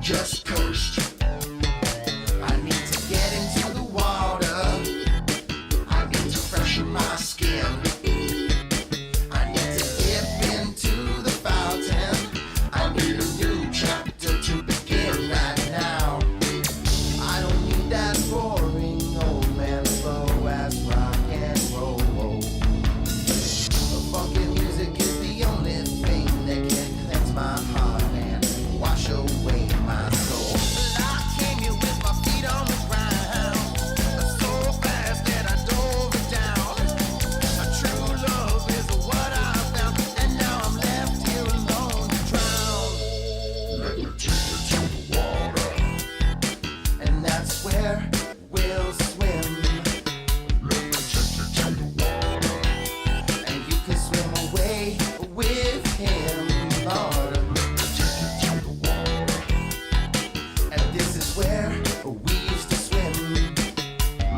just cursed. I need to get into the water. I need to freshen my skin. I need to dip into the fountain. I need a new chapter to begin right now. I don't need that boring old man slow ass rock and roll. The funky music is the only thing that can cleanse my heart and wash away my soul. I came here with my feet on the ground, so fast that I dove it down. A true love is what I found, and now I'm left here alone to drown. Let me take you to the water, and that's where we'll swim. Let me take you to the water, and you can swim away with him, Lord. Let me take you to the water, and this is where we used to swim.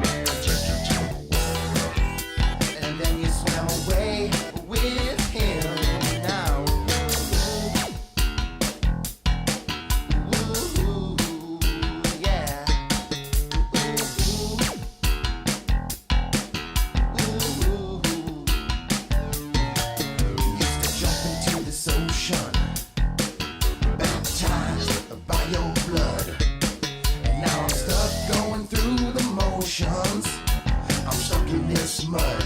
Let me take you to the water, and then you swam away with him now. Ooh, yeah. Ooh. Used to jump into this ocean, baptized by your blood, and now I'm stuck going through the motions. I'm stuck in this mud.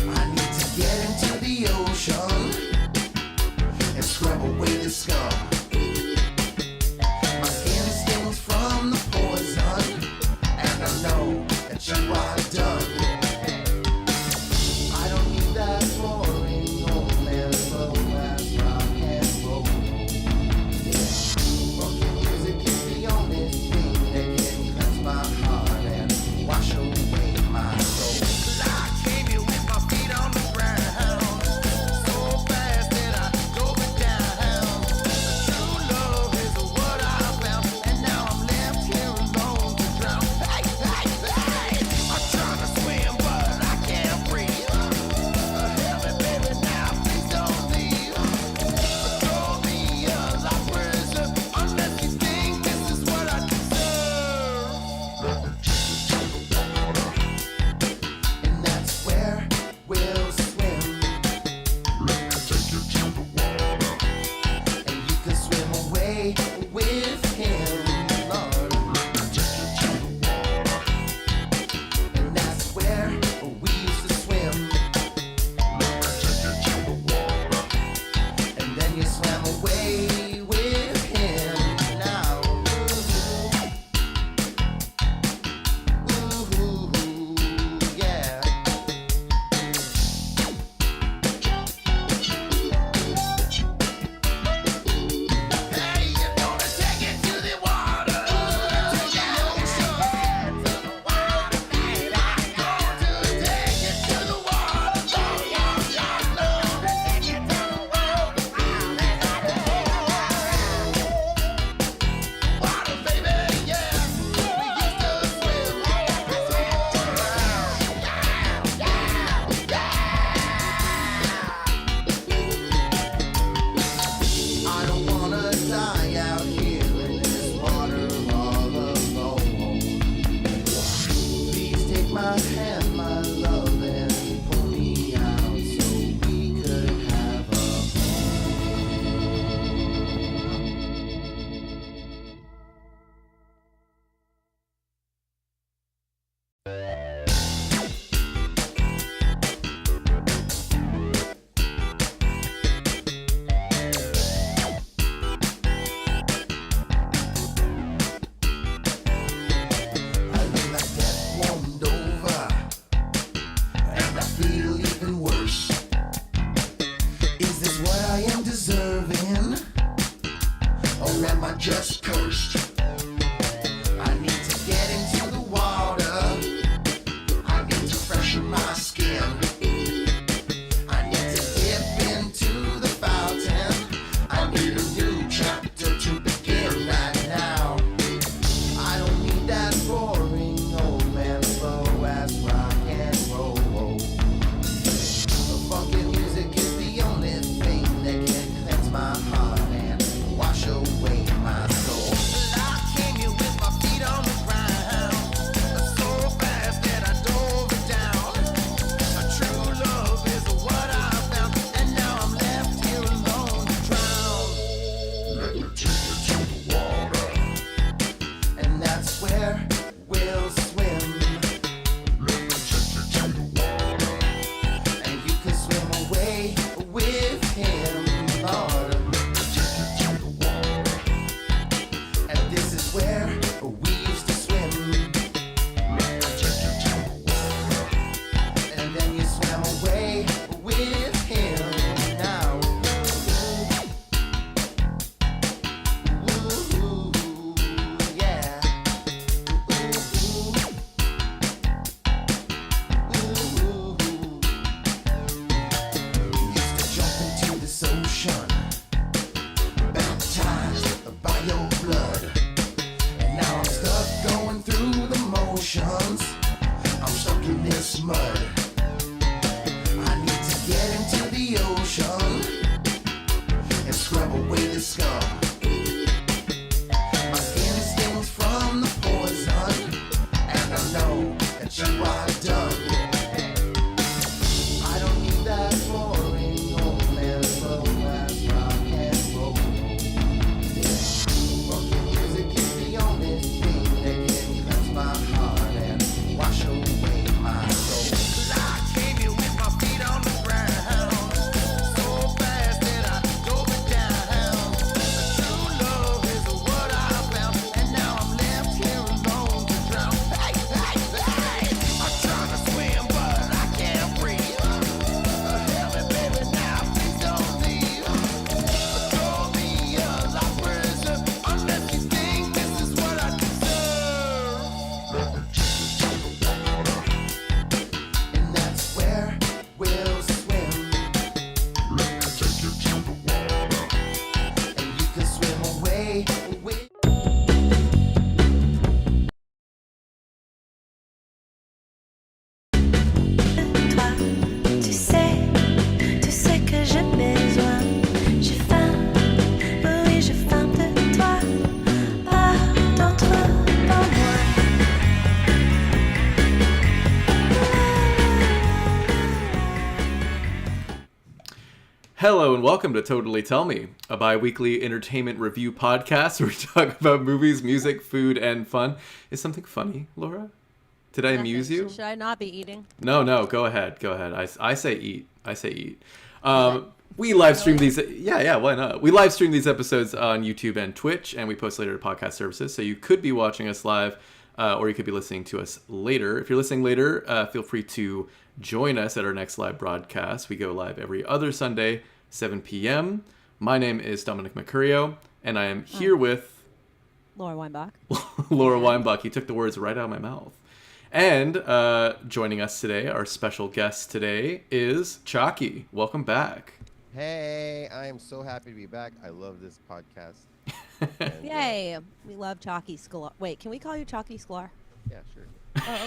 I need to get into the ocean and scrub away the scum. My skin stings from the poison, and I know that you are done. I don't need that boring old man slow ass rock and roll. Funky music is the only thing that can cleanse my heart and wash away my soul. I came here with my feet on the ground, so fast that I dove it down. the ocean and scrub away the scum. My skin stings from the poison, and I know that you are done. I don't need that boring old man slow as rock and roll. Funky music is the only thing that can cleanse my heart and wash away my soul. 'Cause I came here with my feet on the ground, so fast that I dove it down. True love is what I found, and now I'm left here alone to drown. Hey, hey, hey! I'm trying to swim, but I can't breathe. Help me, baby, now please don't leave. Throw me a life prison unless you think this is what I deserve. And that's where we'll swim. Take you to the water, and you can swim away with. Toi, tu sais que j'ai besoin, j'ai faim, oui j'ai faim de toi, pas d'autre pour moi. Hello and welcome to Totally Tell Me, a bi-weekly entertainment review podcast where we talk about movies, music, food, and fun. Is something funny, Laura? Did I amuse you? Should I not be eating? No, go ahead. I say eat. We live stream these. Yeah, why not? We live stream these episodes on YouTube and Twitch, and we post later to podcast services. So you could be watching us live, or you could be listening to us later. If you're listening later, feel free to join us at our next live broadcast. We go live every other Sunday, 7 p.m. My name is Dominic Mercurio, and I am here with Laura Weinbach. Laura Weinbach. You took the words right out of my mouth. And joining us today, our special guest today is Chaki. Welcome back. Hey, I am so happy to be back. I love this podcast. And, Yay! We love Chaki Sklar. Wait, can we call you Chaki Sklar? yeah, sure. Oh,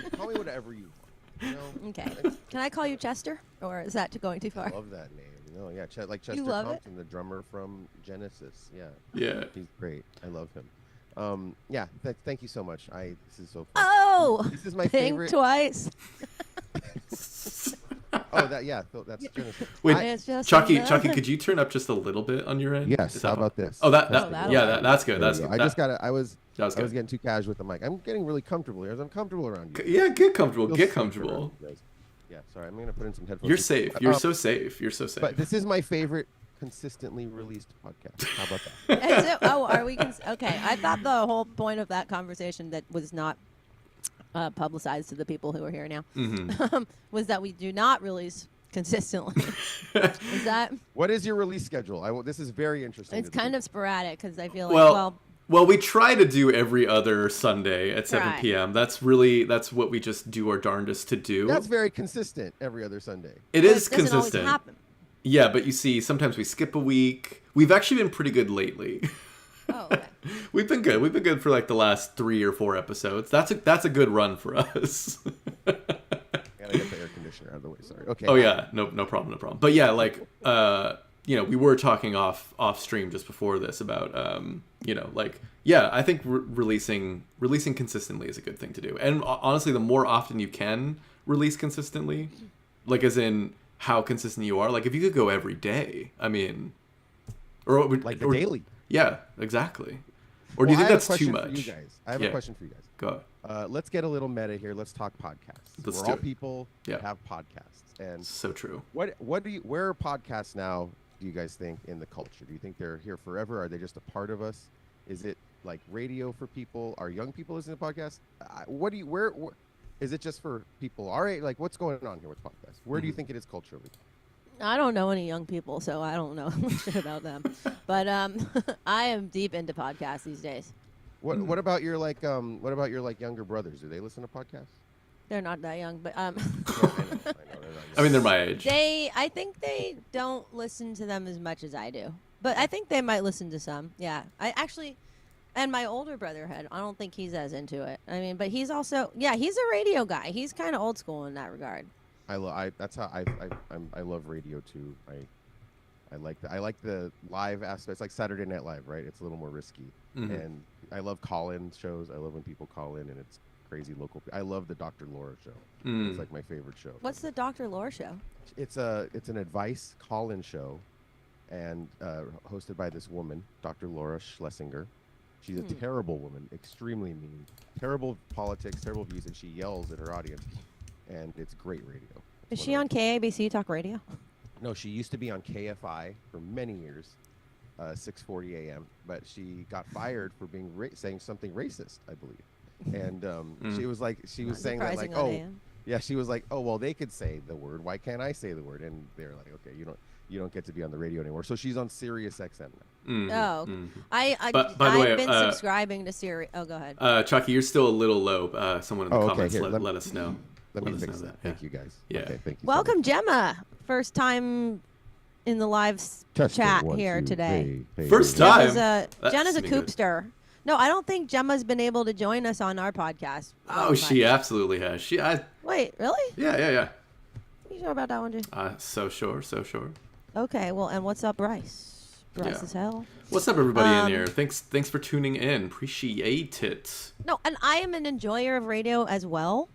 okay. Call me whatever you want. You know, Okay. Can I call you Chester? Or is that going too I far? love that name. You know, yeah, like Chester love it? Thompson, the drummer from Genesis. Yeah, Yeah. he's great. I love him. Yeah, thank you so much. This is so fun. Oh! This is my Think favorite. twice. Oh, that's Genesis. Wait, It's just Chucky, another- could you turn up just a little bit on your end? Yes. Is How that- about this? Oh, that'll that's good. There That's we good. go. I just got it. I was good. getting too casual with the mic. I'm getting really comfortable here. I'm comfortable around you. Yeah, get comfortable. Feel Get safe comfortable. around you guys. Yeah, sorry. I'm gonna put in some headphones. You're safe. You're Um, so safe. You're so safe. But this is my favorite consistently released podcast. How about that? Is it? Oh, are we? Okay. I thought the whole point of that conversation that was not publicized to the people who are here now was that we do not release consistently. Is that? What is your release schedule? This is very interesting. It's kind of sporadic because I feel like well, we try to do every other Sunday at 7 Right. p.m. That's what we just do our darndest to do. That's very consistent every other Sunday. It but is it doesn't always consistent. happen. Yeah, but you see, sometimes we skip a week. We've actually been pretty good lately. Oh, okay. We've been good. We've been good for like the last 3 or 4 episodes. That's a good run for us. I gotta get the air conditioner out of the way. Sorry. Okay. Oh yeah, no problem. But yeah, like we were talking off stream just before this about I think releasing consistently is a good thing to do. And honestly, the more often you can release consistently, like as in how consistent you are, like if you could go every day, I mean, or daily. Yeah, exactly. Or do you think that's too much? You guys. I have a question for you guys. Go. Let's get a little meta here. Let's talk podcasts. Let's We're do all it. people Yeah. that have podcasts. And So true. where are podcasts now, do you guys think, in the culture? Do you think they're here forever? Are they just a part of us? Is it like radio for people? Are young people listening to podcasts? Where is it just for people our age? Like, what's going on here with podcasts? Where do you think it is culturally? I don't know any young people, so I don't know shit about them. But I am deep into podcasts these days. What about your younger brothers? Do they listen to podcasts? They're not that young, but Yeah, I know they're not I mean, they're my age. I think they don't listen to them as much as I do. But I think they might listen to some. Yeah. And my older brother I don't think he's as into it. I mean, but he's also, he's a radio guy. He's kind of old school in that regard. That's how I love radio too. I like the live aspects, like Saturday Night Live, right? It's a little more risky, and I love call-in shows. I love when people call in and it's crazy local. I love the Dr. Laura show. It's like my favorite show. What's the Dr. Laura show? It's an advice call-in show, and hosted by this woman, Dr. Laura Schlesinger. She's a terrible woman, extremely mean, terrible politics, terrible views, and she yells at her audience, and it's great radio. Is she on KABC Talk Radio? No, she used to be on KFI for many years, 6:40 a.m. But she got fired for being saying something racist, I believe. And she was saying that like, oh, yeah, she was like, oh, well, they could say the word. Why can't I say the word? And they're like, okay, you don't get to be on the radio anymore. So she's on Sirius XM now. I've been subscribing to Sirius. Oh, go ahead. Chucky, you're still a little low. Someone in the comments let us know. Let me fix that. Thank you, guys. Yeah. Okay, thank you. Welcome, Gemma. First time in the live chat here today. First time? Jenna's a coopster. No, I don't think Gemma's been able to join us on our podcast. Oh, she absolutely has. Wait, really? Yeah. You sure about that one, Jay? So sure. Okay, well, and what's up, Bryce? Bryce as hell. What's up, everybody in here? Thanks for tuning in. Appreciate it. No, and I am an enjoyer of radio as well.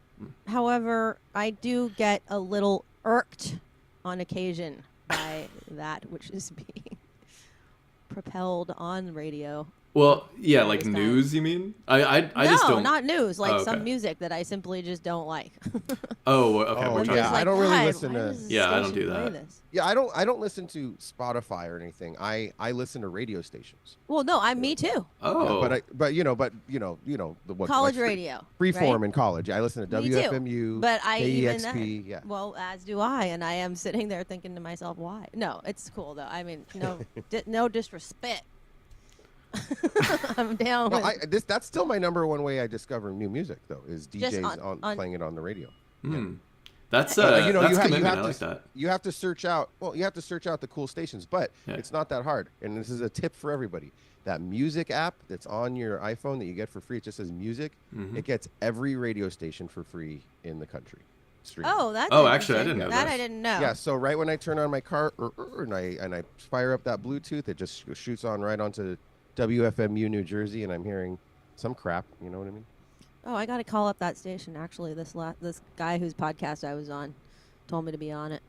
However, I do get a little irked on occasion by that which is being propelled on radio. Well, yeah, like news, you mean? I just don't. No, not news. Like okay. some music that I simply just don't like. Oh, okay. Oh, We're yeah. talking. I don't really listen to. Yeah, I don't do that. Yeah, I don't listen to Spotify or anything. I listen to radio stations. Well, no, me too. Oh, yeah, but you know the what college like radio, freeform right? in college. I listen to Me WFMU, too. But I even KEXP. then, Yeah. Well, as do I, and I am sitting there thinking to myself, why? No, it's cool though. I mean, no disrespect. I'm down. No, that's still my number one way I discover new music though is DJs on playing it on the radio. Yeah. That's that's commitment. I like to, that. You have to search out. Well, you have to search out the cool stations, but it's not that hard. And this is a tip for everybody. That music app that's on your iPhone that you get for free, it just says music. It gets every radio station for free in the country. Oh, that's actually, I didn't know that. this. I didn't know. Yeah, so right when I turn on my car and I fire up that Bluetooth, it just shoots on right onto WFMU New Jersey, and I'm hearing some crap. You know what I mean? Oh, I got to call up that station. Actually, this guy whose podcast I was on told me to be on it.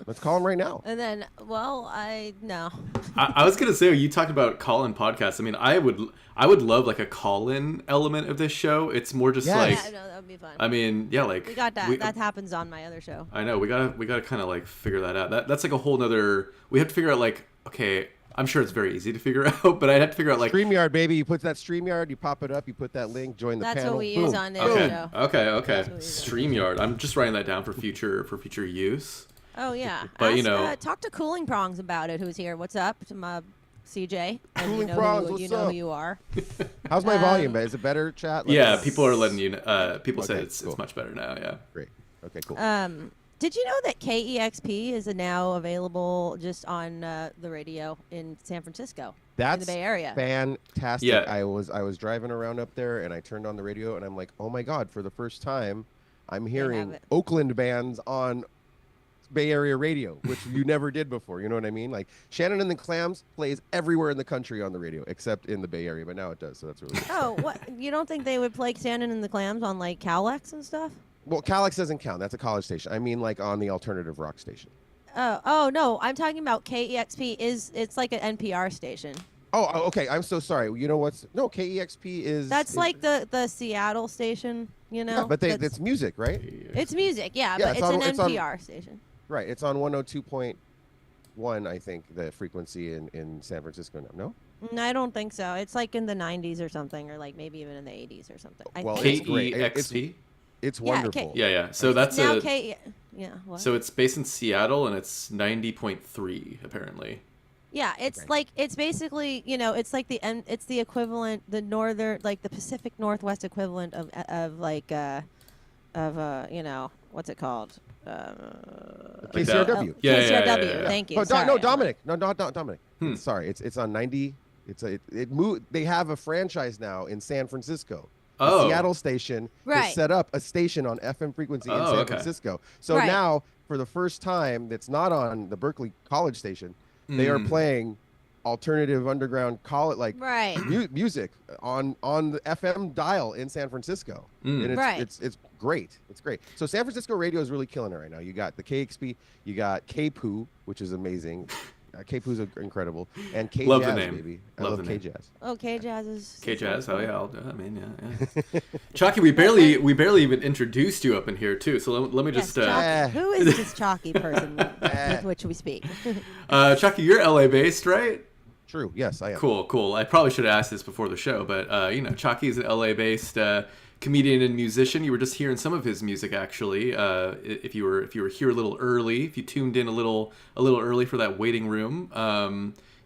Let's call him right now. And then, no. I was gonna say, you talked about call-in podcasts. I mean, I would love like a call-in element of this show. It's more just like, yeah, no, that would be fun. I mean, yeah, like we got that. That happens on my other show. I know we gotta kind of like figure that out. That's like a whole nother. We have to figure out like, okay, I'm sure it's very easy to figure out, but I'd have to figure out like StreamYard, baby. You put that StreamYard, you pop it up, you put that link, join the panel. That's what we use on their show. Okay. StreamYard. I'm just writing that down for future use. Oh yeah, but talk to Cooling Prongs about it. Who's here? What's up, to my CJ? And Cooling Prongs, you know who you are. How's my volume? Is it better, chat? Yeah, people are letting you. People say it's much better now. Yeah. Great. Okay. Cool. Did you know that KEXP is now available just on the radio in San Francisco, in the Bay Area? Fantastic. Yeah. I was driving around up there and I turned on the radio and I'm like, oh my God, for the first time, I'm hearing Oakland bands on Bay Area radio, which you never did before. You know what I mean? Like Shannon and the Clams plays everywhere in the country on the radio except in the Bay Area, but now it does. So that's really good. Oh, what? You don't think they would play Shannon and the Clams on like Calex and stuff? Well, Calex doesn't count. That's a college station. I mean, like on the alternative rock station. Oh no, I'm talking about KEXP. It's like an NPR station. Oh, okay. I'm so sorry. You know what's KEXP is. That's like the Seattle station. You know. Yeah, but it's music, right? It's music, yeah, but it's an NPR station. Right. It's on 102.1, I think, the frequency in San Francisco now. No? No, I don't think so. It's like in the 90s or something, or like maybe even in the 80s or something. Well, it's great. KEXP. It's wonderful. Yeah. So that's now what? So it's based in Seattle and it's 90.3 apparently. Yeah, it's basically, it's like it's the equivalent, the northern, like the Pacific Northwest equivalent of what's it called? KCRW. Yeah. Thank you. Oh, no, Dominic. No, not Dominic. Sorry, it's on 90. They have a franchise now in San Francisco. Oh. Seattle station, Right. has set up a station on FM frequency in Oh, San okay. Francisco. So Right. now, for the first time, that's not on the Berkeley College station. They are playing alternative underground Right. music on the FM dial in San Francisco, and it's great. It's great. So San Francisco radio is really killing it right now. You got the KXP, you got KPOO, which is amazing. KPOO's incredible, and K Love the Jazz, name. baby. I Love love the K name. Jazz. Oh, K-Jazz is... K-Jazz, oh yeah, yeah. Chaki, we barely even introduced you up in here too. So let me just. Chaki. Who is this Chaki person with which we speak? Chaki, you're LA based, right? True. Yes, I am. Cool. I probably should have asked this before the show, but Chaki is an LA based comedian and musician. You were just hearing some of his music actually. If you were here a little early, if you tuned in a little early for that waiting room,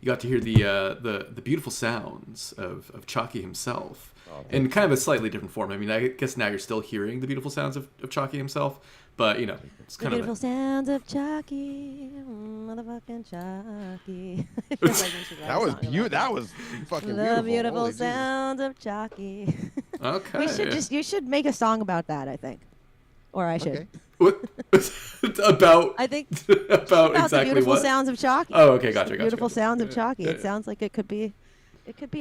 you got to hear the beautiful sounds of Chaki himself, in kind of a slightly different form. I mean, I guess now you're still hearing the beautiful sounds of Chaki himself, but it's kind The of beautiful sounds of Chaki, motherfucking Chaki. I feel like we should write That a was song about beautiful. That was fucking The beautiful. beautiful Holy Jesus. sounds of Chaki. okay. You should make a song about that, I think. Or I should. Okay. What about I think about the exactly beautiful what? sounds of Chaki. Oh, okay, gotcha. Beautiful sounds of Yeah, Chaki. yeah, It sounds like it could be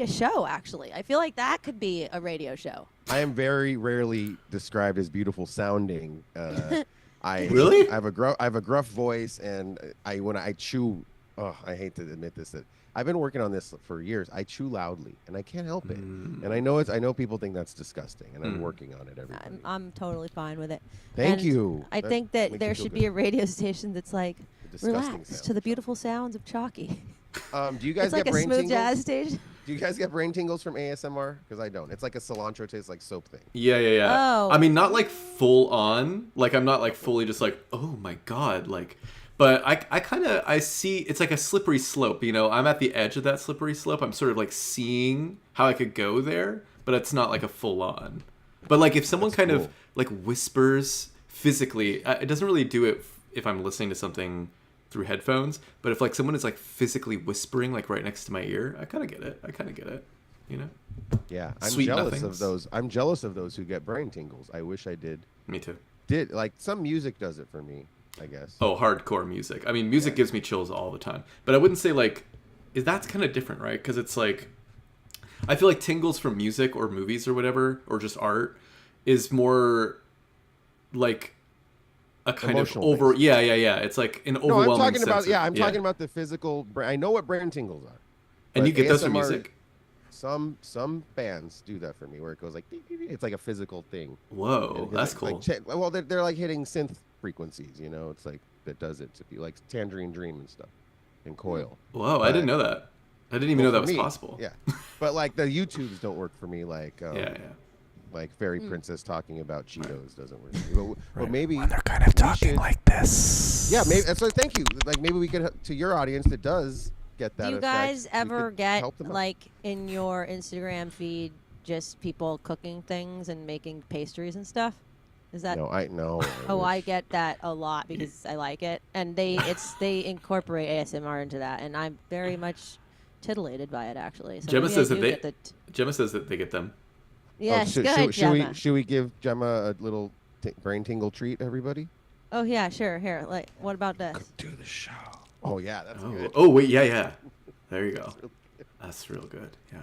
a show, actually. I feel like that could be a radio show. I am very rarely described as beautiful sounding. Really? I have a gruff voice, and when I chew. Oh, I hate to admit this, that I've been working on this for years. I chew loudly, and I can't help it. And I know people think that's disgusting, and I'm working on it every day. I'm totally fine with it. Thank And you. I That think that makes there me feel should good. be a radio station that's like, disgusting relax sounds. to the beautiful sounds of Chaki. Do you guys It's get like a brain smooth tingles? jazz station. Do you guys get brain tingles from ASMR? Because I don't. It's like a cilantro tastes like soap thing. Yeah. Oh. I mean, not like full on. Like, I'm not like fully just like, oh my god, like. But I see it's like a slippery slope. I'm at the edge of that slippery slope. I'm sort of like seeing how I could go there, but it's not like a full on. But like if someone That's kind cool. of like whispers physically, it doesn't really do it if I'm listening to something through headphones. But if like someone is like physically whispering like right next to my ear, I kind of get it. Yeah, I'm Sweet jealous nothings. of those. I'm jealous of those who get brain tingles. I wish I did. Me too. Like some music does it for me, I guess. Oh, hardcore music. I mean, music gives me chills all the time. But I wouldn't say like, that's kind of different, right? Because it's like, I feel like tingles from music or movies or whatever, or just art, is more like a kind Emotional of over. based. Yeah. It's like an No, overwhelming. I'm talking about. sense of- Yeah, I'm talking about the physical. I know what brain tingles are. And but you get those from ASMR music. Some bands do that for me, where it goes like beep, beep, beep. It's like a physical thing. Whoa, And that's like, cool. well, they're like hitting synth frequencies. It's like that does it to be like Tangerine Dream and stuff, and Coil. Whoa, I didn't know that. I didn't even know that was possible. Yeah, but like the YouTubes don't work for me. Like Yeah. like Fairy Princess talking about Cheetos doesn't work. For me. But maybe They're kind of we talking should- like this. Yeah, maybe. So thank you. Like maybe we could to your audience that does get that. Do you effect, guys we ever could get help them out. like in your Instagram feed just people cooking things and making pastries and stuff? Is that? No, I know. Oh, I get that a lot because I like it, and they incorporate ASMR into that, and I'm very much titillated by it actually. So Gemma maybe I says that do they. get the Gemma says that they get them. yes, should, good, Gemma. should we give Gemma a little brain tingle treat, everybody? Oh yeah, sure. Here, like, what about this? Do the show. Oh yeah, that's good. Oh wait, yeah. There you go. That's real good. Yeah.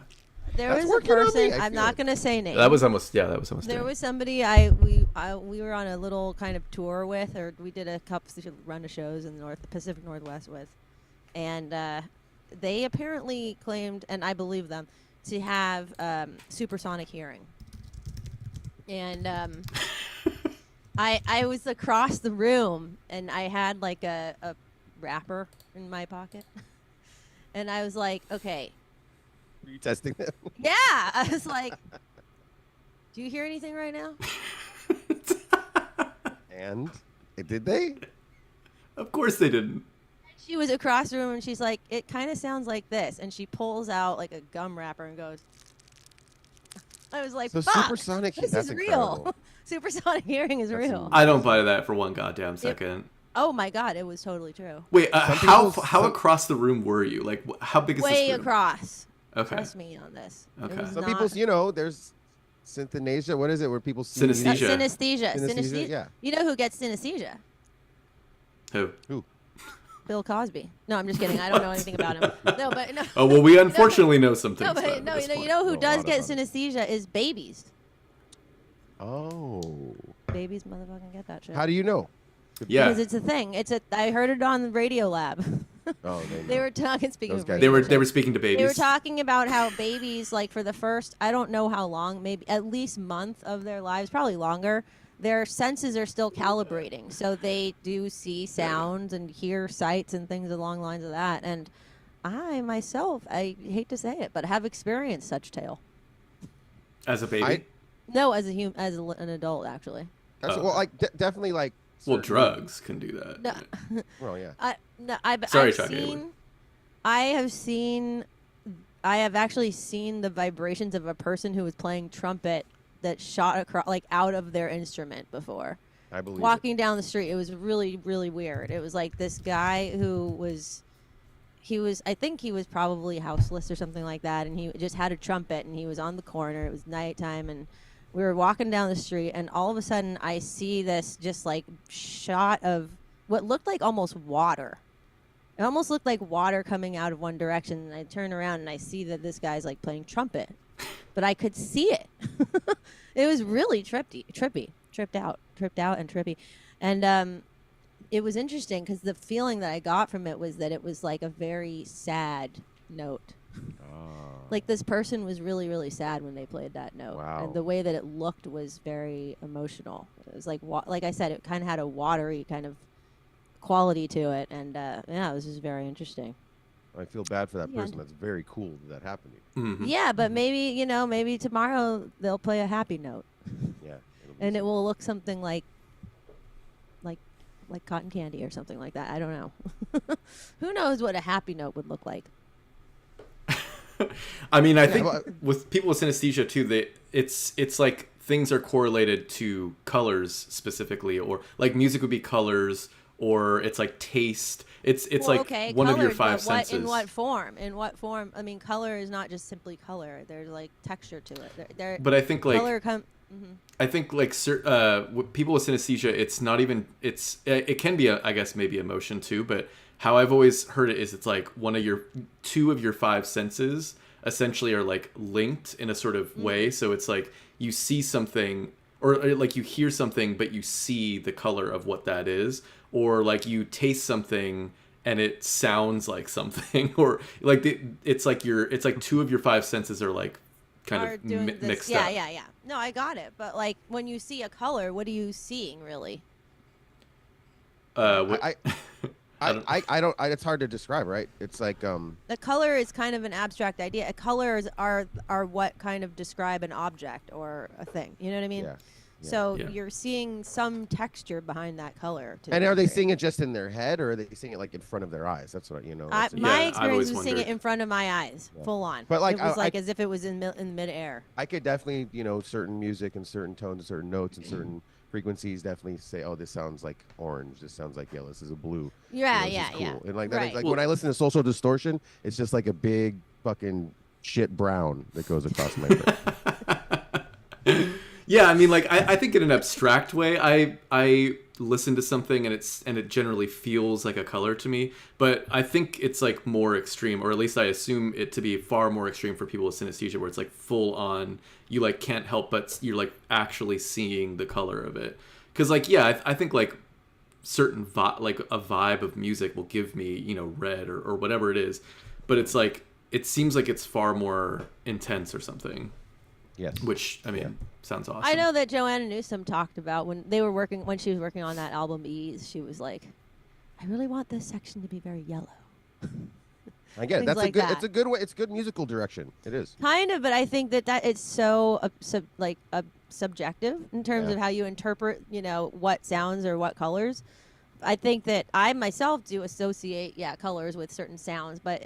There That's was a working on me, person. I I'm feel not it. gonna say names. That was almost. There it. was somebody we were on a little kind of tour with, or we did a run of shows in the Pacific Northwest with, and they apparently claimed, and I believe them, to have supersonic hearing. And I was across the room, and I had like a wrapper in my pocket, and I was like, okay. Were you testing them? Yeah, I was like, do you hear anything right now? And did they? Of course they didn't. She was across the room and she's like, it kind of sounds like this. And she pulls out like a gum wrapper and goes, I was like, So fuck, supersonic. this That's is incredible. real. Supersonic hearing is real. I don't buy that for one goddamn second. Oh my God, it was totally true. Wait, Some how people's- across the room were you? Like, how big is Way this room? across. Okay. Trust me on this. It Okay. was Some not- people's, there's Synthenasia. What is it? Where people see Synesthesia. Synesthesia. Synesthesia, yeah. You know who gets synesthesia? Who? Bill Cosby. No, I'm just kidding. I don't know anything about him. No, but no. Oh well, we unfortunately know some things. No, but then no, at this you point. know who Well, a does lot get of them. synesthesia is babies. Oh. Babies motherfucking get that shit. How do you know? Yeah. Because it's a thing. I heard it on the Radio Lab. Oh, They were talking. Speaking Those of guys- They radio, were speaking to babies. They were talking about how babies, like for the first, I don't know how long, maybe at least month of their lives, probably longer, their senses are still calibrating. So they do see sounds and hear sights and things along the lines of that. And I myself, I hate to say it, but have experienced such tale. As a baby. No, as an adult, actually. That's, well, like definitely like. Well, certain- drugs can do that. No. Well, yeah. Sorry, Chaki, I have actually seen the vibrations of a person who was playing trumpet that shot across, like out of their instrument before. I believe. Walking down the street, it was really, really weird. It was like this guy who I think he was probably houseless or something like that, and he just had a trumpet, and he was on the corner. It was nighttime, and we were walking down the street, and all of a sudden I see this just like shot of what looked like almost water. It almost looked like water coming out of one direction, and I turn around and I see that this guy's like playing trumpet, but I could see it. It was really tripped out and trippy, and it was interesting because the feeling that I got from it was that it was like a very sad note. Like this person was really, really sad when they played that note. Wow. And the way that it looked was very emotional. It was like, like I said, it kind of had a watery kind of quality to it. And yeah, it was just very interesting. I feel bad for that Yeah. person. That's very cool that happened to you. Mhm. Yeah, but maybe, maybe tomorrow they'll play a happy note. Yeah. And it will look something like cotton candy or something like that. I don't know. Who knows what a happy note would look like? I mean, I think well, with people with synesthesia too, it's like things are correlated to colors specifically, or like music would be colors, or it's like taste. It's Well, like okay, one of your colored, five but senses. In what form? In what form? I mean, color is not just simply color. There's like texture to it. There, But I think like color I think like with people with synesthesia, it's not even it can be I guess maybe emotion too, but how I've always heard it is it's like two of your five senses essentially are like linked in a sort of way. So it's like you see something, or like you hear something, but you see the color of what that is, or like you taste something and it sounds like something, or like it's like two of your five senses are like kind are of doing this. mixed Yeah, up. yeah. No, I got it. But like when you see a color, what are you seeing really? I don't. It's hard to describe, right? It's like The color is kind of an abstract idea. Colors are what kind of describe an object or a thing. You know what I mean? Yeah. So Yeah. you're seeing some texture behind that color. to And a are they degree. seeing it just in their head, or are they seeing it like in front of their eyes? That's what you know. that's it. My I've experience always was seeing it wondered. in front of my eyes, full on. But, like, it was I- like as if it was in midair. I could definitely, certain music and certain tones and certain notes and certain frequencies definitely say, oh, this sounds like orange. This sounds like yellow. This is a blue. Yeah, this is yeah, cool. yeah. And like that, Right. like when I listen to Social Distortion, it's just like a big fucking shit brown that goes across my brain. Yeah, I mean, like I think in an abstract way, I listen to something and it generally feels like a color to me. But I think it's like more extreme, or at least I assume it to be far more extreme for people with synesthesia, where it's like full on. You like can't help but you're like actually seeing the color of it. Because like I think like certain like a vibe of music will give me red or whatever it is, but it's like it seems like it's far more intense or something. Yes. Which I mean sounds awesome. I know that Joanna Newsom talked about when she was working on that album Ease. She was like, I really want this section to be very yellow. I get it. Things That's like a good. that. It's a good way. It's good musical direction. It is. Kind of, but I think that it's so subjective in terms Yeah. of how you interpret, what sounds or what colors. I think that I myself do associate, colors with certain sounds, but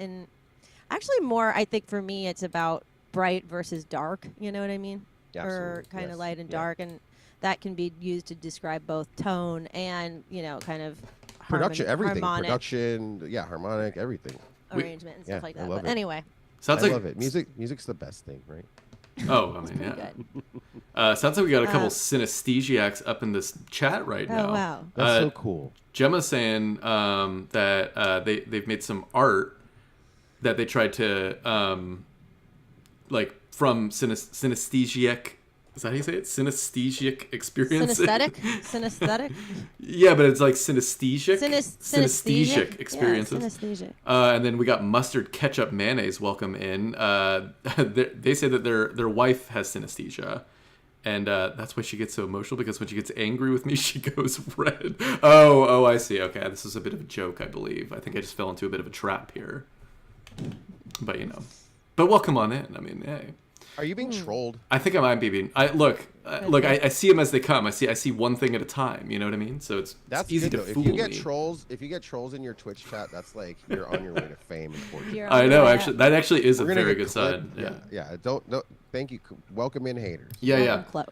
actually more, I think for me, it's about bright versus dark. You know what I mean? Yeah, Or absolutely. kind of Yes. light and Yeah. dark, and that can be used to describe both tone and kind of Production, everything. harmonic Production, harmonic, everything. We- arrangement and Yeah, stuff like I that. love But it. anyway. Sounds I like love it. Music's the best thing, right? Oh, I mean, Pretty yeah. good. Sounds like we got a couple synesthesiacs up in this chat right now. Oh wow. That's so cool. Gemma's saying that they've made some art that they tried to like from synesthesiac. Is that how you say it? Synesthesiac experience. Synesthetic. Yeah, but it's like synesthesic. Synesthesic experiences. Yeah, synesthesia. And then we got mustard ketchup mayonnaise. Welcome in. They say that their wife has synesthesia, and that's why she gets so emotional, because when she gets angry with me, she goes red. Oh, I see. Okay, this is a bit of a joke, I believe. I think I just fell into a bit of a trap here. But but welcome on in. I mean, hey. Are you being trolled? I think I might be being. I see them as they come. I see one thing at a time. You know what I mean? So it's easy to fool me. If you get trolls in your Twitch chat, that's like you're on your way to fame and fortune. I know. Actually, that actually is a very good sign. Yeah. Don't. Thank you. Welcome in, haters.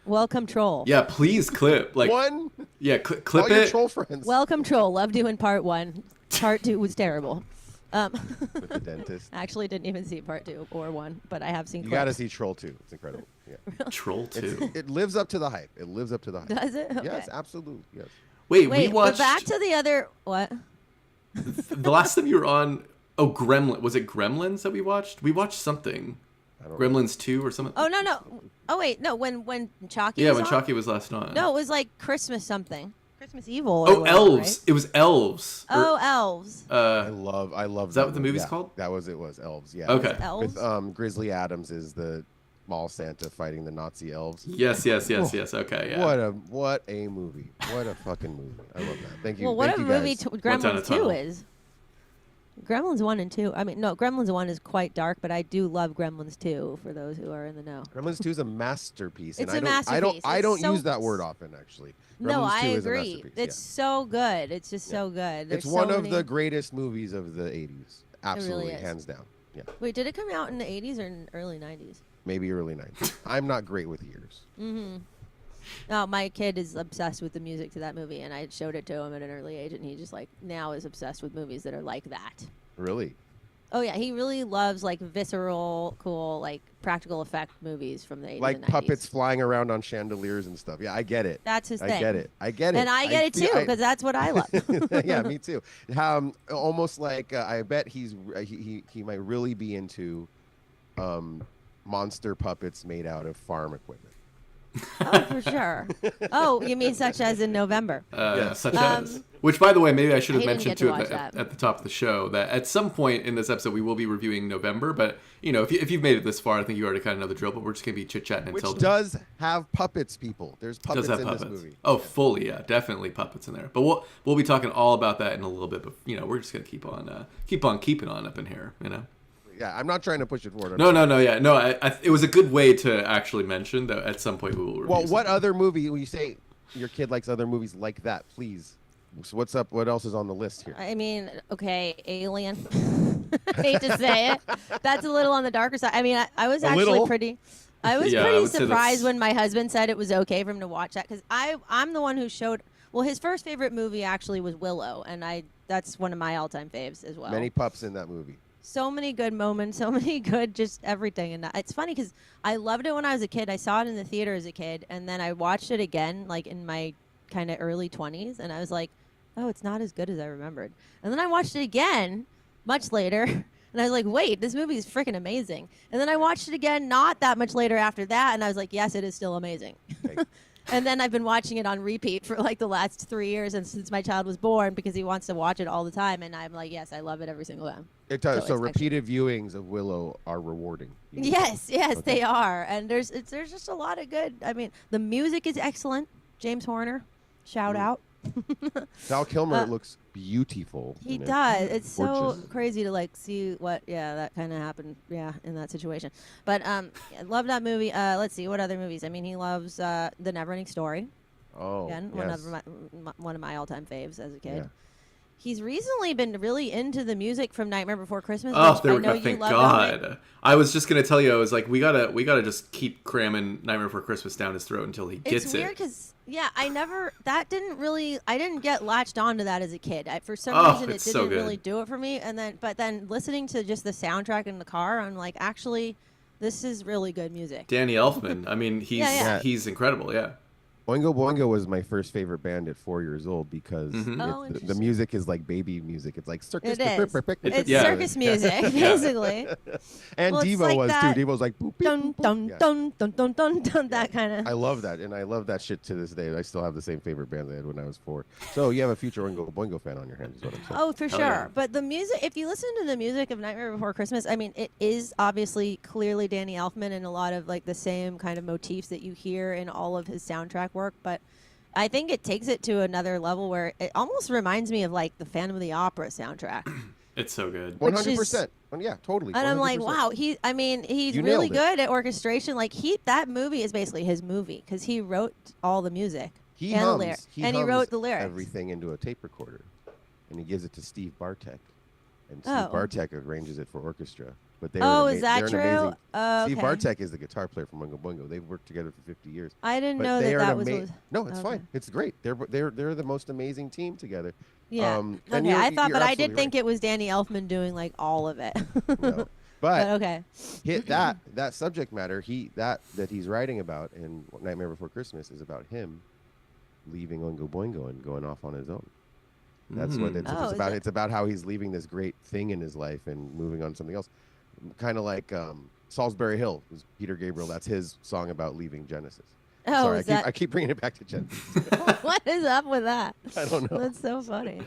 Welcome troll. Yeah, please clip like one. Yeah, clip all it. Your troll friends. Welcome troll. Love doing part 1. Part 2 was terrible. With the dentist. Actually, didn't even see part 2 or 1, but I have seen. You got to see Troll 2. It's incredible. Yeah. Troll 2. It lives up to the hype. Does it? Okay. Yes, absolutely. Yes. Wait, we watched. But back to the other what? The last time you were on, was it Gremlins that we watched? We watched something. Gremlins 2 or something. Oh no. Oh wait, no. When Chaki. Yeah, was when on? Chaki was last on. No, it was like Christmas something. Christmas Evil. Or whatever, Elves. Right? It was Elves. Oh, Elves. I love. Is that what the movie's called? It was Elves. Yeah. Okay. Elves? With Grizzly Adams is the mall Santa fighting the Nazi elves. Yes. Okay. Yeah. What a movie. What a fucking movie. I love that. Thank you. Well, what Thank a you movie guys. Gremlins 2 is. Gremlins 1 and 2. I mean, no, Gremlins 1 is quite dark, but I do love Gremlins 2 for those who are in the know. Gremlins 2 is a masterpiece. It's and a masterpiece. I don't so use that word often, actually. Gremlins no, I 2 agree. Is a masterpiece. It's so good. It's just so good. It's one of the greatest movies of the 80s. Absolutely, really is. Hands down. Yeah. Wait, did it come out in the 80s or in early 90s? Maybe early 90s. I'm not great with years. Mm-hmm. No, my kid is obsessed with the music to that movie, and I showed it to him at an early age, and he just now is obsessed with movies that are like that. Really? Oh yeah, he really loves visceral, cool, practical effect movies from the 80s like and 90s. Puppets flying around on chandeliers and stuff. Yeah, I get it. That's his thing. I get it. And I get it too, because that's what I love. Yeah, me too. Almost like I bet he might really be into monster puppets made out of farm equipment. Oh, for sure. Oh, you mean such as in November? Such as. Which, by the way, maybe I should have mentioned too at the top of the show that at some point in this episode we will be reviewing November. But if you've made it this far, I think you already kind of know the drill. But we're just gonna be chit chatting until. Which does have puppets, people. There's puppets in this movie. Oh, fully, yeah, definitely puppets in there. But we'll be talking all about that in a little bit. But we're just gonna keep on keeping on up in here. Yeah, I'm not trying to push it forward. No. It was a good way to actually mention that at some point we will review. Well, what other movie? When you say your kid likes other movies like that, please. So what's up? What else is on the list here? I mean, okay, Alien. I hate to say it. That's a little on the darker side. I mean, I was actually pretty. I was pretty surprised when my husband said it was okay for him to watch that, because I'm the one who showed. Well, his first favorite movie actually was Willow, and that's one of my all-time faves as well. Many pups in that movie. So many good moments, so many good just everything. And it's funny because I loved it when I was a kid. I saw it in the theater as a kid, and then I watched it again in my kind of early 20s, and I was like, oh, it's not as good as I remembered. And then I watched it again much later, and I was like, wait, this movie is freaking amazing. And then I watched it again not that much later after that, and I was like, yes, it is still amazing. Okay. And then I've been watching it on repeat for the last 3 years, and since my child was born, because he wants to watch it all the time, and I'm like, yes, I love it every single time. It does. So repeated viewings of Willow are rewarding. Yes, okay. They are, and there's just a lot of good. I mean, the music is excellent. James Horner, shout out. Val Kilmer looks beautiful. He does. It's gorgeous. So crazy to see what that kind of happened in that situation. But I love that movie. Let's see what other movies. I mean, he loves The Neverending Story. Oh, again, yes. one of my all-time faves as a kid. Yeah. He's recently been really into the music from Nightmare Before Christmas. Oh, there we go. Thank God. I was just gonna tell you. I was like, we gotta just keep cramming Nightmare Before Christmas down his throat until he gets it. It's weird because I didn't get latched onto that as a kid. For some reason, it didn't really do it for me. But then listening to just the soundtrack in the car, I'm like, actually, this is really good music. Danny Elfman. I mean, he's incredible. Yeah. Oingo Boingo was my first favorite band at 4 years old because Oh, the music is like baby music. It's like circus. It is. It's Yeah. circus music, basically. And Well, it's Devo like was that- too. Devo was like boop, beep, Dun boop, dun yeah. dun dun dun dun dun. That kind of. I love that, and I love that shit to this day. I still have the same favorite band I had when I was 4. So you have a future Oingo Boingo fan on your hands, is what I'm saying. Oh, for Hell sure. yeah. But the music, if you listen to the music of Nightmare Before Christmas, I mean, it is obviously clearly Danny Elfman and a lot of like the same kind of motifs that you hear in all of his soundtrack work. But I think it takes it to another level where it almost reminds me of like the Phantom of the Opera soundtrack. It's so good. 100%. Yeah, totally. And I'm like, 100%. wow, he's You really nailed it. good at orchestration. Like that movie is basically his movie because he wrote all the music He and the hums. lyrics, He and he hums wrote the lyrics. everything into a tape recorder, and he gives it to Steve Bartek, and Steve Oh. Bartek arranges it for orchestra. But Oh, is that they're an true? amazing- Oh, Steve okay. Bartek is the guitar player from Oingo Boingo. They've worked together for 50 years. I didn't But know they that are that an was. ama- No, it's okay. fine. It's great. They're the most amazing team together. Yeah. And Okay, you're- I thought, you're but I did absolutely think right. it was Danny Elfman doing like all of it. No. But But okay. hit that subject matter that he's writing about in Nightmare Before Christmas is about him leaving Oingo Boingo and going off on his own. That's what it's, Oh, it's is about. it? It's about how he's leaving this great thing in his life and moving on to something else. Kind of like Salisbury Hill was Peter Gabriel. That's his song about leaving Genesis. Oh, Sorry, is that I keep bringing it back to Genesis. what is up with that? I don't know. That's so funny.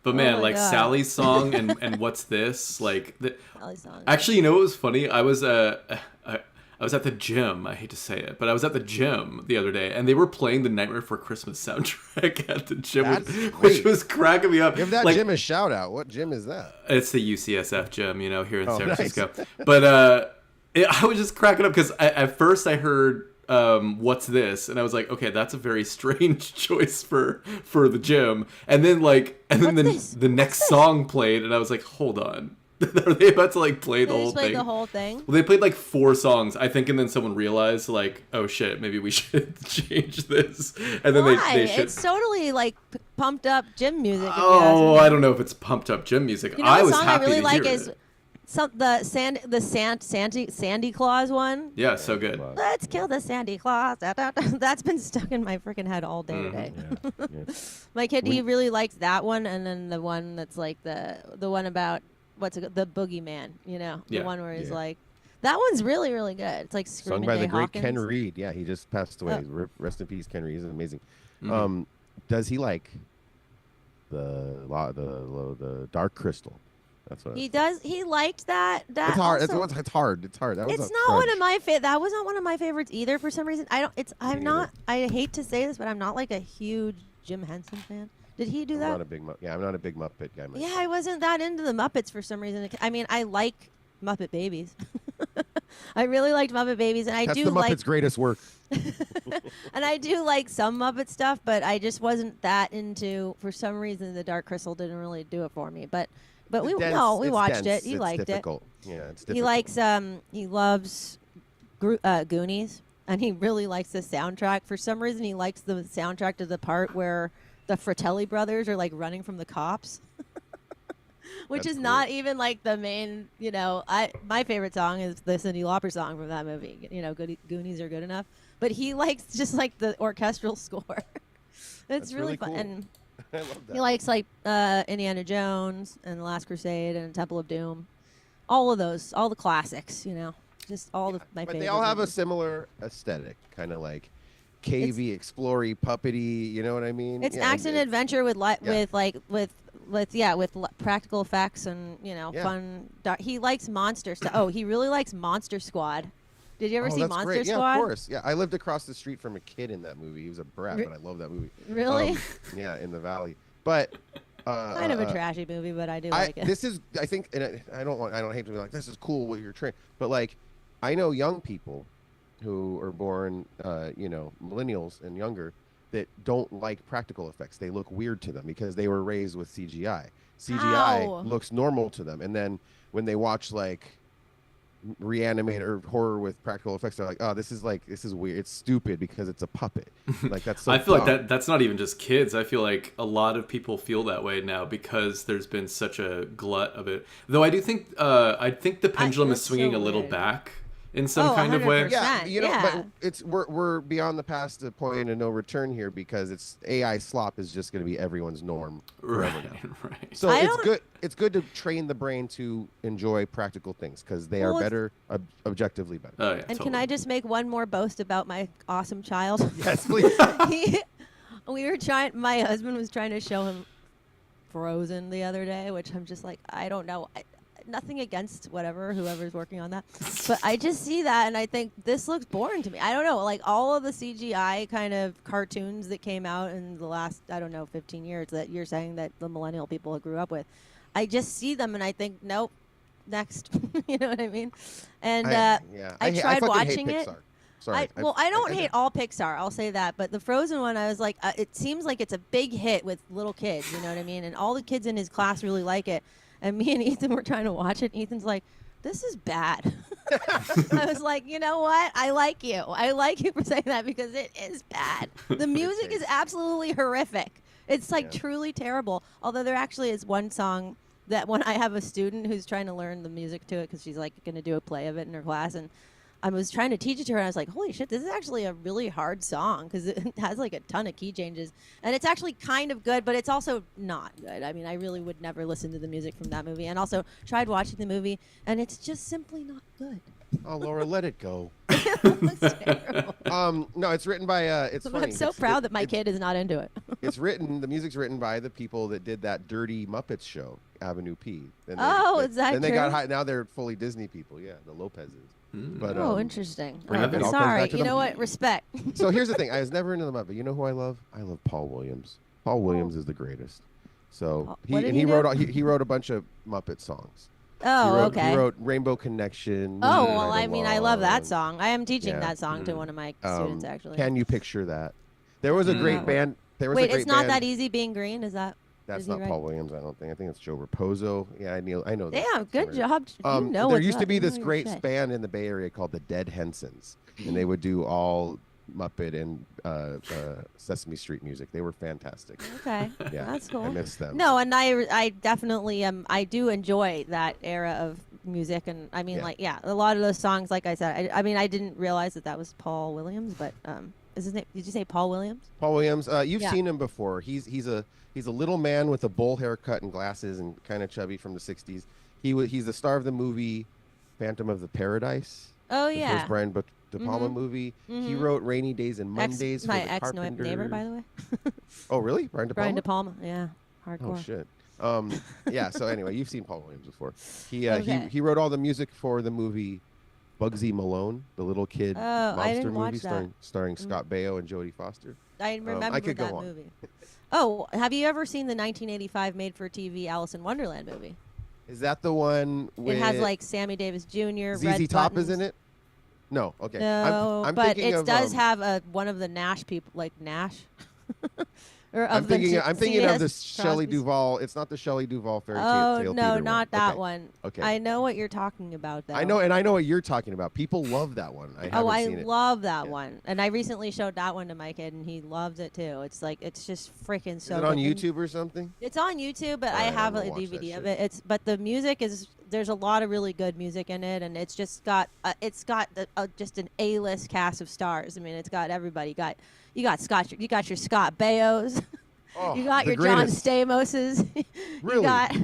But man, my like God. Sally's song and what's this? Like, Sally's song. actually, you know what was funny? I was at the gym. I hate to say it, but I was at the gym the other day, and they were playing the Nightmare Before Christmas soundtrack at the gym, That's which great. was cracking me up. Give that like, gym a shout out. What gym is that? It's the UCSF gym, you know, here in Oh, San nice. Francisco. But I was just cracking up because at first I heard what's this, and I was like, okay, that's a very strange choice for the gym. And then What's the next song played, and I was like, hold on. Are they about to like play the They whole just played thing? the whole thing. Well, they played like 4 songs, I think, and then someone realized, like, oh shit, maybe we should change this. And then Why? they should. It's totally like pumped up gym music. if you ask Oh, me. I don't know if it's pumped up gym music. You know I what was song I happy really to like hear is it. Sandy Claus one. Yeah, so good. Let's kill the Sandy Claus. Da, da, da. That's been stuck in my freaking head all day today. Yeah. My kid, he really likes that one, and then the one that's like the one about the boogeyman. You know, Yeah. the one where he's Yeah. like, that one's really really good. It's like Sung Screaming by Jay the great Hawkins. Ken Reed. Yeah, he just passed away. Oh. Rest in peace, Ken Reed. He's amazing. Mhm. Does he like the Dark Crystal? That's what He does. He liked that. That It's hard. also- It's hard. It's hard. That was It's a not one crunch. of my that was not one of my favorites either for some reason. I'm neither. not. I hate to say this, but I'm not like a huge Jim Henson fan. Did he do I'm that? not a big I'm not a big Muppet guy myself. Yeah, I wasn't that into the Muppets for some reason. I mean, I like Muppet Babies. I really liked Muppet Babies, and I That's do the Muppets' like, greatest work. and I do like some Muppet stuff, but I just wasn't that into. For some reason, the Dark Crystal didn't really do it for me. But we It's dense, we it's watched dense, it. He it's liked difficult. Yeah, it's difficult. it. He loves Goonies, and he really likes the soundtrack. For some reason, he likes the soundtrack to the part where the Fratelli brothers are like running from the cops. Which That's is cool. not even like the main, my favorite song is the Cyndi Lauper song from that movie. Goonies are good enough. But he likes just like the orchestral score. That's really really fun. cool. And I love that. he likes like Indiana Jones and The Last Crusade and Temple of Doom. All of those, all the classics, just all my But favorite. they all have a movies. similar aesthetic, kind of like cavey, explory, puppety. You know what I mean? It's Yeah, action it- adventure with Yeah. with practical effects and Yeah. fun. He likes monster stuff. Oh, he really likes Monster Squad. Did you ever Oh, see that's Monster great. Squad? Yeah, of course. Yeah, I lived across the street from a kid in that movie. He was a brat, Re- but I love that movie. Really? Yeah, in the valley. But Kind of a trashy movie, but I do like it. This is, I think, and I don't hate to be like, this is cool what you're trained, but like, I know young people who are born, millennials and younger that don't like practical effects. They look weird to them because they were raised with CGI. CGI Ow. looks normal to them, and then when they watch like reanimated or horror with practical effects, they're like, oh, this is weird. It's stupid because it's a puppet. Like that's so I feel dumb. like that's not even just kids. I feel like a lot of people feel that way now because there's been such a glut of it. Though I do think the pendulum is that's swinging so a little weird. back in some kind of way. 100%. Yeah, you know, Yeah. but we're beyond the past the point of no return here because it's AI slop is just going to be everyone's norm forever now. Right. So I it's don't- good. It's good to train the brain to enjoy practical things because they Well, are it's- better, objectively better. Oh yeah. And totally. can I just make one more boast about my awesome child? Yes, please. My husband was trying to show him Frozen the other day, which I'm just like, I don't know. Nothing against whoever's working on that. But I just see that and I think this looks boring to me. I don't know. Like all of the CGI kind of cartoons that came out in the last, 15 years that you're saying that the millennial people grew up with. I just see them and I think, nope, next. You know what I mean? And I tried fucking watching hate it. Pixar. Sorry. I don't hate all Pixar. I'll say that. But the Frozen one, I was like, it seems like it's a big hit with little kids. You know what I mean? And all the kids in his class really like it. And me and Ethan were trying to watch it. And Ethan's like, this is bad. I was like, you know what? I like you. I like you for saying that because it is bad. The music is absolutely horrific. It's like truly terrible. Although there actually is one song that when I have a student who's trying to learn the music to it because she's like going to do a play of it in her class. And I was trying to teach it to her, and I was like, holy shit, this is actually a really hard song because it has like a ton of key changes. And it's actually kind of good, but it's also not good. I mean, I really would never listen to the music from that movie. And also tried watching the movie, and it's just simply not good. Oh, Laura, let it go. It looks terrible. No, it's written by. It's But funny. I'm so proud that my kid is not into it. It's written. The music's written by the people that did that dirty Muppets show, Avenue P. Then Is that Then they got true? high. Now they're fully Disney people. Yeah, the Lopez's. But, Interesting. bring it all comes Sorry. back to You them. know what? Respect. So here's the thing. I was never into the Muppet. You know who I love? I love Paul Williams. Paul Williams is the greatest. So What did he he wrote do? he wrote a bunch of Muppet songs. Oh, he wrote, okay. He wrote Rainbow Connection. Oh, Moving well, Right I mean, I love that Along. song. I am teaching Yeah. that song to one of my students, actually. Can you picture that? There was a great band. There was a Wait, great it's not band. that easy being green? Is that? That's is he not right? Paul Williams, I don't think. I think it's Joe Raposo. Yeah, I know that. Damn, good Sorry. job. You know there what's used to up. be You know this your great shit. band in the Bay Area called the Dead Hensons, and they would do all Muppet and Sesame Street music. They were fantastic. Okay, Yeah, that's cool. I miss them. No, and I definitely I do enjoy that era of music, and I mean, Yeah. a lot of those songs, like I said, I mean, I didn't realize that was Paul Williams, but is his name? Did you say Paul Williams? Paul Williams, you've Yeah. seen him before. He's a little man with a bowl haircut and glasses and kind of chubby from the '60s. He's the star of the movie Phantom of the Paradise. Oh The yeah, first Brian De Palma movie. He wrote Rainy Days and Mondays for my the ex Carpenters. neighbor, by the way. Oh, really? Brian De Palma? Brian De Palma, yeah, hardcore. Oh shit. Yeah. So anyway, you've seen Paul Williams before. Okay. He wrote all the music for the movie Bugsy Malone, the little kid Oh, I monster didn't watch movie that. starring Scott Baio and Jodie Foster. I remember could go that on. movie. Oh, have you ever seen the 1985 made-for-TV Alice in Wonderland movie? Is that the one with It has like Sammy Davis Jr. ZZ Red Top Buttons. is in it? No. Okay. No, I'm but thinking it of, does have one of the Nash people, like Nash. Or I'm of the thinking. I'm thinking of the C.S. Shelley Crosby's. Duvall. It's not the Shelley Duvall fairy Oh tale. no, theater not one. that Okay. one. Okay. I know what you're talking about. Though. I know, and I know what you're talking about. People love that one. I haven't I seen it. love that Yeah. one, and I recently showed that one to my kid, and he loves it too. It's like it's just freaking so. Is it on good. And YouTube or something? It's on YouTube, but I Alright, have I'm a gonna watch that DVD of shit. it. But the music is there's a lot of really good music in it, and it's just got just an A-list cast of stars. I mean, it's got everybody. You got your Scott Bayos. Oh, You got the your John greatest. Stamoses. Really? You got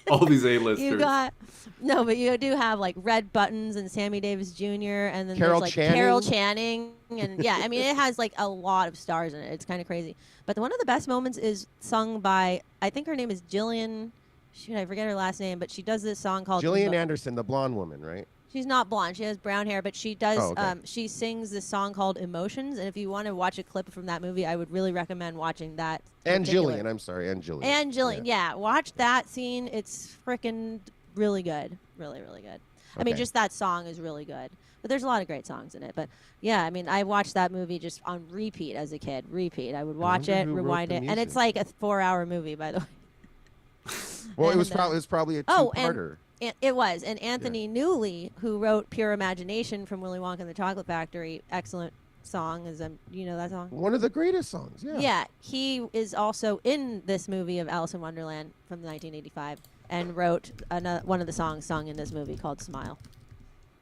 All these A-listers. you got no, but you do have like Red Buttons and Sammy Davis Jr. and then Carol there's like Carol Channing. Channing and yeah, I mean it has like a lot of stars in it. It's kind of crazy. But one of the best moments is sung by I think her name is Jillian. Shoot, I forget her last name, but she does this song called Gillian Anderson, the blonde woman, right? She's not blonde. She has brown hair, but she does. Oh, okay. She sings this song called "Emotions," and if you want to watch a clip from that movie, I would really recommend wating that. And particular- Jillian, I'm sorry, and Jillian. And Jillian, yeah. Watch that scene. It's freaking really good, really, really good. I mean, Okay. just that song is really good. But there's a lot of great songs in it. But yeah, I mean, I watched that movie just on repeat as a kid. Repeat. I would watch wonder it, who wrote rewind the it, and it's music. like a 4-hour movie, by the way. Well, it was and, probably a oh, and- two-parter. It was. And Anthony Newley, who wrote Pure Imagination from Willy Wonka and the Chocolate Factory, excellent song. You know that song? One of the greatest songs, yeah. Yeah, he is also in this movie of Alice in Wonderland from 1985 and wrote one of the songs sung in this movie called Smile.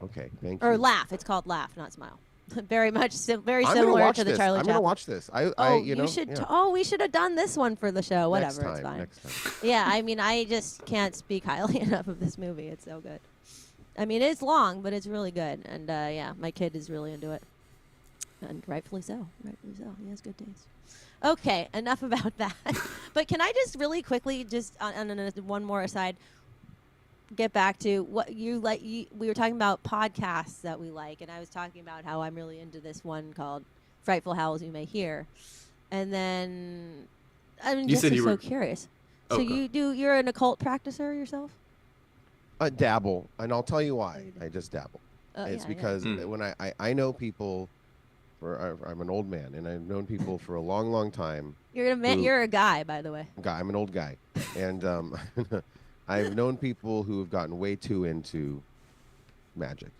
Okay, thank you. Or laugh. It's called laugh, not smile. Very much, very I'm gonna similar watch to the this. Charlie I'm Chaplin. gonna watch this. You know, should. yeah. We should have done this one for the show. Whatever, Next it's fine. Next time. Yeah, I mean, I just can't speak highly enough of this movie. It's so good. I mean, it's long, but it's really good. And yeah, my kid is really into it. And rightfully so. Rightfully so. He has good taste. Okay, enough about that. But can I just really quickly, just on one more aside, get back to what you like? We were talking about podcasts that we like, and I was talking about how I'm really into this one called Frightful Howls You May Hear. And then I'm You just said you so were- curious. Oh, So go. you're an occult practicer yourself? I dabble, and I'll tell you why. I just dabble. It's Yeah, because when I know people, I'm an old man, and I've known people for a long, long time. You're a man. who- You're a guy, by the way. I'm an old guy, and I've known people who have gotten way too into magic,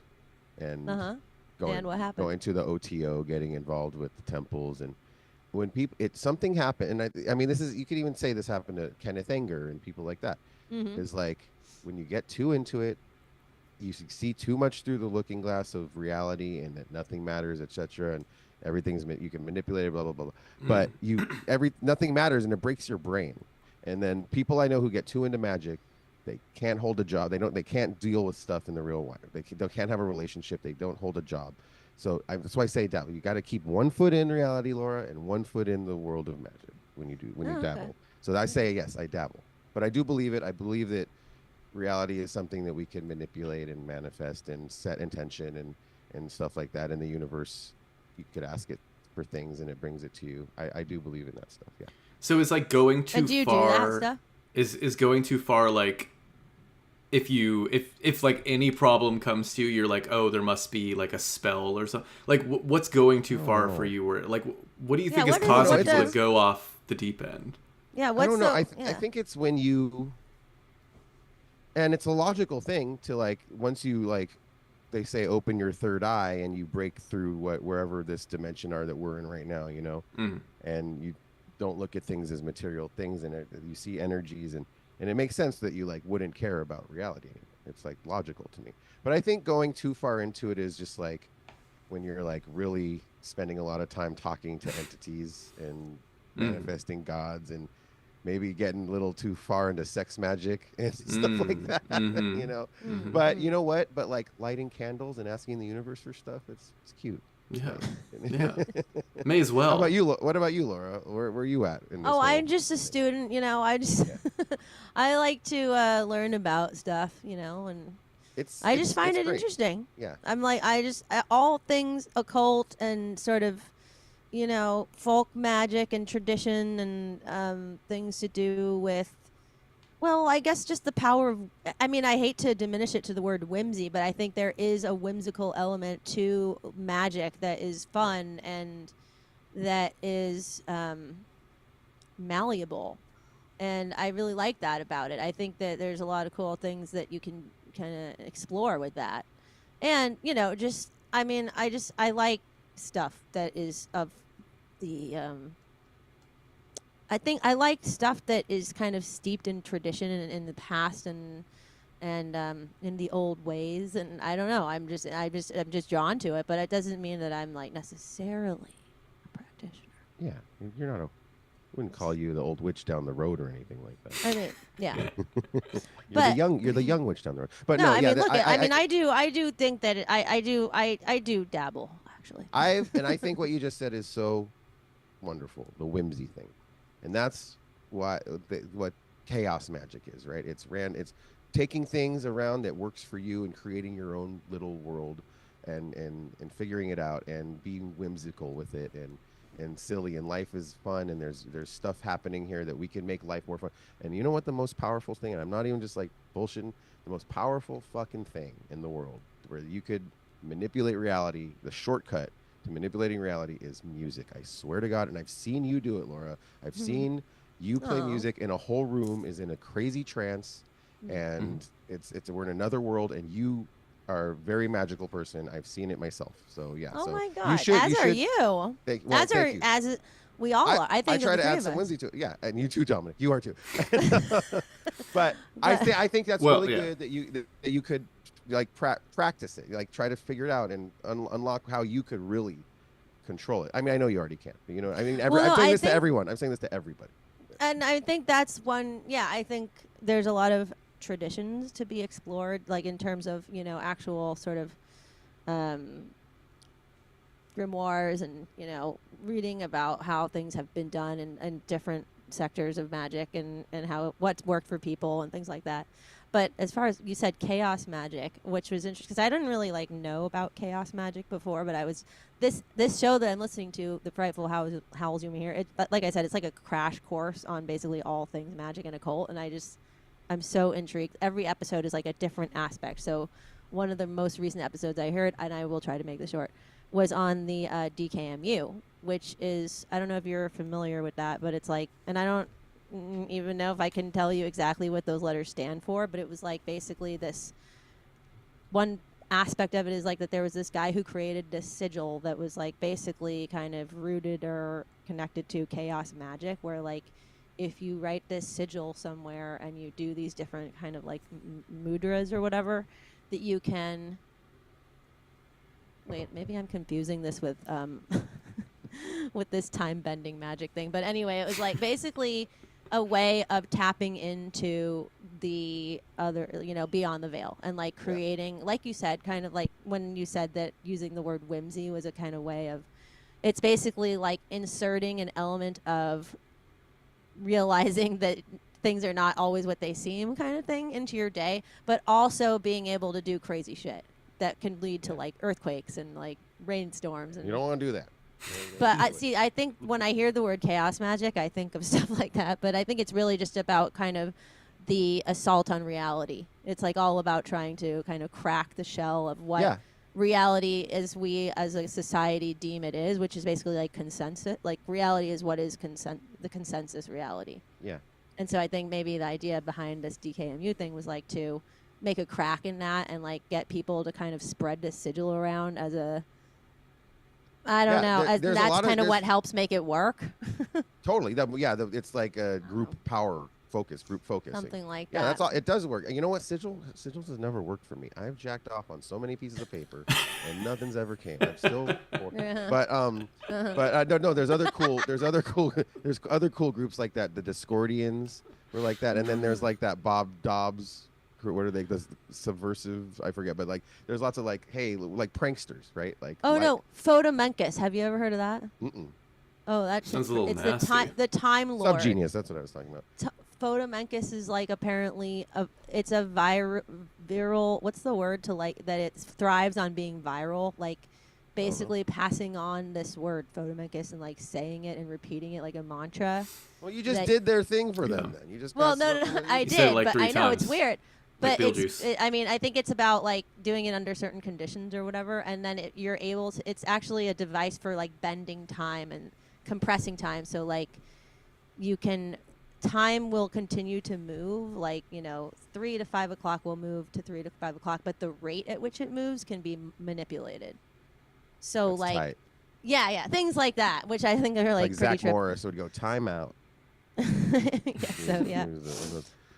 and And what happened? going to the OTO, getting involved with the temples, and when something happened, and I mean, you could even say this happened to Kenneth Anger and people like that. Mm-hmm. Is like when you get too into it, you see too much through the looking glass of reality, and that nothing matters, etc., and everything's you can manipulate it, blah blah blah. But nothing matters, and it breaks your brain. And then people I know who get too into magic, they can't hold a job. They can't deal with stuff in the real world. They can't have a relationship. They don't hold a job. So that's why I say dabble. You got to keep one foot in reality, Laura, and one foot in the world of magic when you dabble. Okay. So I say yes, I dabble, but I do believe it. I believe that reality is something that we can manipulate and manifest and set intention and stuff like that in the universe. You could ask it for things, and it brings it to you. I do believe in that stuff. Yeah. So is like going too And do you far. do that stuff? Is going too far like if like any problem comes to you, you're like, oh, there must be like a spell or something. Like what's going too far for you? Or like what do you think is what is- causing what you to does- go off the deep end? Yeah. I What's don't know. the? I think it's when you, and it's a logical thing to like once you like, they say open your third eye and you break through wherever this dimension are that we're in right now, you know, and you don't look at things as material things, and you see energies, and it makes sense that you like wouldn't care about reality anymore. It's like logical to me. But I think going too far into it is just like when you're like really spending a lot of time talking to entities and manifesting gods, and maybe getting a little too far into sex magic and stuff like that, you know. But you know what? But like lighting candles and asking the universe for stuff, it's cute. Yeah. Yeah. May as well. How about you? What about you, Laura? Where are you at? In this whole I'm just a thing? student. You know, I just I like to learn about stuff. You know, and I just find it great. interesting. Yeah. I'm like all things occult and sort of, you know, folk magic and tradition and things to do with, well, I guess just the power of, I mean, I hate to diminish it to the word whimsy, but I think there is a whimsical element to magic that is fun and that is malleable. And I really like that about it. I think that there's a lot of cool things that you can kind of explore with that. And, you know, just, I mean, I like stuff that is of the I think I like stuff that is kind of steeped in tradition and in the past and in the old ways, and I don't know, I'm just drawn to it, but it doesn't mean that I'm like necessarily a practitioner. Yeah, you're not wouldn't call you the old witch down the road or anything like that. I mean, yeah. You're the young witch down the road. But no, no, I yeah, mean, look, I do think that I do dabble actually. I think what you just said is so wonderful, the whimsy thing, and that's what chaos magic is, right? It's taking things around that works for you and creating your own little world, and figuring it out and being whimsical with it and silly, and life is fun, and there's stuff happening here that we can make life more fun. And you know what the most powerful thing, and I'm not even just like bullshitting, the most powerful fucking thing in the world where you could manipulate reality, the shortcut to manipulating reality is music. I swear to God, and I've seen you do it, Laura. I've seen you play music, and a whole room is in a crazy trance, and we're in another world, and you are a very magical person. I've seen it myself. So yeah. Oh so my God! you should, as you are should, you. Thank, well, as thank you. as we all are. I think I try the to three add of some us. whimsy to it. Yeah, and you too, Dominic. You are too. But I think that's really good that you could like practice it, like try to figure it out and unlock how you could really control it. I mean, I know you already can, but, you know, I mean, Well, no, I'm saying I this to think- everyone. I'm saying this to everybody. And I think that's one. Yeah, I think there's a lot of traditions to be explored, like in terms of actual sort of grimoires and reading about how things have been done in different sectors of magic and how what's worked for people and things like that. But as far as you said, chaos magic, which was interesting because I didn't really know about chaos magic before, but I was this show that I'm listening to, The Frightful Howls You May Hear. Like I said, it's like a crash course on basically all things magic and occult, and I'm so intrigued. Every episode is like a different aspect. So one of the most recent episodes I heard, and I will try to make this short, was on the DKMU, which is, I don't know if you're familiar with that, but it's like, and I don't even know if I can tell you exactly what those letters stand for, but it was like basically this one aspect of it is like that there was this guy who created this sigil that was like basically kind of rooted or connected to chaos magic, where like if you write this sigil somewhere and you do these different kind of like mudras or whatever, that you can wait, maybe I'm confusing this with with this time bending magic thing, but anyway, it was like basically a way of tapping into the other, beyond the veil, and like creating, like you said, kind of like when you said that using the word whimsy was a kind of way of, it's basically like inserting an element of realizing that things are not always what they seem kind of thing into your day, but also being able to do crazy shit that can lead to like earthquakes and like rainstorms. And You don't want to do that. but I think when I hear the word chaos magic, I think of stuff like that. But I think it's really just about kind of the assault on reality. It's like all about trying to kind of crack the shell of what reality as we as a society deem it is, which is basically like consensus. Like reality is what is the consensus reality. Yeah. And so I think maybe the idea behind this DKMU thing was like to make a crack in that and like get people to kind of spread this sigil around as a, I don't know. There's a That's lot of- kind of what there's- helps make it work. Totally. It's like a group power focus, group focusing. Something like Yeah, that. that's all. It does work. And you know what? Sigils has never worked for me. I've jacked off on so many pieces of paper, and nothing's ever came. I'm still, but no. There's other cool groups like that. The Discordians were like that, and then there's like that Bob Dobbs. What are they? The subversive? I forget. But like, there's lots of like, hey, like pranksters, right? Like. No, Photomencus. Have you ever heard of that? Mm-mm. Oh, that Sounds a little it's nasty. the time lord. Subgenius. That's what I was talking about. Photomencus is like apparently it's a viral. What's the word to like that? It thrives on being viral, like basically passing on this word Photomencus and like saying it and repeating it like a mantra. Well, you just that- did their thing for them. Then you just. Well, passed no, it no, on no, to I them. You said it did, like but 3 I know it's times. weird. Like But Beetlejuice. I mean, I think it's about like doing it under certain conditions or whatever, and then you're able to. It's actually a device for like bending time and compressing time. So like, you can. Time will continue to move, like 3 to 5 o'clock will move to 3 to 5 o'clock, but the rate at which it moves can be manipulated. So That's like, tight. yeah, things like that, which I think are like pretty Zach Morris would go time out. So yeah,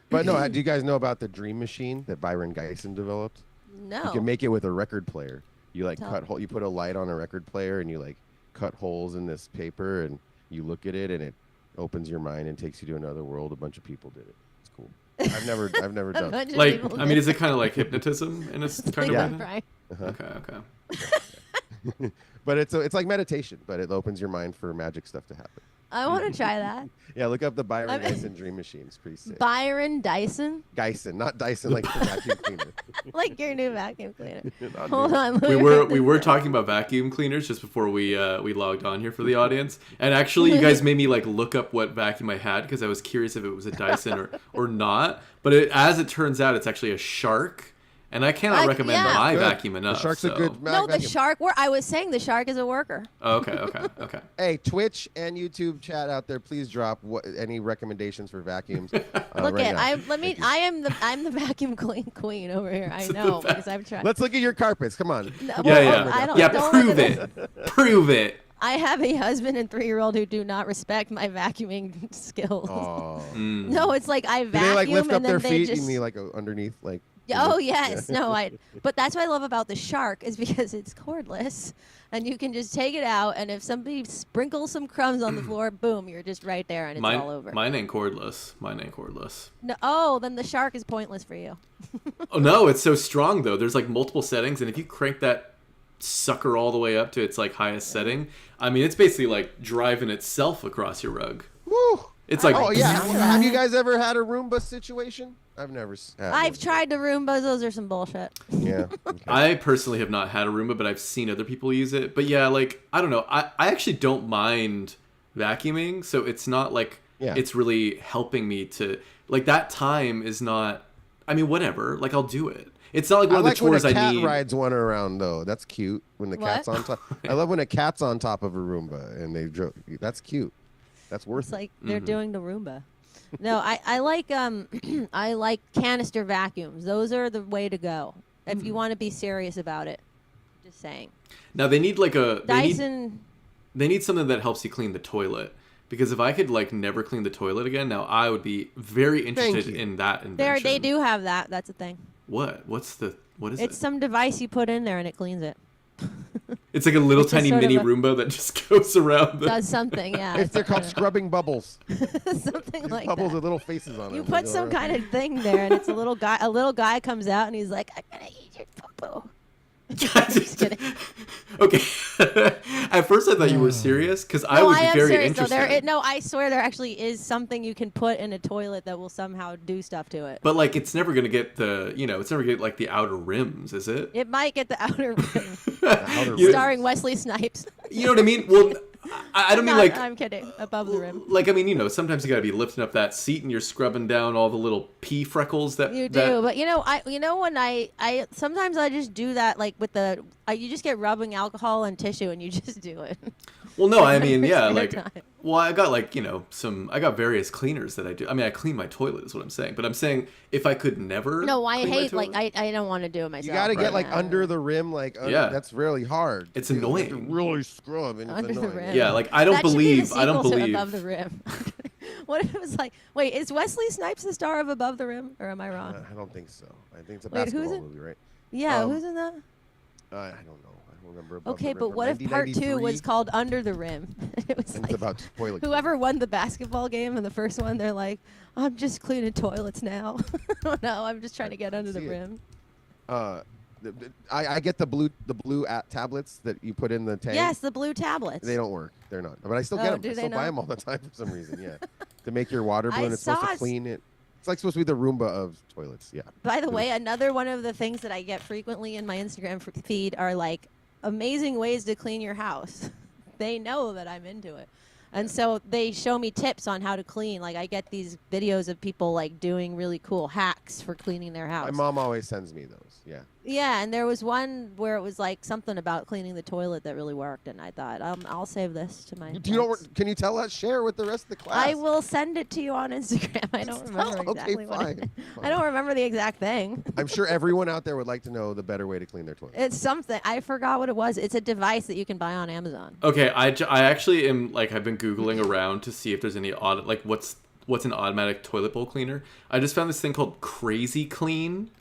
But no, do you guys know about the Dream Machine that Byron Geisen developed? no. You can make it with a record player. You like Tell- you put a light on a record player and you like cut holes in this paper and you look at it and it opens your mind and takes you to another world. A bunch of people did it. It's cool. I've never A done it. bunch of Like, people I mean, did. is it kind of like hypnotism in a kind Yeah. of way? Right. Okay. But it's like meditation, but it opens your mind for magic stuff to happen. I want to try that. Yeah, look up the Byron I'm- Geisen Dream Machine. It's pretty sick. Byron Dyson, Geisen, not Dyson like the vacuum cleaner. like your new vacuum cleaner. Not Hold me. on. let We me were write we this were down. talking about vacuum cleaners just before we logged on here for the audience, and actually you guys made me like look up what vacuum I had because I was curious if it was a Dyson or not. But as it turns out, it's actually a Shark, and I cannot recommend yeah. my Good. vacuum The enough. Shark's so. a good No, the vacuum. shark. I was saying the shark is a worker. Oh, okay. Hey, Twitch and YouTube chat out there, please drop any recommendations for vacuums. Look right at now. I'm the vacuum queen over here. I know because I've tried. Let's look at your carpets. Come on. No, Yeah, well, I don't, yeah. don't Prove look at this. it. Prove it. I have a husband and 3-year-old who do not respect my vacuuming skills. Oh. No, it's like I Do vacuum they like lift up and then their they feet? just You mean like underneath, like? Oh yes, no, but that's what I love about the Shark is because it's cordless, and you can just take it out, and if somebody sprinkles some crumbs on the floor, boom, you're just right there, and it's all over. Mine ain't cordless. No, then the Shark is pointless for you. Oh no, it's so strong though. There's like multiple settings, and if you crank that sucker all the way up to its like highest setting, I mean, it's basically like driving itself across your rug. Woo! It's like, Oh yeah. Have you guys ever had a Roomba situation? I've never. I've tried the Roombas. Those are some bullshit. Yeah. Okay. I personally have not had a Roomba, but I've seen other people use it. But yeah, like, I don't know. I actually don't mind vacuuming, so it's not like it's really helping me to, like, that time is not, I mean, whatever. Like, I'll do it. It's not like one of the chores I need. I like when a cat rides one around, though. That's cute. When the cat's on top. I love when a cat's on top of a Roomba, and they that's cute. That's worth It's like they're doing the Roomba. No, I like I like canister vacuums. Those are the way to go if you want to be serious about it. Just saying. Now they need like a Dyson. They need something that helps you clean the toilet. Because if I could like never clean the toilet again, now I would be very interested in that invention. They do have that. That's a thing. What? What is it? It's some device you put in there and it cleans it. It's like a little tiny mini Roomba that just goes around. Does something, yeah. They're called scrubbing bubbles. Something like bubbles that. with little faces on them. You put some kind of thing there, and it's a little guy. A little guy comes out, and he's like, "I'm gonna eat your poo-poo." Just kidding. Okay. At first, I thought you were serious because I was very interested. No, I swear there actually is something you can put in a toilet that will somehow do stuff to it. But like, it's never gonna get the, it's never gonna get like the outer rims, is it? It might get the outer rim. Starring Wesley Snipes. You know what I mean? Well, I don't mean like. I'm kidding. Above the rim. Like, I mean, sometimes you gotta be lifting up that seat and you're scrubbing down all the little pee freckles that you do. But when I sometimes I just do that like with you just get rubbing alcohol and tissue and you just do it. Well, no, I mean, yeah, like, well, I got like, I got various cleaners that I do. I mean, I clean my toilet is what I'm saying. But I'm saying if I could never. No, I hate, like, I don't want to do it myself. You got to get like under the rim, like, that's really hard. It's annoying. You have to really scrub and under it's annoying. The rim. Yeah, like, I don't believe. To Above the Rim. What if it was like, wait, is Wesley Snipes the star of Above the Rim? Or am I wrong? I don't think so. I think it's a basketball movie, right? Yeah, who's in that? I don't know. I don't remember. Okay, but what if part 2 was called Under the Rim? It was and like, it's about toilet whoever won the basketball game in the first one, they're like, I'm just cleaning toilets now. No, I'm just trying to get under the rim. I get the blue tablets that you put in the tank. Yes, the blue tablets. They don't work. They're not. But I still get them. I still buy them all the time for some reason. Yeah, to make your water blue. And it's supposed to clean it. It's like supposed to be the Roomba of toilets. Yeah. By the way, another one of the things that I get frequently in my Instagram feed are like amazing ways to clean your house. They know that I'm into it. And so they show me tips on how to clean. Like I get these videos of people like doing really cool hacks for cleaning their house. My mom always sends me those. Yeah. Yeah, and there was one where it was like something about cleaning the toilet that really worked, and I thought I'll save this to my. Can you tell us? Share with the rest of the class. I will send it to you on Instagram. I don't remember exactly what it is. I don't remember the exact thing. I'm sure everyone out there would like to know the better way to clean their toilet. It's something I forgot what it was. It's a device that you can buy on Amazon. Okay, I actually am like I've been Googling around to see if there's any what's an automatic toilet bowl cleaner. I just found this thing called Crazy Clean.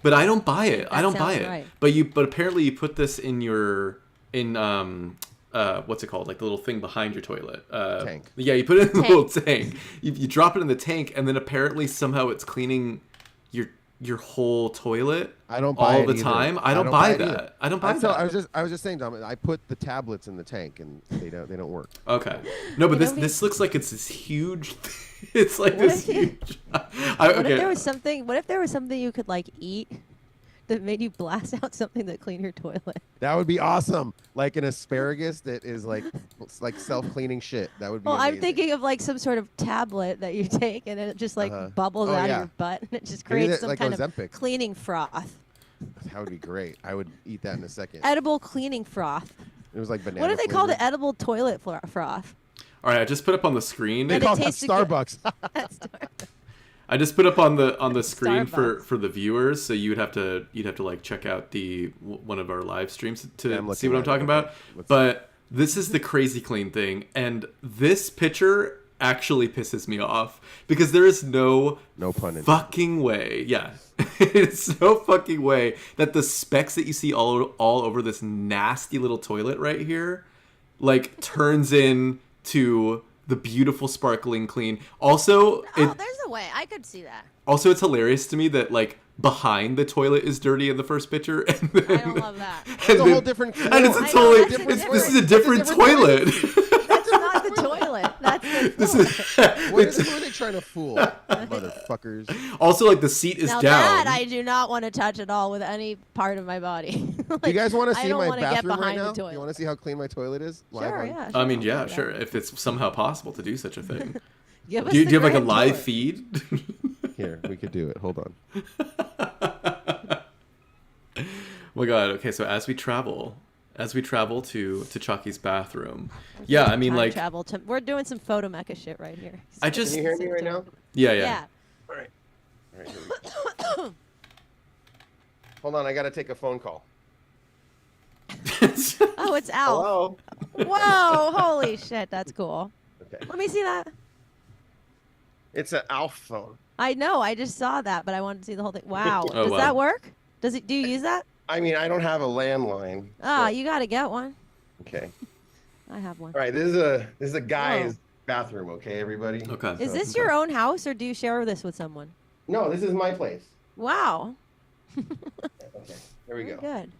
But I don't buy it. I don't buy it. Right. But apparently you put this in what's it called? Like the little thing behind your toilet. Tank. Yeah, you put it in the little tank. You drop it in the tank, and then apparently somehow it's cleaning your whole toilet. I don't buy all the time. I don't buy that. I don't buy that. I was just saying, Dom. I put the tablets in the tank, and they don't work. Okay. No, but this looks like it's this huge. It's like this huge. What if there was something you could like eat that made you blast out something that cleaned your toilet? That would be awesome. Like an asparagus that is like self-cleaning shit. That would be. Well, amazing. I'm thinking of like some sort of tablet that you take and it just like bubbles out of your butt and it just creates some kind of cleaning froth. That would be great. I would eat that in a second. Edible cleaning froth. It was like banana. What do they call it? Edible toilet froth. All right, I just put up on the screen. They call that Starbucks. I just put up on the screen for the viewers, so you'd have to like check out one of our live streams to see what I'm talking about. But this is the Crazy Clean thing, and this picture actually pisses me off because there is no pun intended. fucking way. Yeah. It's no fucking way that the specks that you see all over this nasty little toilet right here, like, turns into the beautiful sparkling clean. Also, there's a way. I could see that. Also, it's hilarious to me that, like, behind the toilet is dirty in the first picture. And then, I don't love that. It's a whole different floor. And it's a I know, totally... that's This is a different toilet. That's not the toilet. That's the This floor. is... Who are they trying to fool? Motherfuckers. Also, like, the seat is Now down. that I do not want to touch at all with any part of my body. Like, Do you guys want to I see don't my wanna get bathroom right behind now? the toilet. You want to see how clean my toilet is? Live Sure, on- yeah. I mean, I'll yeah, do sure. that. If it's somehow possible to do such a thing. Give us Do you the have, like, a grand live tour. feed? Here, we could do it. Hold on. Oh my god. Okay, so as we travel to Chaki's bathroom. Yeah, I mean, Time like... travel. We're doing some photo mecha shit right here. I just... Can you hear me right now? Yeah. Yeah. All right. All right, here we go. Hold on, I got to take a phone call. Oh, it's Alf. Hello? Whoa! Holy shit, that's cool. Okay. Let me see that. It's an Alf phone. I know. I just saw that, but I wanted to see the whole thing. Wow. Oh, Does wow. that work? Do you use that? I mean, I don't have a landline. Ah, so- you got to get one. Okay. I have one. All right, this is a guy's bathroom, okay, everybody? Okay. Is this your own house, or do you share this with someone? No, this is my place. Wow. Okay, here we Very go. good.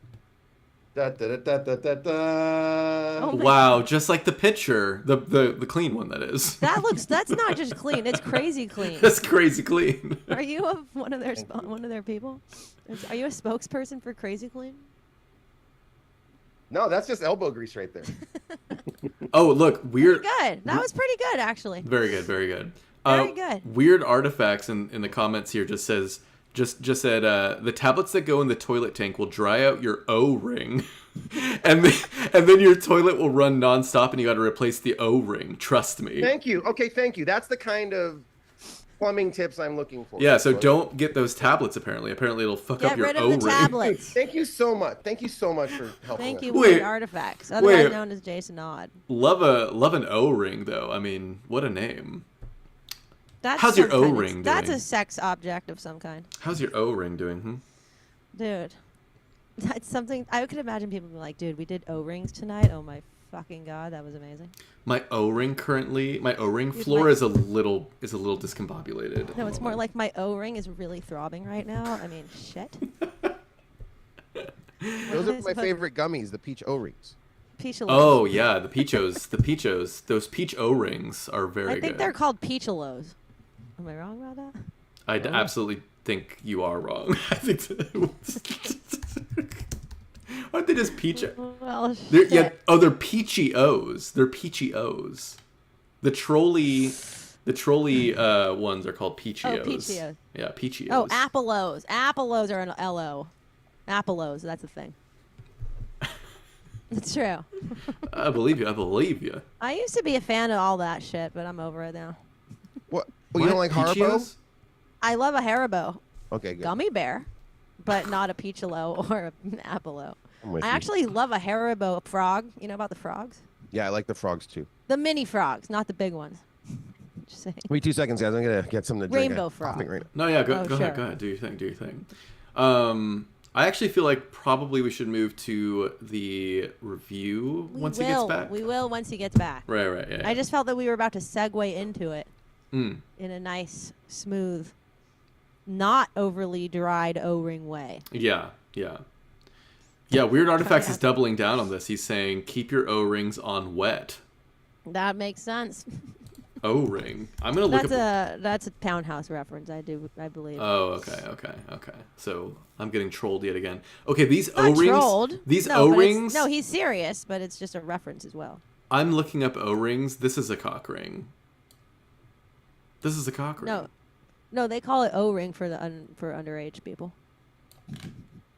Da, da, da, da, da, da. Oh my Wow, just like the picture. The clean one, that is. That's not just clean. It's crazy clean. That's crazy clean. Are you one of their people? Are you a spokesperson for Crazy Clean? No, that's just elbow grease right there. Oh, look, weird. Good. That was pretty good, actually. Very good, very good. Very good. Weird artifacts in the comments here just says just said the tablets that go in the toilet tank will dry out your O-ring, and then your toilet will run nonstop, and you got to replace the O-ring. Trust me. Thank you. Okay, thank you. That's the kind of plumbing tips I'm looking for. Yeah, so don't get those tablets. Apparently, it'll fuck Get up your rid of O-ring. the tablets. Thank you so much. Thank you so much for helping Thank us. you, Wait. Weird Artifacts, otherwise Wait. known as Jason Odd. Love an O-ring though. I mean, what a name. That's How's your some kind of- O-ring That's doing? a sex object of some kind. How's your O-ring doing? Dude. That's something I could imagine people being like, dude, we did O-rings tonight. Oh my fucking god, that was amazing. My O-ring Dude, floor my- is a little discombobulated. at No, the it's more moment. like my O-ring is really throbbing right now. I mean, shit. Those are my favorite gummies, the peach O-rings. Peach Oh yeah, the peachos, those peach O-rings are very good. I think they're called peachalos. Am I wrong about that? I absolutely think you are wrong. I think. Aren't they just peach? Well, They're, shit. yeah. Oh, they're peachy O's. They're peachy O's. The trolley ones are called peachy Oh, O's. peachy O's. Yeah, peachy Oh, O's. Apollos. Apollos are an L-O. Apollos, that's a thing. It's true. I believe you. I used to be a fan of all that shit, but I'm over it now. What? Oh, you don't like Peachy Haribo? O's? I love a Haribo Okay, good. gummy bear, but not a Peachalo or an Apollo. I'm with I you. actually love a Haribo frog. You know about the frogs? Yeah, I like the frogs too. The mini frogs, not the big ones. Just saying. Wait 2 seconds, guys. I'm gonna get something to drink. Rainbow I'm frog. coughing right now. No, yeah, go Oh, ahead, sure. go ahead. Do your thing. I actually feel like probably we should move to the review once he gets back. We will once he gets back. Right, yeah. I just felt that we were about to segue into it Mm. in a nice, smooth, not overly dried O-ring way. Yeah. Weird Artifacts is doubling down on this. He's saying keep your O-rings on wet. That makes sense. O-ring. I'm gonna look up. That's a Poundhouse reference. I believe. Oh, okay. So I'm getting trolled yet again. Okay, these Not O-rings. trolled. These No, but it's- O-rings. No, he's serious, but it's just a reference as well. I'm looking up O-rings. This is a cock ring. This is a cock ring. No, they call it O-ring for for underage people.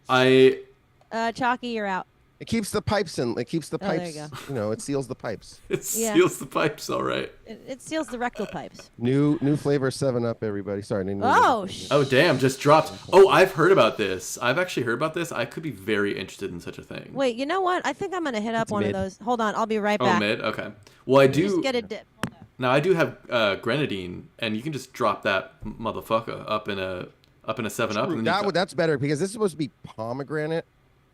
Chalky, you're out. It keeps the pipes in. It keeps the Oh, there pipes. you go. You know, it seals the pipes. It Yeah. seals the pipes, all right. It seals the rectal pipes. New flavor 7-Up, everybody. Sorry. Oh, Oh, damn, just dropped. Oh, I've heard about this. I've actually heard about this. I could be very interested in such a thing. Wait, you know what? I think I'm gonna hit up It's one mid. of those. Hold on, I'll be right Oh, back. mid? Okay. Well, I do. Just get a dip. Hold on. Now I do have grenadine, and you can just drop that motherfucker up in a 7-Up. And then That's better because this is supposed to be pomegranate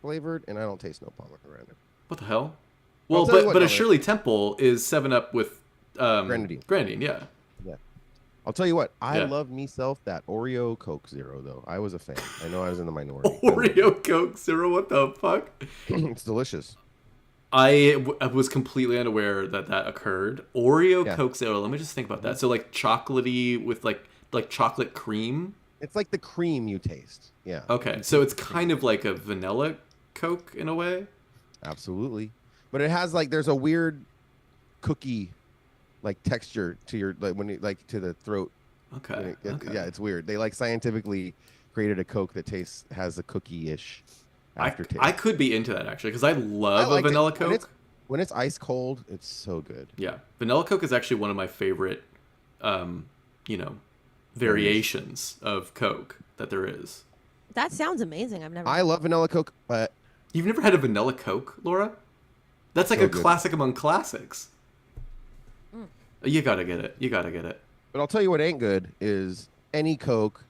flavored, and I don't taste no pomegranate. what the hell? I'll Well, tell you but what, a no, Shirley Temple is 7-Up with Grenadine. Grenadine, yeah. Yeah. I'll tell you what. I Yeah. love myself that Oreo Coke Zero though. I was a fan. I know I was in the minority. Oreo Coke Zero, what the fuck? It's delicious. I was completely unaware that occurred. Oreo Yeah. Coke Zero. Let me just think about that. So like chocolatey with like chocolate cream. It's like the cream you taste. Yeah. Okay, so it's kind of like a vanilla Coke in a way. Absolutely. But it has like there's a weird cookie like texture to your like when you like to the throat. Okay. Yeah, it's weird. They like scientifically created a Coke that has a cookie-ish aftertaste. I could be into that actually because I love like a vanilla it. Coke. When it's ice cold, it's so good. Yeah, vanilla Coke is actually one of my favorite, variations of Coke that there is. That sounds amazing. I've never. I love vanilla Coke, but You've never had a vanilla Coke, Laura? That's like So a good. classic among classics. You gotta get it. You gotta get it. I'll tell you what ain't good is any Coke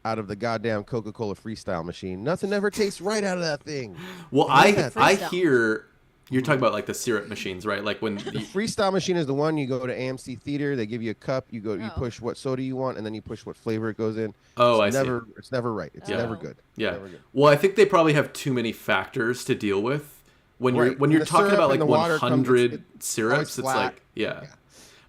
out of the goddamn Coca-Cola Freestyle machine. Nothing ever tastes right out of that thing. Well, Yeah, I Freestyle. hear you're talking about like the syrup machines, right? Like when The Freestyle machine is the one you go to AMC Theater. They give you a cup. You Oh. push what soda you want, and then you push what flavor it goes in. Oh, It's I see. never, It's never right. It's Yeah. never good. Yeah. Never good. Well, I think they probably have too many factors to deal with when Right. you're The talking syrup about like and the water 100 always syrups. It's flat. like yeah.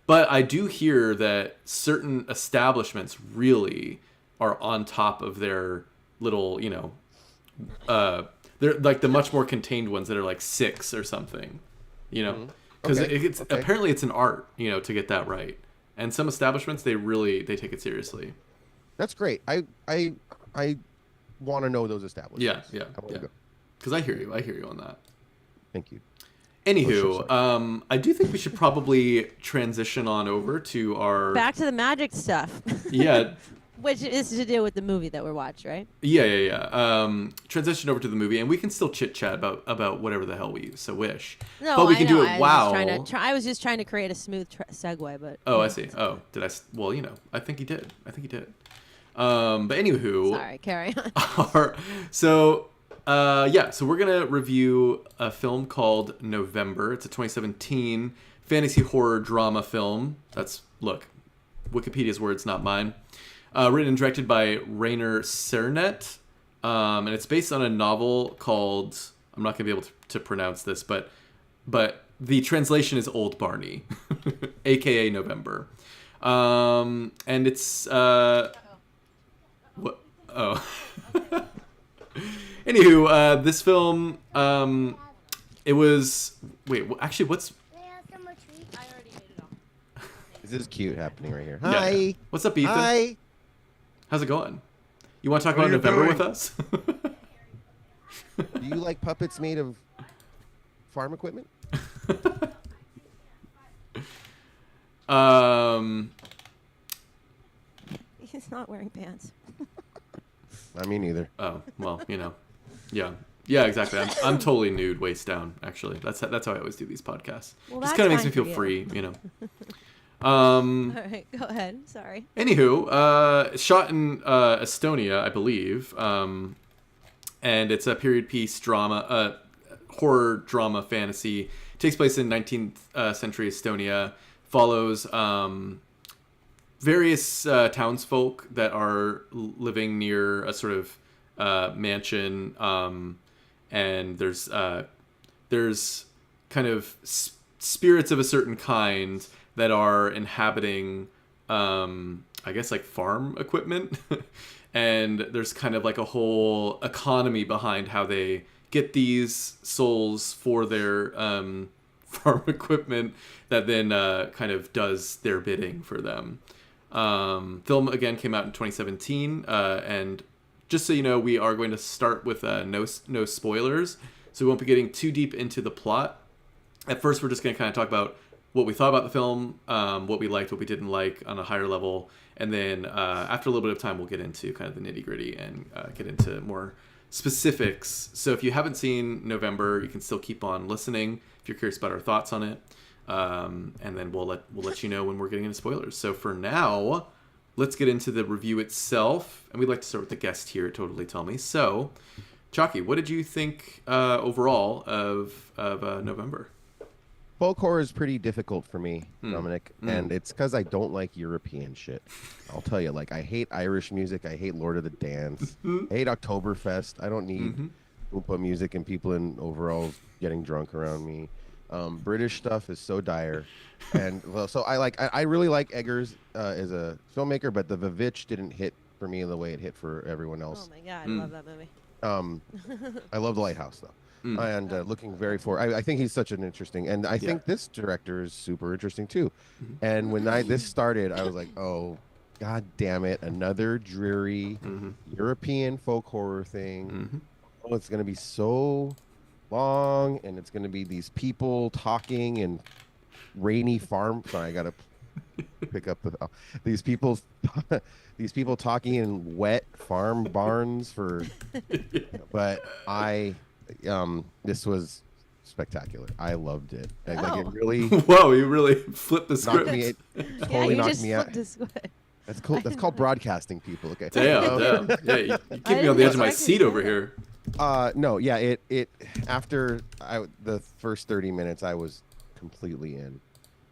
But I do hear that certain establishments really are on top of their little, they're like the much more contained ones that are like 6 or something, because Okay. it's Okay. apparently it's an art, to get that right. And some establishments they take it seriously. That's great. I want to know those establishments. Yeah. I wanna go. Because I hear you on that. Thank you. Anywho, Oh, I do think we should probably transition on over to our Back to the magic stuff, yeah. which is to do with the movie that we're watching, right? Yeah. Transition over to the movie, and we can still chit chat about whatever the hell we so wish. No, but we I can know. do it. I was just trying to create a smooth segue, but Oh, I see. Oh, did I? Well, I think he did. But anywho, sorry, carry on. So we're gonna review a film called November. It's a 2017 fantasy horror drama film. Look, Wikipedia's words, not mine. Written and directed by Rainer Sarnet, and it's based on a novel called, I'm not gonna be able to pronounce this, but the translation is Old Barney, aka November, and it's what? Oh. Anywho, this film, it was. Wait, actually, what's? This is cute happening right here. Yeah, Hi. yeah. What's up, Ethan? Hi. How's it going? You want to talk What about are you November doing? with us? Do you like puppets made of farm equipment? He's not wearing pants. I mean, neither. Oh well, yeah, exactly. I'm totally nude, waist down. Actually, that's how I always do these podcasts. Well, Just that's kind of makes me fine feel for you. free, All right, go ahead. Sorry. Anywho, shot in Estonia, I believe, and it's a period piece drama, horror drama fantasy. It takes place in 19th century Estonia. Follows various townsfolk that are living near a sort of mansion, and there's kind of spirits of a certain kind that are inhabiting, I guess, like farm equipment. And there's kind of like a whole economy behind how they get these souls for their farm equipment that then kind of does their bidding for them. Film, again, came out in 2017. And just so you know, we are going to start with no spoilers. So we won't be getting too deep into the plot. At first, we're just going to kind of talk about what we thought about the film, what we liked, what we didn't like on a higher level. And then after a little bit of time, we'll get into kind of the nitty gritty and get into more specifics. So if you haven't seen November, you can still keep on listening if you're curious about our thoughts on it. and then we'll let you know when we're getting into spoilers. So for now, let's get into the review itself, and we'd like to start with the guest here. Totally Tell Me. So, Chaki, what did you think overall of November? Folk horror is pretty difficult for me, Dominic, and it's because I don't like European shit. I'll tell you, like, I hate Irish music. I hate Lord of the Dance. I hate Oktoberfest. I don't need Oompa music and people in overalls getting drunk around me. British stuff is so dire, and well, so I really like Eggers as a filmmaker, but the Vivitch didn't hit for me in the way it hit for everyone else. Oh my god, I love that movie. I love The Lighthouse though. And looking very forward. I think he's such an interesting, and I think this director is super interesting too. And when this started, I was like, oh, god damn it, another dreary European folk horror thing. Oh, it's gonna be so long, and it's gonna be these people talking in rainy farm. Sorry, I gotta pick up these people. These people talking in wet farm barns but this was spectacular. I loved it. Like it really. Whoa! You really flipped the script. Totally knocked me out. That's cool. That's called broadcasting, people. Okay. Damn. Yeah, you keep me on the edge of my seat over here. No. Yeah. It after the first 30 minutes, I was completely in.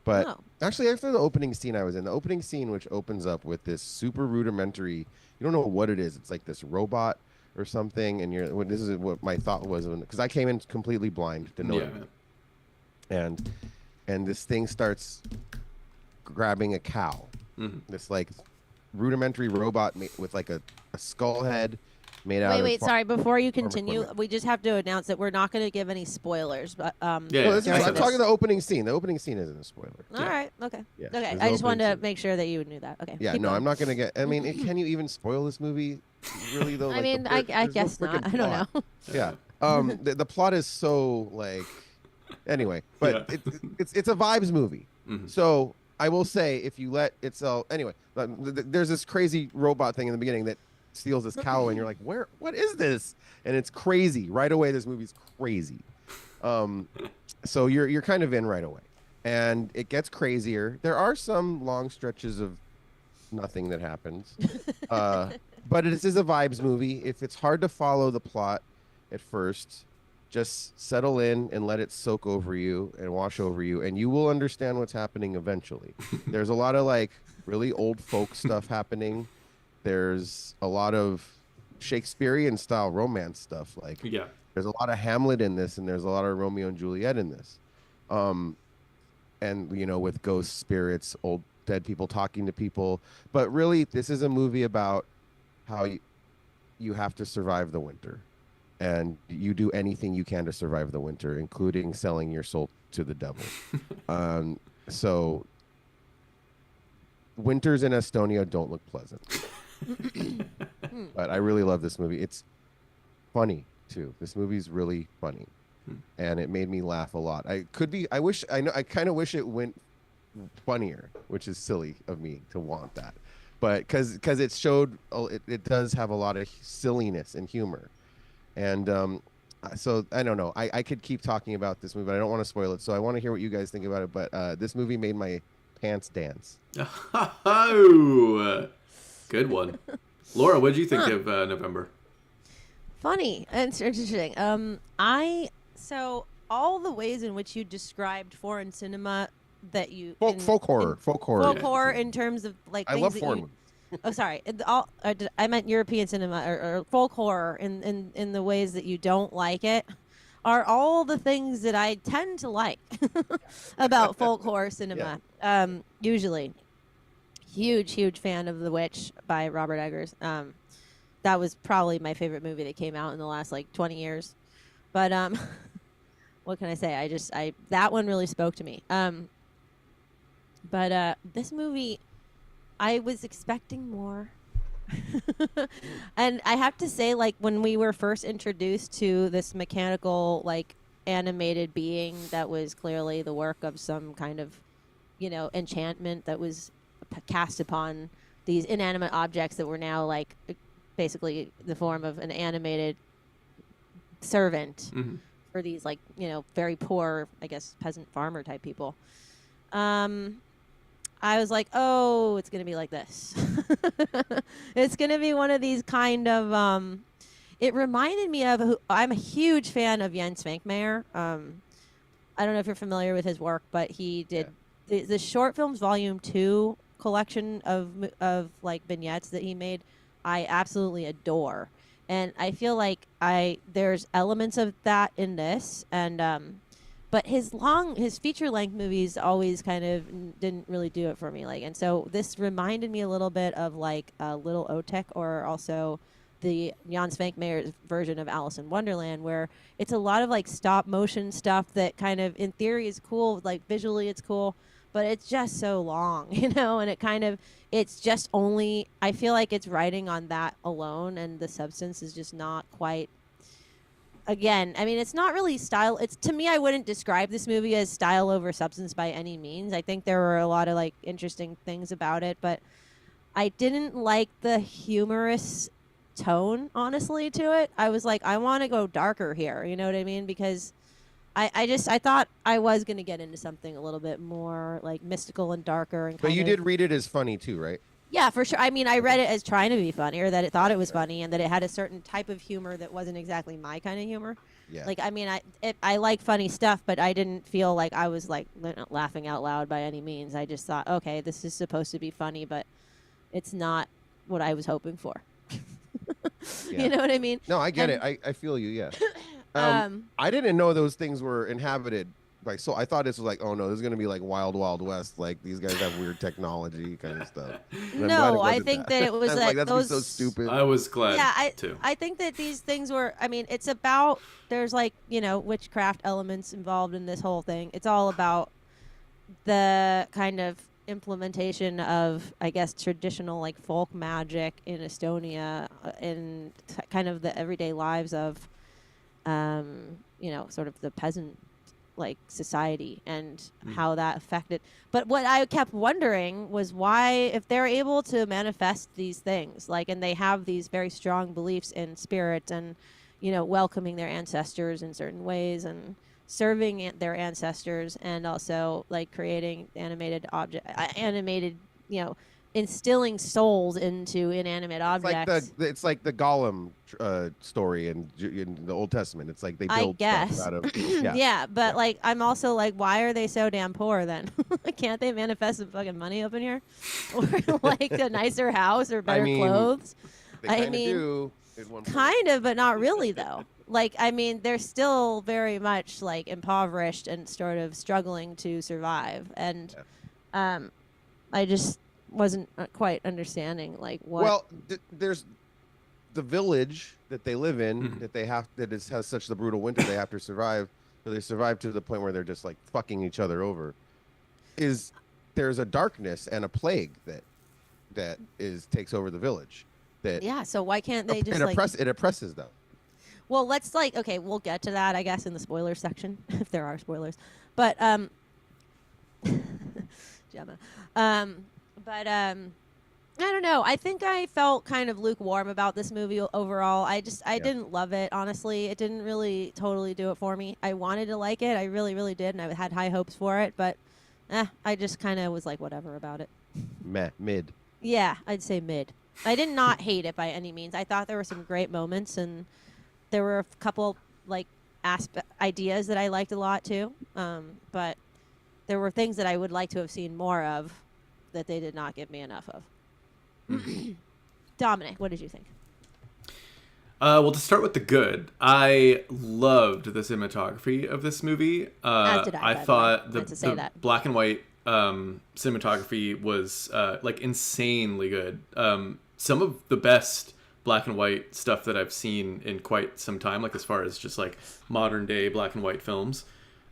But actually, after the opening scene, I was in the opening scene, which opens up with this super rudimentary. You don't know what it is. It's like this robot or something, and this is what my thought was, because I came in completely blind to know it. And this thing starts grabbing a cow. This like rudimentary robot with like a skull head made out of sorry, before you continue, we just have to announce that we're not going to give any spoilers, but I'm talking the opening scene. The opening scene isn't a spoiler. All right, okay. I just wanted to make sure that you knew that. Okay. Yeah, I'm not going to get. I mean, can you even spoil this movie? Really though? Like, I guess not. I don't know. Yeah. The plot is so like. Anyway, but it's a vibes movie. So I will say, if you let it sell, anyway, there's this crazy robot thing in the beginning that steals this cow, and you're like, what is this? And it's crazy right away. This movie's crazy. So you're kind of in right away, and it gets crazier. There are some long stretches of nothing that happens, but it is a vibes movie. If it's hard to follow the plot at first, just settle in and let it soak over you and wash over you, and you will understand what's happening eventually. There's a lot of like really old folk stuff happening. There's a lot of Shakespearean style romance stuff. Like, there's a lot of Hamlet in this, and there's a lot of Romeo and Juliet in this. And with ghost spirits, old dead people talking to people. But really, this is a movie about how you have to survive the winter, and you do anything you can to survive the winter, including selling your soul to the devil. So winters in Estonia don't look pleasant. But I really love this movie. It's funny too. This movie's really funny, and it made me laugh a lot. I kind of wish it went funnier, which is silly of me to want that, but because it showed it does have a lot of silliness and humor, and so I don't know. I could keep talking about this movie, but I don't want to spoil it. So I want to hear what you guys think about it. But this movie made my pants dance. Oh. Good one. Laura, what did you think of November? Funny. It's interesting. So all the ways in which you described foreign cinema that you folk horror in terms of like I things love that foreign you, ones. Oh, sorry. I meant European cinema or folk horror in the ways that you don't like it are all the things that I tend to like about folk horror cinema. Usually. Huge fan of The Witch by Robert Eggers. That was probably my favorite movie that came out in the last like 20 years. But what can I say? That one really spoke to me. But this movie, I was expecting more. And I have to say, like, when we were first introduced to this mechanical, like, animated being that was clearly the work of some kind of, enchantment that was cast upon these inanimate objects that were now like basically the form of an animated servant for these like very poor, I guess, peasant farmer type people. I was like, oh, it's gonna be like this. It's gonna be one of these kind of. It reminded me of. I'm a huge fan of Jens Svankmajer. I don't know if you're familiar with his work, but he did the short films volume 2 collection of like vignettes that he made. I absolutely adore, and I feel like there's elements of that in this, and but his feature length movies always kind of didn't really do it for me. Like, and so this reminded me a little bit of like Little Otek, or also the Jan Svankmajer's version of Alice in Wonderland, where it's a lot of like stop motion stuff that kind of in theory is cool, like visually it's cool, but it's just so long, and it's just only, I feel like it's writing on that alone, and the substance is just not quite. Again, I mean, it's not really style. It's, to me, I wouldn't describe this movie as style over substance by any means. I think there were a lot of like interesting things about it, but I didn't like the humorous tone, honestly, to it. I was like, I want to go darker here. You know what I mean? Because I thought I was going to get into something a little bit more like mystical and darker. And But you did read it as funny too, right? Yeah, for sure. I mean, I read it as trying to be funny, or that it thought it was funny, and that it had a certain type of humor that wasn't exactly my kind of humor. Yeah. Like, I mean, I like funny stuff, but I didn't feel like I was like laughing out loud by any means. I just thought, okay, this is supposed to be funny, but it's not what I was hoping for. You know what I mean? No, I get it. I feel you. Yeah. I didn't know those things were inhabited. Like, so I thought this was like, oh no, this is gonna be like Wild Wild West. Like, these guys have weird technology kind of stuff. No, I think that it was like, that's those. so stupid. I was glad too. I think that these things were. I mean, it's about, there's like witchcraft elements involved in this whole thing. It's all about the kind of implementation of, I guess, traditional like folk magic in Estonia, in kind of the everyday lives of, sort of the peasant like society, and how that affected. But what I kept wondering was why, if they're able to manifest these things, like, and they have these very strong beliefs in spirit, and welcoming their ancestors in certain ways, and serving their ancestors, and also like creating animated instilling souls into inanimate objects. It's like the Gollum story in the Old Testament. It's like they build stuff out of yeah, but like, I'm also like, why are they so damn poor then? Can't they manifest some fucking money up in here, or like a nicer house or better clothes? I mean, kind of, but not really though. Like, I mean, they're still very much like impoverished and sort of struggling to survive, and I just wasn't quite understanding like what. Well, there's the village that they live in has such the brutal winter they have to survive. So they survive to the point where they're just like fucking each other over. There's a darkness and a plague that takes over the village. So why can't they just it oppresses them. Well, let's okay, we'll get to that, I guess, in the spoiler section if there are spoilers. But Gemma. But I don't know. I think I felt kind of lukewarm about this movie overall. I didn't love it, honestly. It didn't really totally do it for me. I wanted to like it. I really, really did, and I had high hopes for it. But I just kind of was like, whatever about it. Mid. Yeah, I'd say mid. I did not hate it by any means. I thought there were some great moments, and there were a couple like ideas that I liked a lot too. But there were things that I would like to have seen more of that they did not give me enough of. Dominic, what did you think? Well, to start with the good, I loved the cinematography of this movie. As did I thought the black and white cinematography was like insanely good. Some of the best black and white stuff that I've seen in quite some time, like as far as just like modern day black and white films.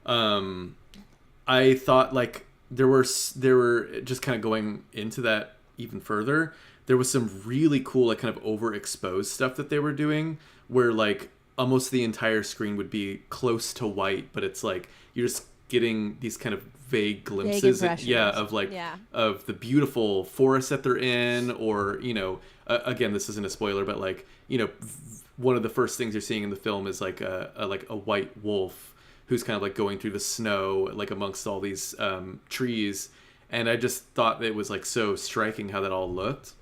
I thought like there were just kind of going into that even further. There was some really cool, like kind of overexposed stuff that they were doing, where like almost the entire screen would be close to white, but it's like you're just getting these kind of vague glimpses, of the beautiful forest that they're in, or again, this isn't a spoiler, but like one of the first things you're seeing in the film is like a white wolf who's kind of like going through the snow like amongst all these trees, and I just thought it was like so striking how that all looked.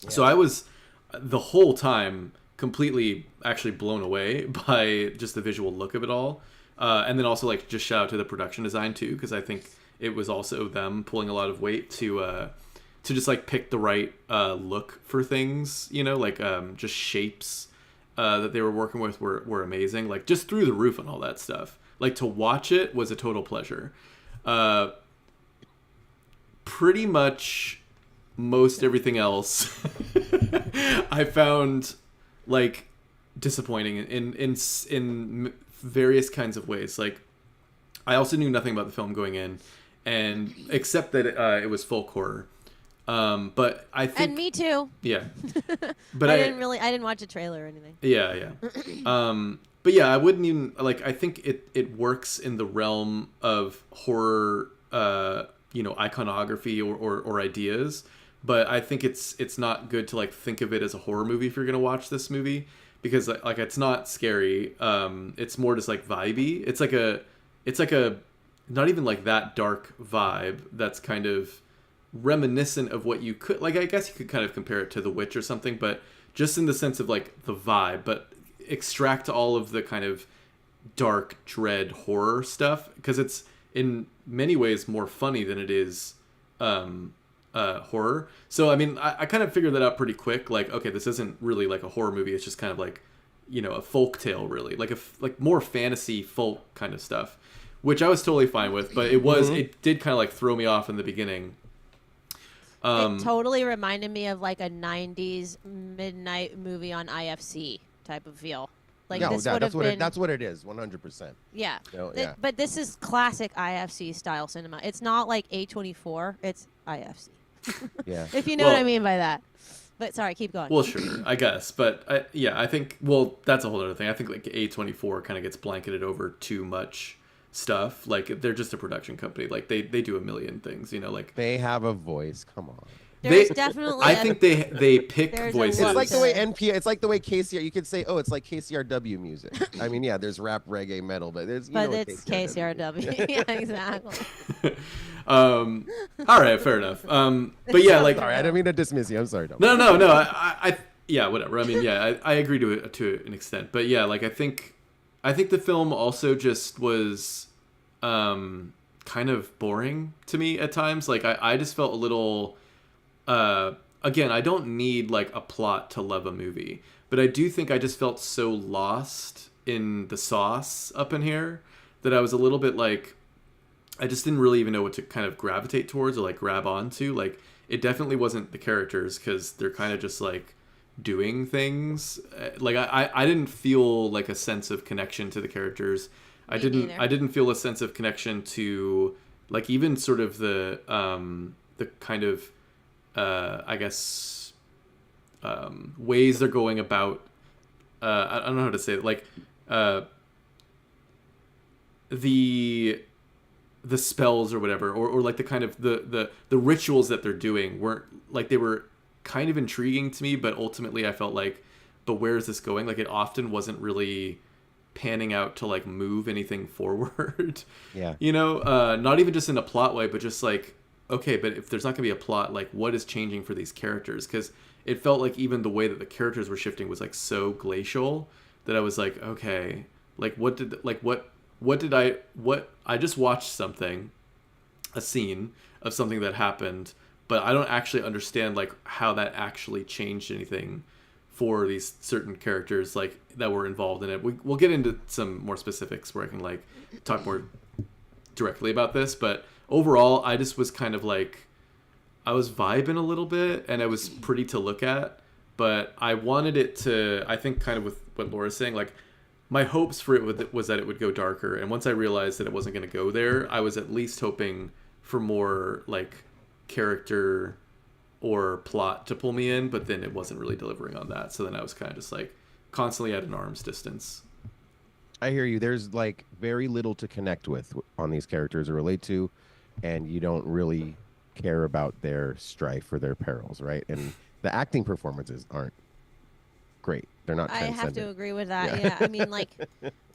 Yeah. So I was the whole time completely actually blown away by just the visual look of it all, and then also like just shout out to the production design too, because I think it was also them pulling a lot of weight to just like pick the right look for things, you know, like just shapes that they were working with were amazing, like just through the roof and all that stuff. Like to watch it was a total pleasure. Pretty much most everything else I found like disappointing in various kinds of ways. Like I also knew nothing about the film going in, and except that it was folk horror. But I think, and me too. Yeah, but I didn't watch a trailer or anything. Yeah. But yeah, I wouldn't even like. I think it works in the realm of horror, iconography or ideas. But I think it's not good to like think of it as a horror movie if you're gonna watch this movie, because like it's not scary. It's more just like vibey. It's like a not even like that dark vibe. That's kind of reminiscent of what you could like. I guess you could kind of compare it to The Witch or something, but just in the sense of like the vibe, but extract all of the kind of dark dread horror stuff, because it's in many ways more funny than it is horror. So I mean, I kind of figured that out pretty quick. Like, okay, this isn't really like a horror movie. It's just kind of like, a folk tale, really, like more fantasy folk kind of stuff, which I was totally fine with. But it did kind of like throw me off in the beginning. It totally reminded me of like a 90s midnight movie on IFC type of feel. Like no, this would have been... that's what it is, 100%. Yeah. Yeah. But this is classic IFC style cinema. It's not like A24. It's IFC. Yeah. If you know what I mean by that. But sorry, keep going. Well, sure, I guess. But I think, well, that's a whole other thing. I think like A24 kind of gets blanketed over too much stuff. Like they're just a production company. Like they do a million things, like they have a voice. Come on. There's definitely. I think they pick voices. It's like the way It's like the way KCR. You could say, oh, it's like KCRW music. I mean, yeah, there's rap, reggae, metal, but there's. But it's KCRW. Yeah, exactly. All right, fair enough. But yeah, like. Sorry, I didn't mean to dismiss you. I'm sorry. No. I yeah, whatever. I mean, yeah, I agree to an extent, but yeah, like I think the film also just was kind of boring to me at times. Like I just felt a little. Again, I don't need like a plot to love a movie, but I do think I just felt so lost in the sauce up in here that I was a little bit like, I just didn't really even know what to kind of gravitate towards or like grab onto. Like it definitely wasn't the characters, because they're kind of just like doing things. Like I didn't feel like a sense of connection to the characters. I didn't feel a sense of connection to like even sort of the kind of I guess ways they're going about I don't know how to say it, like the spells or whatever, or like the kind of the rituals that they're doing weren't like, they were kind of intriguing to me, but ultimately I felt like, but where is this going? Like it often wasn't really panning out to like move anything forward. Yeah. Not even just in a plot way, but just like, okay, but if there's not going to be a plot, like what is changing for these characters? Because it felt like even the way that the characters were shifting was like so glacial that I was like, okay, like what I just watched a scene of something that happened, but I don't actually understand like how that actually changed anything for these certain characters like that were involved in it. We'll get into some more specifics where I can like talk more directly about this, but overall, I just was kind of like, I was vibing a little bit, and it was pretty to look at, but I wanted it to, I think kind of with what Laura's saying, like my hopes for it was that it would go darker, and once I realized that it wasn't going to go there, I was at least hoping for more like character or plot to pull me in, but then it wasn't really delivering on that, so then I was kind of just like constantly at an arm's distance. I hear you. There's like very little to connect with on these characters or relate to, and you don't really care about their strife or their perils, right? And the acting performances aren't great. They're not I transcendent. have to agree with that. Yeah, I mean, like,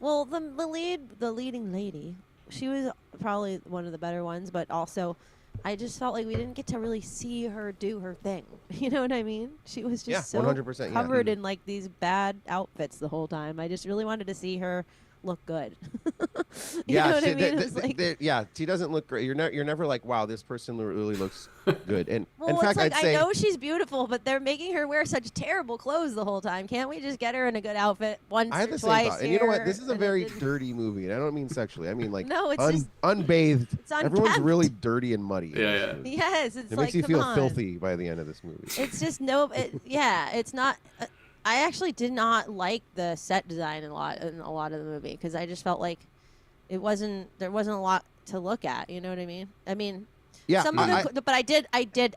well, the leading lady, she was probably one of the better ones, but also, I just felt like we didn't get to really see her do her thing. You know what I mean? She was just so 100%, yeah. covered in like these bad outfits the whole time. I just really wanted to see her look good. You know what I mean? It was like, yeah, she doesn't look great. You're never like, wow, this person really looks good. And well, in it's fact, like, I'd say I know she's beautiful, but they're making her wear such terrible clothes the whole time. Can't we just get her in a good outfit once I had or the same twice? thought. And you know what? here This is a and it very didn't- dirty movie. And I don't mean sexually. I mean like No, it's just- unbathed. it's Everyone's unkempt. really dirty and muddy. in Yeah, this yeah. movie. Yes, it's It like, makes you come feel on. filthy by the end of this movie. It's just yeah, it's not. I actually did not like the set design in a lot of the movie because I just felt like there wasn't a lot to look at. You know what I mean? I mean, Yeah, some of the, but I did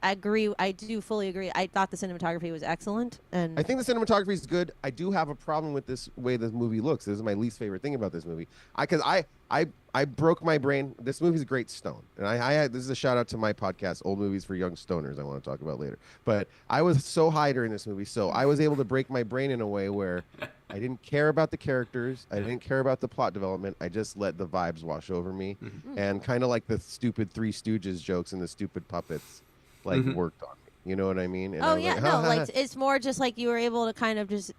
agree. I do fully agree. I thought the cinematography was excellent, and I think the cinematography is good. I do have a problem with this way this movie looks. This is my least favorite thing about this movie. I broke my brain. This movie's a great stone, and this is a shout out to my podcast, Old Movies for Young Stoners. I want to talk about later. But I was so high during this movie, so I was able to break my brain in a way where I didn't care about the characters. I didn't care about the plot development. I just let the vibes wash over me, and kind of like the stupid Three Stooges jokes and the stupid puppets, like worked on me. You know what I mean? And I oh was yeah, like, no, like it's more just like you were able to kind of just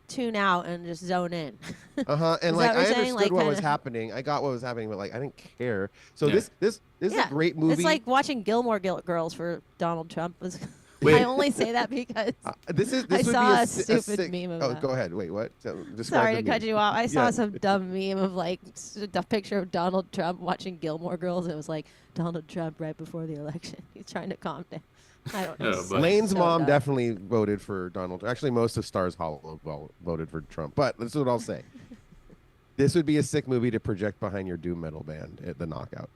tune out and just zone in. And Is like that what I you're saying? understood Like, what was kinda- happening. I got what was happening, but like I didn't care. So Yeah. this is a great movie. It's like watching Gilmore Girls for Donald Trump. Wait. I only say that because this I would saw be a a stupid sick, meme of Oh, that. go ahead. Wait, what? Describe sorry the to cut meme. you off. I saw Yeah. some dumb meme of like a picture of Donald Trump watching Gilmore Girls. And it was like Donald Trump right before the election. He's trying to calm down. I don't know. Oh, but- Lane's So mom dumb. definitely voted for Donald. Actually, most of Stars Hollow voted for Trump. But this is what I'll say. This would be a sick movie to project behind your doom metal band at the Knockout.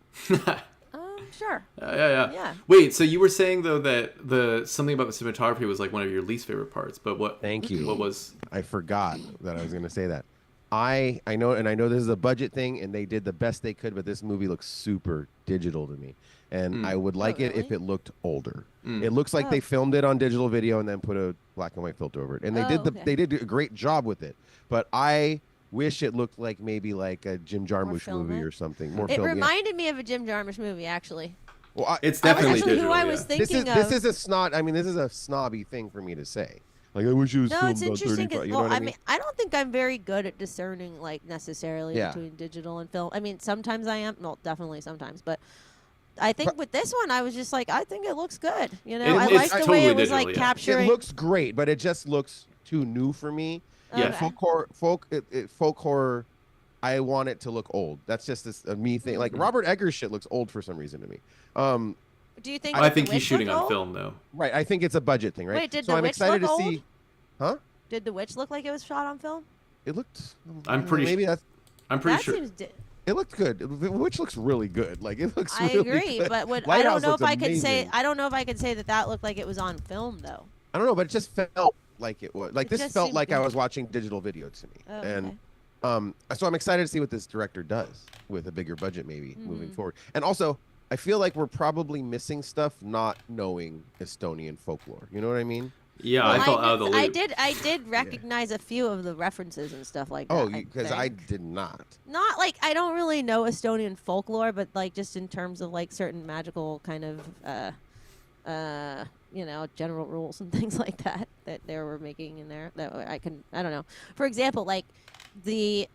Sure. Yeah. Yeah. Wait, so you were saying though that something about the cinematography was like one of your least favorite parts, but what? Thank you. What was? I forgot that I was going to say that. I know this is a budget thing, and they did the best they could, but this movie looks super digital to me, and I would like it if really? it looked older. It looks like they filmed it on digital video and then put a black and white filter over it, and they did a great job with it. But I wish it looked like maybe like a Jim Jarmusch movie filmic. or something. More It film, yeah. reminded me of a Jim Jarmusch movie, actually. Well, It's That was definitely actually digital. who I yeah. was thinking this of. is a snot. I mean, this is a snobby thing for me to say. Like I wish it was No, filmed it's on interesting. 35. You know Well, what I I mean? mean, I don't think I'm very good at discerning like necessarily Yeah. between digital and film. I mean, sometimes I am. Well, definitely sometimes, but I think with this one, I was just like, I think it looks good. You know, I It's like the way totally it was digital, like yeah. capturing. It looks great, but it just looks too new for me. Yeah. Okay. Folk horror. I want it to look old. That's just a me thing. Like Robert Eggers shit looks old for some reason to me. Do you think? I that The think he's Witch shooting looked on old? film though. Right. I think it's a budget thing, right? Wait, did so The I'm Witch excited look to see. old? Huh? Did The Witch look like it was shot on film? It looked. I'm pretty Maybe that's. I'm pretty That sure. seems. It looked good, which looks really good. Like it looks. I really agree, good. but I Lighthouse don't know looks if I could say. amazing. I don't know if I could say that looked like it was on film though. I don't know, but it just felt like it was. Like It this just felt seemed like I good. was watching digital video to me, Oh, and okay. so I'm excited to see what this director does with a bigger budget, maybe moving Mm-hmm. forward. And also, I feel like we're probably missing stuff not knowing Estonian folklore. You know what I mean? Yeah, Well, I felt out of the loop. I did recognize a few of the references and stuff like that. Oh, because I think. did not. Not like I don't really know Estonian folklore, but like just in terms of like certain magical kind of general rules and things like that they were making in there that I don't know. For example, like the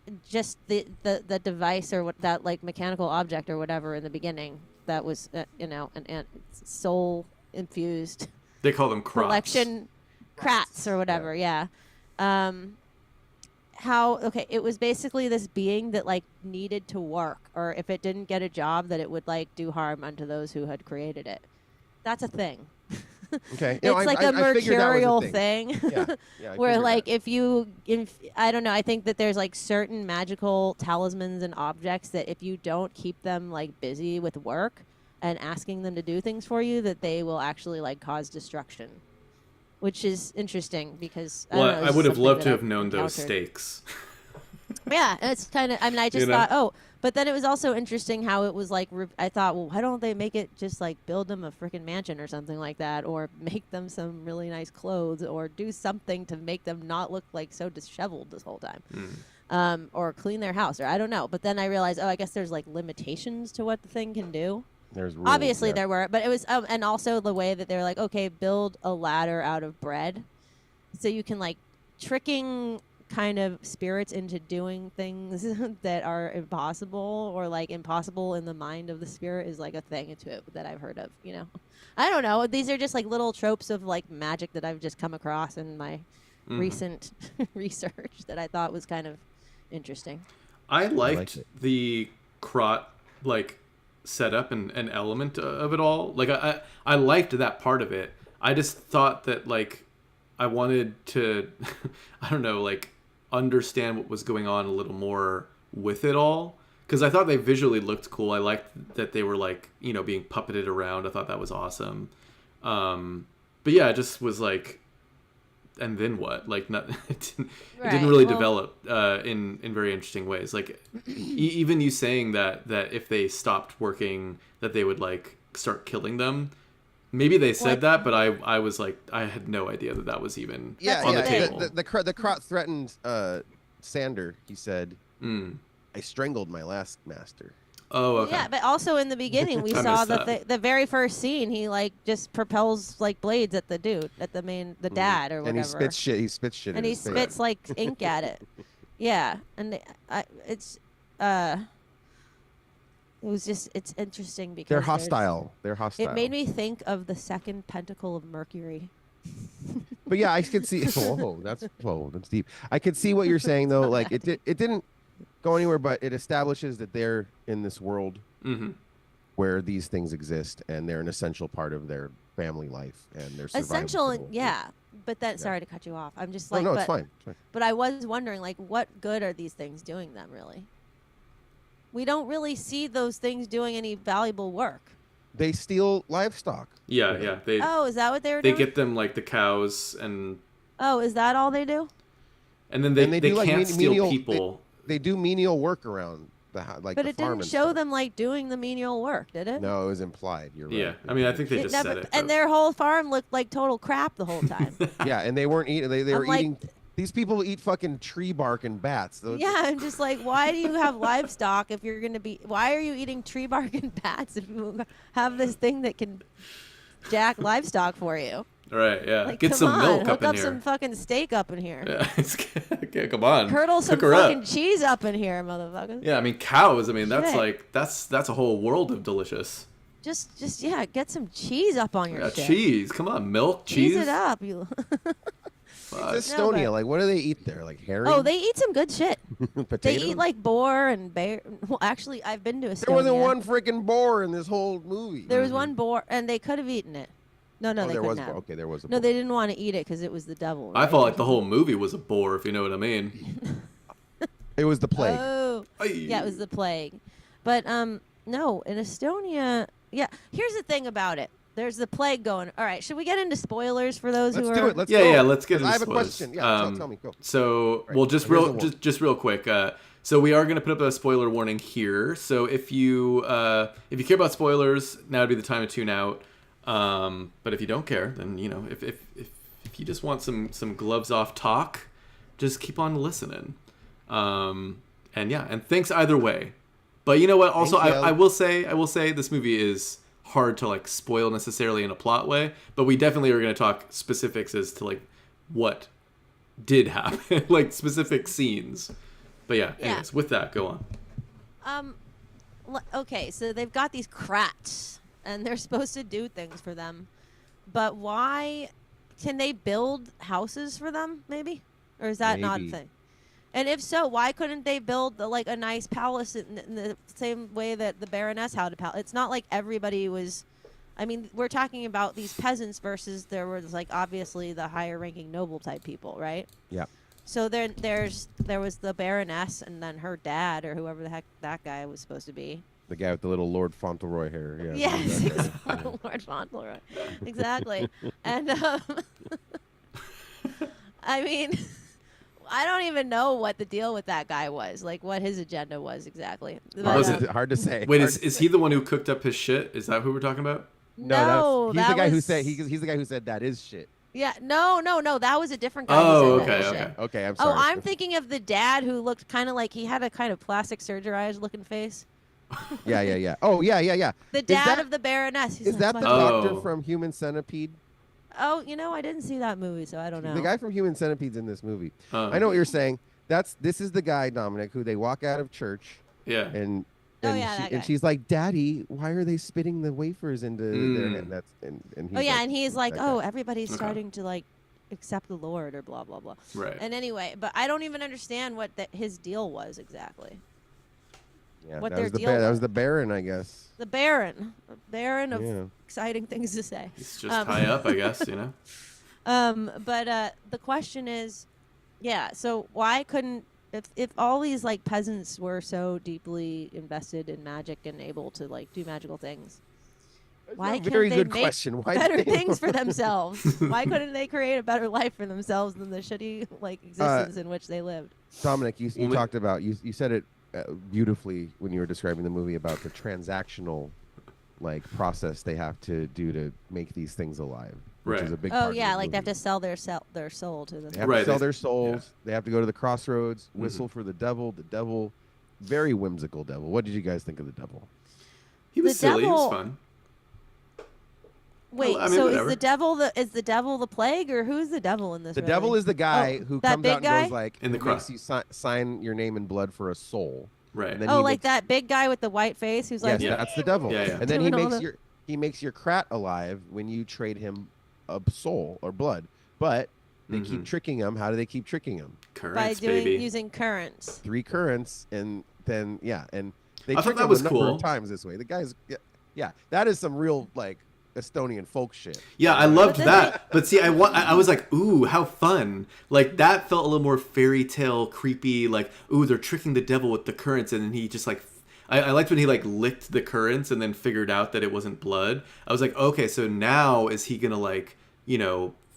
device or what that like mechanical object or whatever in the beginning that was an soul infused They call them crops. collection krats or whatever, yeah. It was basically this being that like needed to work, or if it didn't get a job that it would like do harm unto those who had created it. That's a thing. Okay. It's like a I figured that was a mercurial thing. thing. Yeah, I Where figured like that. if I don't know, I think that there's like certain magical talismans and objects that if you don't keep them like busy with work and asking them to do things for you, that they will actually like cause destruction. Which is interesting because Well, I, don't know, I it's would have something loved that to I've have known those encountered. stakes. Yeah, it's kind of. I mean, I just You know? thought, oh, but then it was also interesting how it was like. I thought, well, why don't they make it just like build them a freaking mansion or something like that, or make them some really nice clothes, or do something to make them not look like so disheveled this whole time, or clean their house, or I don't know. But then I realized, oh, I guess there's like limitations to what the thing can do. There's rules, Obviously yeah. there were, but it was, and also the way that they were like, okay, build a ladder out of bread, so you can like tricking kind of spirits into doing things that are impossible, or like impossible in the mind of the spirit is like a thing to it that I've heard of, you know. I don't know. These are just like little tropes of like magic that I've just come across in my recent research that I thought was kind of interesting. I liked it. the Krot like setup and element of it all. Like I liked that part of it. I just thought that like I wanted to I don't know, like understand what was going on a little more with it all, because I thought they visually looked cool. I liked that they were like, you know, being puppeted around. I thought that was awesome. But yeah, it just was like, and then what? Like, not it didn't really develop in very interesting ways. Like, even you saying that if they stopped working, that they would like start killing them. Maybe they said that, but I was like, I had no idea that was even on the table. The Krot threatened Sander. He said, "I strangled my last master." Oh, okay. Yeah, but also in the beginning we I saw missed that that. the very first scene he like just propels like blades at the dude, at the dad or whatever. And he spits shit. He spits shit. And in he his face. spits like ink at it. Yeah, and it's interesting because They're hostile. They're hostile. It made me think of the second pentacle of Mercury. But yeah, I could see. That's deep. I could see what you're saying though. Like it didn't go anywhere, but it establishes that they're in this world where these things exist, and they're an essential part of their family life and their survival. Essential, yeah. But then, sorry to cut you off. I'm just like, no, but, it's fine. It's fine. But I was wondering, like, what good are these things doing them, really? We don't really see those things doing any valuable work. They steal livestock. Yeah. Oh, is that what they were They doing? get them like the cows, and Oh, is that all they do? then they do, like, can't steal menial- people. They do menial work around the like. But the it farm didn't and show stuff. them, like, doing the menial work, did it? No, it was implied. You're right. Yeah, I mean, I think they It just never, said it. and but- their whole farm looked like total crap the whole time. Yeah, and they weren't eating. They were I'm like- eating. These people eat fucking tree bark and bats. Those- Yeah, I'm just like, why do you have livestock if you're going to be... Why are you eating tree bark and bats if you have this thing that can jack livestock for you? All right, yeah. Like, Get come some on, milk hook up in up here. some fucking steak up in here. Yeah, okay, come on. Curdle some Cook her fucking up. cheese up in here, motherfucker. Yeah, I mean cows. I mean that's Shit. like that's a whole world of delicious. Just yeah, get some cheese up on your Yeah, shit. cheese. Come on, milk, cheese. Cheese it up, you. Fuck. It's No, Estonia. but- Like, what do they eat there? Like herring? Oh, they eat some good shit. They Potatoes? eat like boar and bear. Well, actually, I've been to Estonia. There wasn't one freaking boar in this whole movie. There was one boar, and they could have eaten it. No, Oh, they there couldn't was. have. Okay, there was a No, boar. they didn't want to eat it because it was the devil. I right? felt like the whole movie was a bore, if you know what I mean. It was the plague. Oh, yeah, it was the plague. But no, in Estonia, yeah. Here's the thing about it. There's the plague going. All right, should we get into spoilers for those Let's who do are? it. Let's Yeah, go. yeah. Let's get into I have a spoilers. question. Yeah, tell me. Go. So, Right, well, just here's real, the warning. just real quick. So we are going to put up a spoiler warning here. So if you care about spoilers, now would be the time to tune out. But if you don't care, then you know, if you just want some gloves off talk, just keep on listening. And yeah, and thanks either way. But you know what? Also, Thank you. I will say this movie is hard to like spoil necessarily in a plot way, but we definitely are going to talk specifics as to like what did happen, like specific scenes. But yeah, anyways, with that, go on. Okay, so they've got these krats, and they're supposed to do things for them, but why? Can they build houses for them? Maybe, or is that not a Maybe. thing? And if so, why couldn't they build like a nice palace in the same way that the Baroness had a palace? It's not like everybody was. I mean, we're talking about these peasants versus there was like obviously the higher ranking noble type people, right? Yeah. So there was the Baroness and then her dad or whoever the heck that guy was supposed to be. The guy with the little Lord Fauntleroy hair. Yeah. Yes, that guy. Lord Fauntleroy. Exactly. And I mean, I don't even know what the deal with that guy was, like what his agenda was exactly. Was But, it- Hard to say. Wait, Hard is he the one who cooked up his shit? Is that who we're talking about? No, he's that the guy who was- said he's the guy who said that is shit. Yeah, no, that was a different guy. Oh, who said that okay, shit. okay. Okay, I'm Oh, sorry. I'm thinking of the dad who looked kind of like he had a kind of plastic surgerized looking face. Yeah. Oh, yeah. The dad of the Baroness. He's Is like, that the "My-" Oh. doctor from Human Centipede? Oh, I didn't see that movie, so I don't know. The guy from Human Centipede's in this movie. Oh. I know what you're saying. This is the guy, Dominic, who they walk out of church Yeah. and Oh, yeah, that guy. and she's like, "Daddy, why are they spitting the wafers into their hand?" And he's Oh yeah, and he's like, that "Oh, guy. everybody's Okay. starting to like accept the Lord or blah blah blah." Right. And anyway, but I don't even understand what his deal was exactly. Yeah, what that their was the deal that was. was the Baron, I guess. The Baron of Yeah. exciting things to say. He's just high up, I guess, But the question is, yeah. So why couldn't if all these like peasants were so deeply invested in magic and able to like do magical things, why a can't very they good make question. Why better did they- things for themselves? Why couldn't they create a better life for themselves than the shitty like existence in which they lived? Dominic, you Well, talked about you said it beautifully when you were describing the movie about the transactional like process they have to do to make these things alive, which Right. is a big part Oh of yeah, the like they have movie. to sell their soul to They them. have Right, to sell they- their souls. yeah. They have to go to the crossroads, whistle for the devil. The devil, very whimsical devil. What did you guys think of the devil? He was The silly. He was devil- fun. Wait, I mean, so whatever. is the devil the plague or who's the devil in this? The really? devil is the guy Oh, who that comes big out and guy? goes like, In the makes cross. you sign your name in blood for a soul. Right. And then Oh, he like makes- that big guy with the white face who's like, Yes, Yeah. that's the devil. Yeah, yeah. And then he Doing all makes the- he makes your krat alive when you trade him a soul or blood. But they keep tricking him. How do they keep tricking him? by Currents, doing baby. using currents. 3 currents, and then and they I thought trick that him was a number cool. of times this way. The guy's yeah, that is some real like Estonian folk shit. Yeah, I loved But then that. But see, I was like, ooh, how fun. Like, that felt a little more fairy tale, creepy, like, ooh, they're tricking the devil with the currents, and then he just, like, I liked when he, like, licked the currents and then figured out that it wasn't blood. I was like, okay, so now is he gonna, like,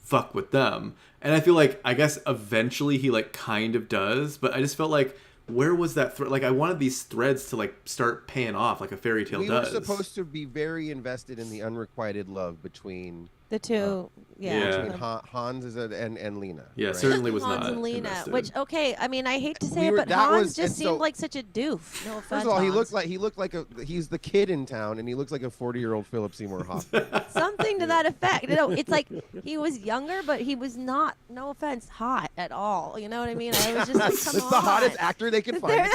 fuck with them? And I feel like, I guess, eventually he, like, kind of does, but I just felt like, where was that thread? Like, I wanted these threads to, like, start paying off like a fairy tale We does. were supposed to be very invested in the unrequited love between The two, Yeah. between Hans and Lena. Yeah, right? certainly was Hans not and Lena, invested. which okay, I mean I hate to say We it, were- but that Hans was- just and seemed so- like such a doof. No offense. First of all, he Hans. looked like he's the kid in town, and he looks like a 40-year-old Philip Seymour Hoffman. something to that effect. It's like he was younger, but he was not. No offense, hot at all. You know what I mean? I was just like, come It's on. the hottest actor they can find.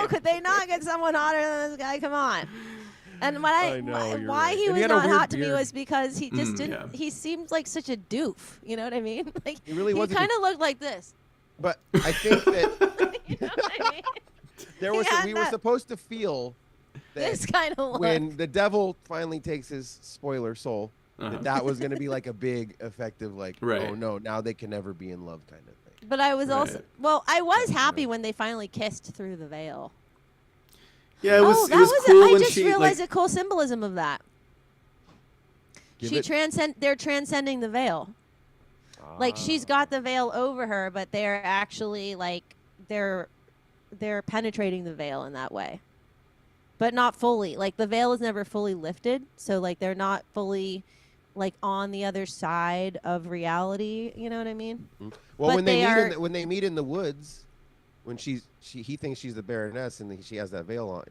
Could they not get someone hotter than this guy? Come on. And what I know, why you're why right. he And he was had a not weird hot to me beard. was because he just didn't. yeah. He seemed like such a doof. You know what I mean? Like He really was a kind of looked like this. But I think that You know what I mean? there was had we were that- supposed to feel that This kind of look. when the devil finally takes his spoiler soul, Uh-huh. that was going to be like a big, effective, like, Right. oh no, now they can never be in love kind of thing. But I was also Right. I was Yeah, happy right. when they finally kissed through the veil. Yeah, it was, oh, it that was was cool I when just she, realized like, a cool symbolism of that. They're transcending the veil. Like she's got the veil over her, but they're actually like they're penetrating the veil in that way. But not fully. Like the veil is never fully lifted, so like they're not fully like on the other side of reality, you know what I mean? Well, But when they they meet are- when they meet in the woods, when he thinks she's the Baroness and she has that veil on,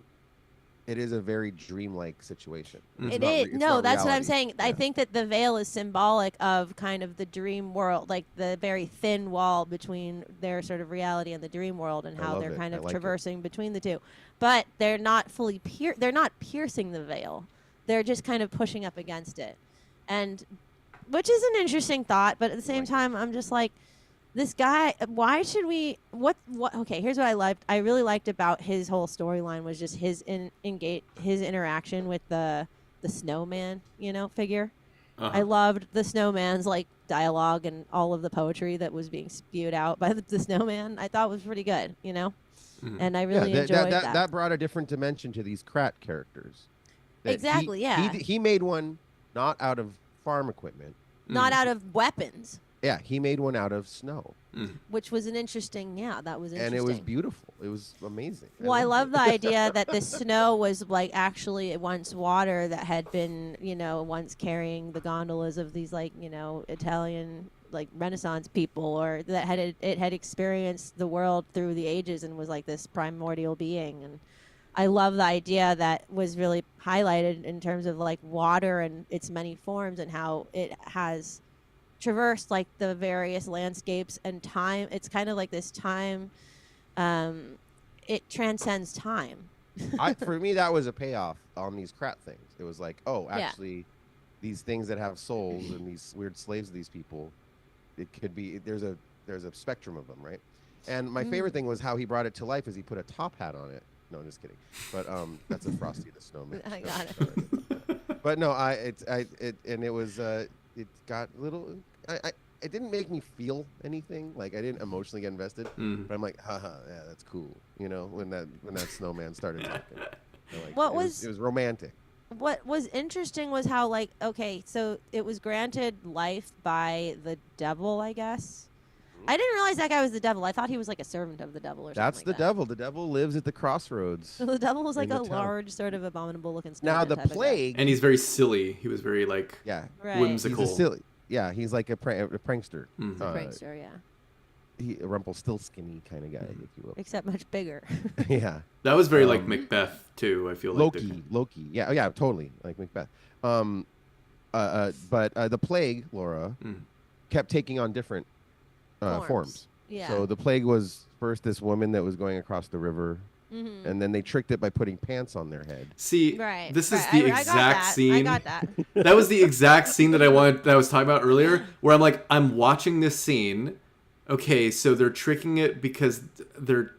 it is a very dreamlike situation. It's It not is. re- it's No, not that's what I'm reality. saying. I Yeah. think that the veil is symbolic of kind of the dream world, like the very thin wall between their sort of reality and the dream world, and I how love they're it. kind I of like it. traversing between the two. But they're not fully they're not piercing the veil. They're just kind of pushing up against it, and which is an interesting thought. But at the same time, I'm just like, this guy. Why should we? What? Okay, here's what I liked. I really liked about his whole storyline was just his his interaction with the snowman, figure. uh-huh. I loved the snowman's like dialogue and all of the poetry that was being spewed out by the snowman. I thought was pretty good, and I really enjoyed that. That brought a different dimension to these Krat characters. That Exactly, yeah. He made one not out of farm equipment. Not out of weapons. Yeah, he made one out of snow. which was an interesting. Yeah, that was interesting. And it was beautiful. It was amazing. Well, I love loved the idea that the snow was like actually once water that had been, once carrying the gondolas of these Italian Renaissance people, or that had experienced the world through the ages and was like this primordial being. And I love the idea that was really highlighted in terms of like water and its many forms and how it has traversed like the various landscapes and time. It's kind of like this time. It transcends time. For me, that was a payoff on these Krat things. It was like, actually, these things that have souls and these weird slaves of these people, it could be there's a spectrum of them, right? And my favorite thing was how he brought it to life is he put a top hat on it. No, I'm just kidding. But that's a Frosty the Snowman. I got it. But no, it got a little. It didn't make me feel anything. Like I didn't emotionally get invested. But I'm like, haha, yeah, that's cool. When that snowman started talking. It was romantic. What was interesting was how so it was granted life by the devil, I guess. I didn't realize that guy was the devil. I thought he was like a servant of the devil or something. That's the devil. The devil lives at the crossroads. So the devil was like a large, sort of abominable looking snowman. Now the plague, and he's very silly. He was very right. whimsical. He's silly. Yeah, he's like a prankster. Mm-hmm. Prankster, yeah. A Rumpelstiltskin kind of guy, if you will. Except much bigger. Yeah. That was very like Macbeth too. I feel like Loki. Yeah, totally like Macbeth. But the plague, Laura, kept taking on different forms. Yeah. So the plague was first this woman that was going across the river, and then they tricked it by putting pants on their head. See, this is the exact scene. I got that. That was the exact scene that I was talking about earlier, where I'm like, I'm watching this scene. Okay, so they're tricking it because they're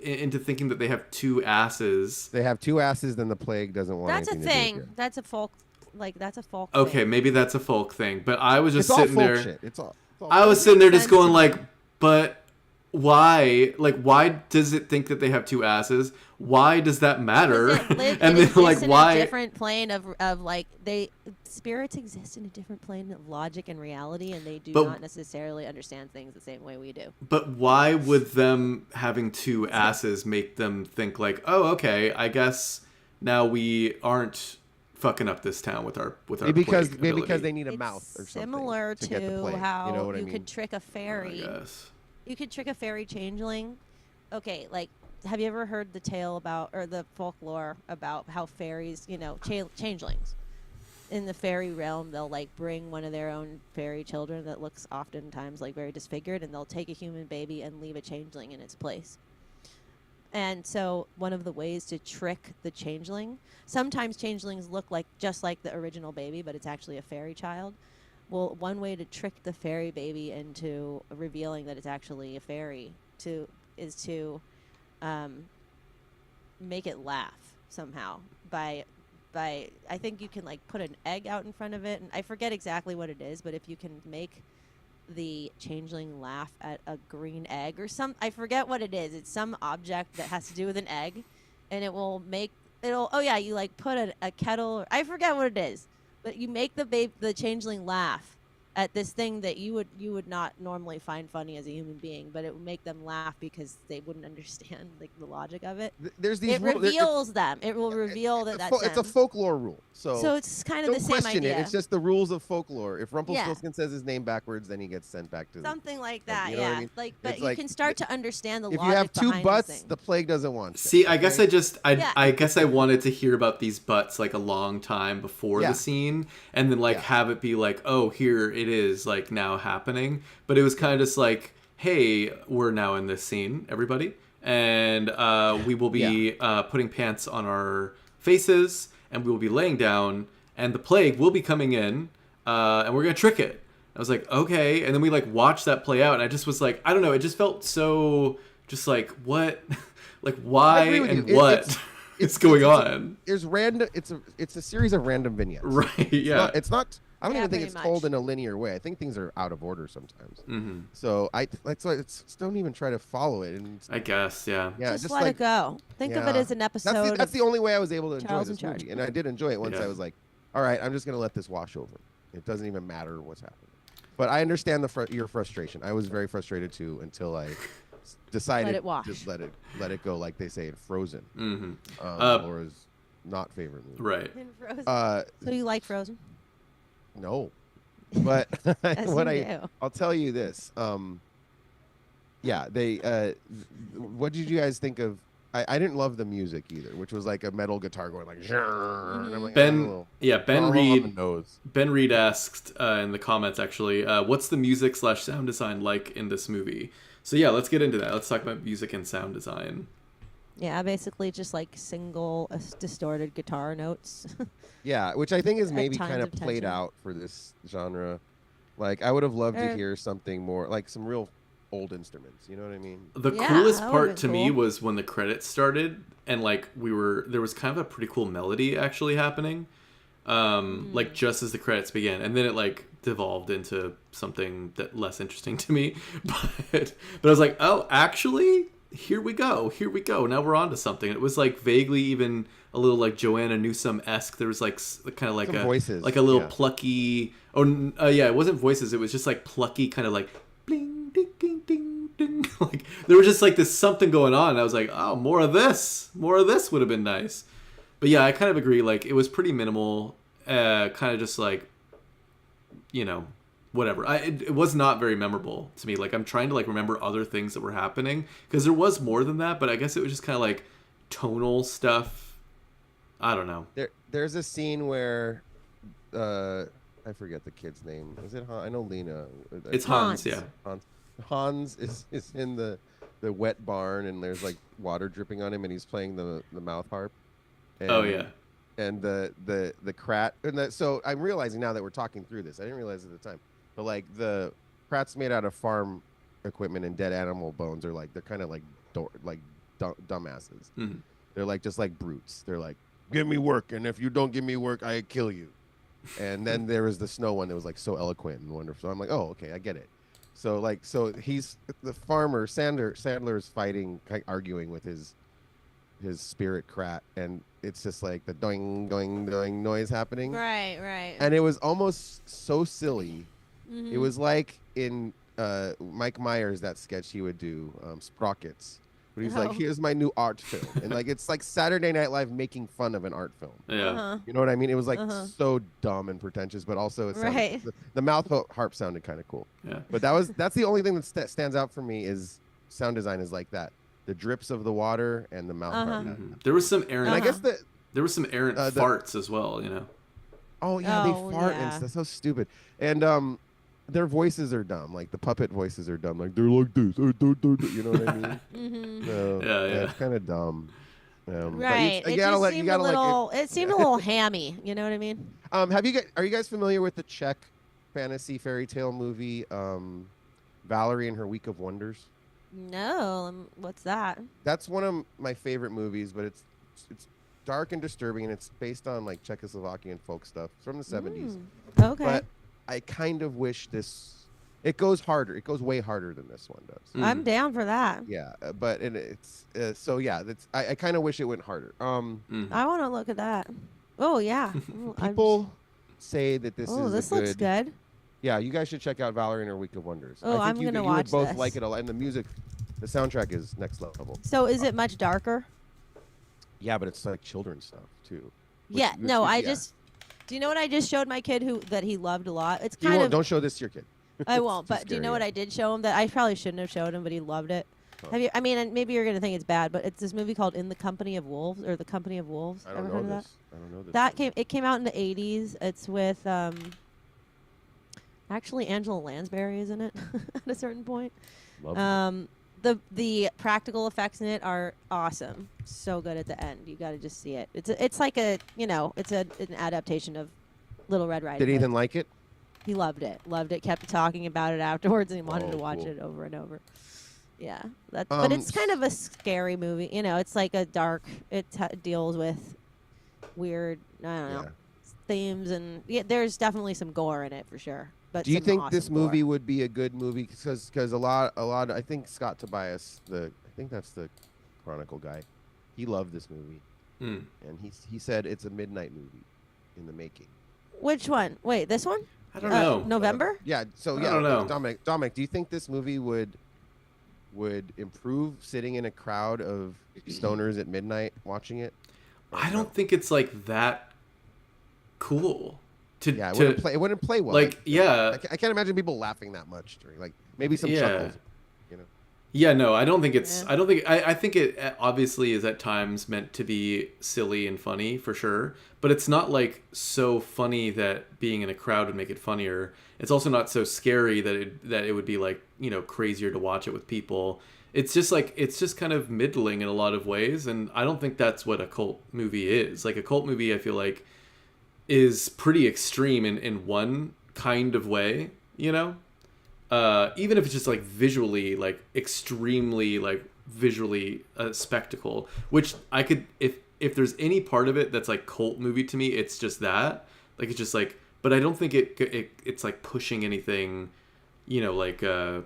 into thinking that they have two asses. They have two asses, then the plague doesn't want. That's a anything thing. To do with it. That's a folk. That's a folk. Okay, thing. maybe that's a folk thing, but I was just It's sitting all folk there. shit. It's all I was sitting there just going like, but why? Like, why does it think that they have two asses? Why does that matter? And then like, why? In a different plane of like spirits exist in a different plane of logic and reality, and they do not necessarily understand things the same way we do. But why would them having two asses make them think like, oh, okay, I guess now we aren't fucking up this town with our because ability. because they need a It's mouth or something. Similar to get the plague, how you know what I you mean? could trick a fairy. Yes. You could trick a fairy changeling. Okay, like, have you ever heard the tale about, or the folklore about how fairies, changelings, in the fairy realm, they'll like bring one of their own fairy children that looks oftentimes like very disfigured, and they'll take a human baby and leave a changeling in its place. And so one of the ways to trick the changeling, sometimes changelings look like just like the original baby, but it's actually a fairy child. Well, one way to trick the fairy baby into revealing that it's actually a fairy is to make it laugh somehow by I think you can like put an egg out in front of it, and I forget exactly what it is, but if you can make the changeling laugh at a green egg or I forget what it is. It's some object that has to do with an egg, and you like put a kettle, I forget what it is. But you make the changeling laugh at this thing that you would not normally find funny as a human being, but it would make them laugh because they wouldn't understand like the logic of it. There's these it reveals them. It will reveal that's it's a folklore rule. So it's kind of the same question idea. It's just the rules of folklore. If Rumpelstiltskin says his name backwards, then he gets sent back to something like that. you know what I mean? Like, but It's you can start to understand the if logic you have two behind butts, this thing. the plague doesn't want. See, I guess I guess I wanted to hear about these butts like a long time before the scene, and then have it be like, oh, here it is, like now happening. But it was kind of just like, hey, we're now in this scene, everybody, and we will be putting pants on our faces, and we will be laying down, and the plague will be coming in, and we're gonna trick it. I was like, okay, and then we like watched that play out, and I just was like, I don't know, it just felt so just like, what, like why and what is going on? There's random. It's a series of random vignettes. Right. Yeah. It's not. I don't even think it's pretty told much. in a linear way. I think things are out of order sometimes. Mm-hmm. So that's why don't even try to follow it. And I guess, yeah. Just let it go. Think of it as an episode. That's the only way I was able to enjoy Charles this in Charge. movie, and I did enjoy it once. I was like, all right, I'm just gonna let this wash over. It doesn't even matter what's happening. But I understand your frustration. I was very frustrated too until I decided Let it wash. to let it go, like they say in Frozen. Mm-hmm. Laura's not favorite movie. Right. In Frozen. Uh, So you like Frozen? no, but Yes, what you do. I'll tell you this. Yeah, they. What did you guys think of? I didn't love the music either, which was like a metal guitar going like. And I'm like, Ben all Reed. on the nose. Ben Reed asked in the comments actually, what's the music / sound design like in this movie? So yeah, let's get into that. Let's talk about music and sound design. Yeah, basically just like single distorted guitar notes. Yeah, which I think is At maybe times kind of of played tension. out for this genre. Like, I would have loved to Or- hear something more, like some real old instruments. You know what I mean? The Yeah, coolest that part would've to been me cool. was when the credits started and like there was kind of a pretty cool melody actually happening. Like just as the credits began, and then it like devolved into something that less interesting to me. But I was like, oh, actually, here we go. Now we're on to something. It was like vaguely even a little like Joanna Newsom-esque. There was like kind of like Some a voices, like a little yeah. plucky. Oh yeah, it wasn't voices. It was just like plucky, kind of like bling ding ding ding ding. Like there was just like this something going on. And I was like, oh, more of this would have been nice. But yeah, I kind of agree. Like it was pretty minimal. Kind of just like, you know, whatever. It was not very memorable to me. Like I'm trying to like remember other things that were happening because there was more than that. But I guess it was just kind of like tonal stuff. I don't know. There's a scene where, I forget the kid's name. Is it Han? I know Lena. It's Hans. Yeah. Hans is in the wet barn, and there's like water dripping on him, and he's playing the mouth harp. And, Oh yeah. And the crat, and so I'm realizing now that we're talking through this. I didn't realize at the time, but like the crats made out of farm equipment and dead animal bones are like they're kind of like dumbasses. Mhm. They're like just like brutes. They're like, give me work, and if you don't give me work, I kill you. And then there was the snow one that was like so eloquent and wonderful. I'm like, oh, okay, I get it. So he's the farmer. Sandler's fighting, arguing with his spirit crat, and it's just like the doing doing doing noise happening. Right. And it was almost so silly. Mhm. It was like in Mike Myers, that sketch he would do, Sprockets. But he's like, Oh. here's my new art film. And like it's like Saturday Night Live making fun of an art film. Yeah. Uh-huh. You know what I mean? It was like Uh-huh. so dumb and pretentious, but also it sounded, Right. the mouth harp sounded kind of cool. Yeah. But that's the only thing that stands out for me is sound design is like that. The drips of the water and the mouth harp. Uh-huh. Mhm. There was some errant. And I Uh-huh. guess the There was some errant the- farts as well. You know. oh yeah, they Oh, fart yeah. and that's so stupid. And their voices are dumb. Like the puppet voices are dumb. Like they're like this. You know what I mean? Mhm. So, Yeah. it's kind of dumb. But Right. you It gotta just let- you seemed a gotta let it- little. It seemed a little hammy. You know what I mean? Are you guys familiar with the Czech fantasy fairy tale movie, Valerie and Her Week of Wonders? No. What's that? That's one of my favorite movies, but it's dark and disturbing, and it's based on like Czechoslovakian folk stuff. It's from the 70s. Okay. But I kind of wish it goes harder. It goes way harder than this one does. I'm down for that. Yeah, but it's so yeah. I kind of wish it went harder. Mhm. I want to look at that. Oh yeah. Ooh, I'm- People say that this Oh, is this a looks good. Yeah, you guys should check out Valerie and Her Week of Wonders. Oh, I I'm think gonna you watch would both this. like it a lot, and the music, the soundtrack is next level. So is it much darker? Yeah, but it's like children's stuff too. Yeah. which- No. I yeah. just. Do you know what I just showed my kid that he loved a lot? It's You kind won't, of. don't show this to your kid. I It's won't. too But do you know scary, what yeah. I did show him that I probably shouldn't have showed him, but he loved it. Oh. Have you? I mean, and maybe you're gonna think it's bad, but it's this movie called In the Company of Wolves or The Company of Wolves. I don't Ever know heard of this. that? I don't know this. That one. came out in the 80s. It's with actually Angela Lansbury is in it at a certain point. Love The practical effects in it are awesome. So good at the end. You got to just see it. It's like an adaptation of Little Red Riding Did Hood. Ethan like it? He loved it. Loved it. Kept talking about it afterwards, and he wanted Oh, to watch cool. it over and over. Yeah, but it's kind of a scary movie. You know, it's like a dark. It deals with weird. I don't know Yeah. themes, and there's definitely some gore in it for sure. But Do you some think awesome this gore. movie would be a good movie? Because a lot. I think Scott Tobias, I think that's the Chronicle guy. He loved this movie, Mm. and he said it's a midnight movie in the making. Which one? Wait, this one? I don't know. November? Yeah. So I yeah, don't know. Dominic, do you think this movie would improve sitting in a crowd of stoners at midnight watching it? I don't think it's like that cool. Yeah, it wouldn't play well. Like, yeah. I can't imagine people laughing that much during, like, maybe some chuckles. You know. Yeah, no, I don't think it's. Yeah. I don't think. I think it obviously is at times meant to be silly and funny for sure, but it's not like so funny that being in a crowd would make it funnier. It's also not so scary that it would be like, you know, crazier to watch it with people. It's just kind of middling in a lot of ways, and I don't think that's what a cult movie is. Like a cult movie, I feel like is pretty extreme in one kind of way, you know. Even if it's just like visually, like extremely, like visually a spectacle, which I could, if there's any part of it that's like cult movie to me, it's just that, like it's just like, but I don't think it's like pushing anything, you know, like I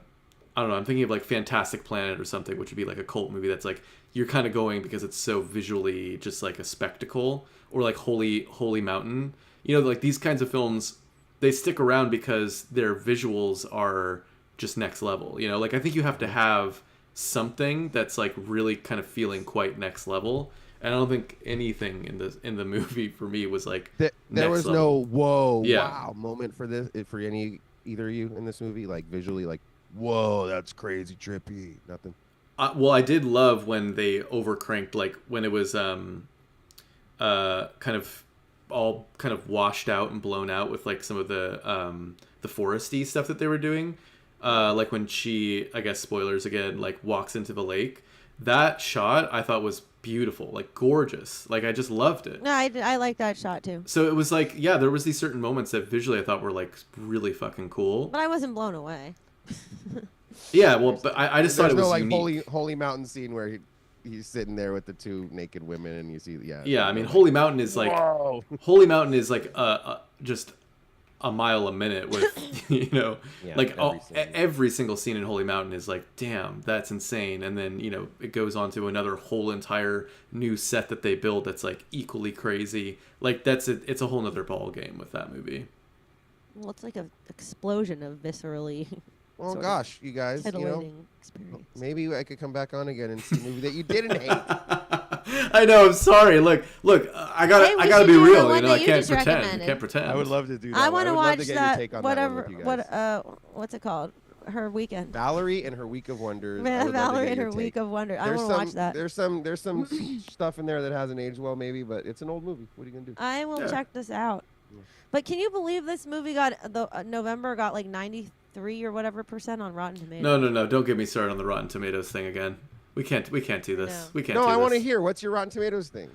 don't know, I'm thinking of like Fantastic Planet or something, which would be like a cult movie that's like you're kind of going because it's so visually just like a spectacle, or like Holy Mountain, you know, like these kinds of films. They stick around because their visuals are just next level. You know, like I think you have to have something that's like really kind of feeling quite next level. And I don't think anything in the movie for me was like there was level. no whoa Yeah. wow moment for either of you in this movie, like visually, like whoa that's crazy trippy, nothing. Well, I did love when they overcranked, like when it was kind of all kind of washed out and blown out with like some of the foresty stuff that they were doing, like when she, I guess spoilers again, like walks into the lake. That shot I thought was beautiful, like gorgeous, like I just loved it. No, I like that shot too. So it was like, yeah, there was these certain moments that visually I thought were like really fucking cool. But I wasn't blown away. Yeah, well, but I just thought it was like unique. holy mountain scene where he's sitting there with the two naked women and you see Yeah, I mean, Holy Mountain is like whoa. Holy Mountain is like just a mile a minute with, you know, Yeah, like every every single scene in Holy Mountain is like, damn, that's insane. And then, you know, it goes on to another whole entire new set that they build that's like equally crazy. Like it's a whole nother ball game with that movie. Well, it's like an explosion of viscerally. Well, sort of gosh, you guys, you know, titillating experience. maybe I could come back on again and see a movie that you didn't hate. I know. I'm sorry. Look. I gotta. Hey, we I gotta should be do the real. one You know, that I you can't just pretend. recommended. I can't pretend. I would love to do that. I want to would love watch to get that. your take on Whatever. that one with you guys. What's it called? Her Weekend. Valerie and her Week of Wonders. I would love to Valerie get and your her take. Week of Wonder. I There's want to watch that. There's some stuff in there that hasn't aged well, maybe, but it's an old movie. What are you gonna do? I will Yeah. check this out. Yeah. But can you believe this movie got November got like 93 or whatever % on Rotten Tomatoes? No. Don't get me started on the Rotten Tomatoes thing again. We can't do this. No. We can't. No, do I want to this. hear. What's your Rotten Tomatoes thing?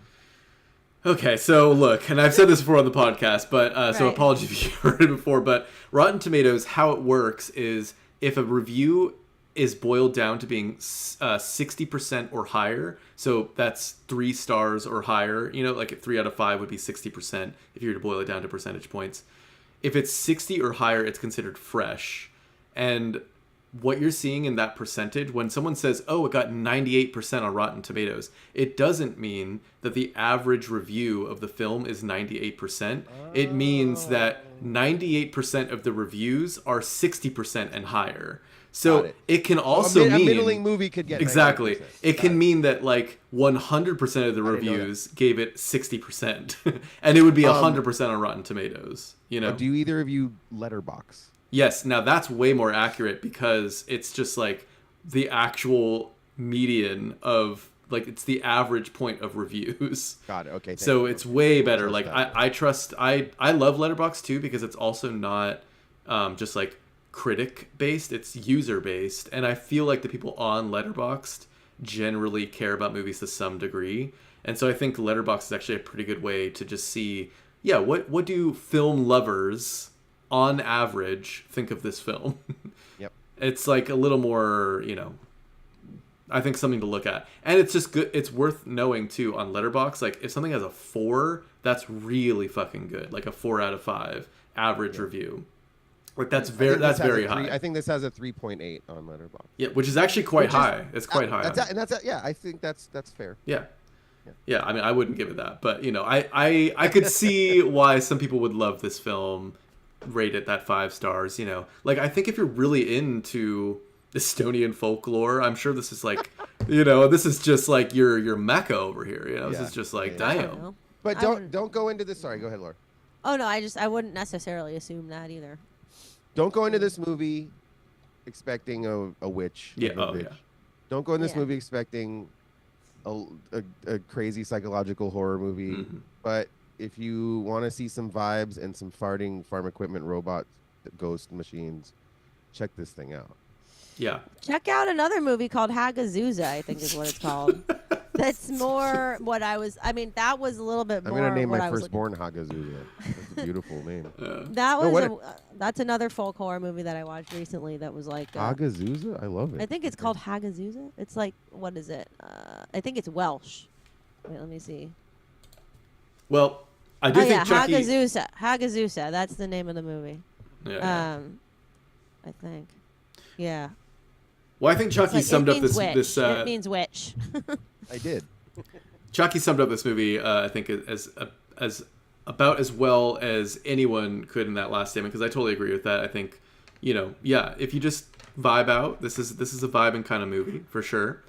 Okay, so look, and I've said this before on the podcast, but so Right. apologies if you heard it before, but Rotten Tomatoes, how it works is if a review is boiled down to being 60% or higher, so that's 3 stars or higher, you know, like 3 out of 5 would be 60% if you were to boil it down to percentage points. If it's 60 or higher, it's considered fresh. And what you're seeing in that percentage, when someone says, oh, it got 98% on Rotten Tomatoes, it doesn't mean that the average review of the film is 98%. It means that 98% of the reviews are 60% and higher. So it can also mean... A middling movie could get Exactly. 98%. It Got can mean that like 100% of the didn't know reviews gave it 60%. And it would be 100% on Rotten Tomatoes. You know? Do you either of you letterbox? Yes, now that's way more accurate because it's just like the actual median of like it's the average point of reviews. Got it. Okay. thank So you. it's way better. Trust Like that. I trust I love Letterboxd too because it's also not just like critic based, it's user based, and I feel like the people on Letterboxd generally care about movies to some degree. And so I think Letterboxd is actually a pretty good way to just see, yeah, what do film lovers on average think of this film. Yep. It's like a little more, you know, I think something to look at. And it's just good. It's worth knowing too on Letterboxd. Like if something has a 4, that's really fucking good. Like a 4 out of 5 average review. Like that's very high. I think this has a 3.8 on Letterboxd. Yeah, which is actually quite high. It's quite high. Yeah, I think that's fair. Yeah. Yeah, I mean, I wouldn't give it that, but you know, I could see why some people would love this film rate it that 5 stars. You know, like I think if you're really into Estonian folklore, I'm sure this is like, you know, this is just like your mecca over here. You know, this Yeah. is just like, Yeah. I don't damn. know. But I don't wouldn't- don't go into this. Sorry, go ahead, Laura. Oh no, I wouldn't necessarily assume that either. Don't go into this movie expecting a witch. Yeah, like a oh, bitch. yeah. Don't go in this Yeah. movie expecting a crazy psychological horror movie. Mhm. But if you want to see some vibes and some farting farm equipment robot ghost machines, check this thing out. Yeah. Check out another movie called Hagazusa, I think is what it's called. That's more what I was. I mean, that was a little bit I'm more. gonna name what my I was firstborn Hagazusa. That's a beautiful name. That No, was what that's another folk horror movie that I watched recently. That was like Hagazusa? I love it. I think it's called Hagazusa. It's like what is it? I think it's Welsh. Wait, let me see. Well, I do Oh think yeah, Chucky. Hagazusa. Hagazusa. That's the name of the movie. Yeah. I think. Yeah. Well, I think Chucky Like, summed it up means this witch. this. It means witch. I did. Chucky summed up this movie, I think, as about as well as anyone could in that last statement. Because I totally agree with that. I think, you know, yeah, if you just vibe out, this is a vibing kind of movie for sure.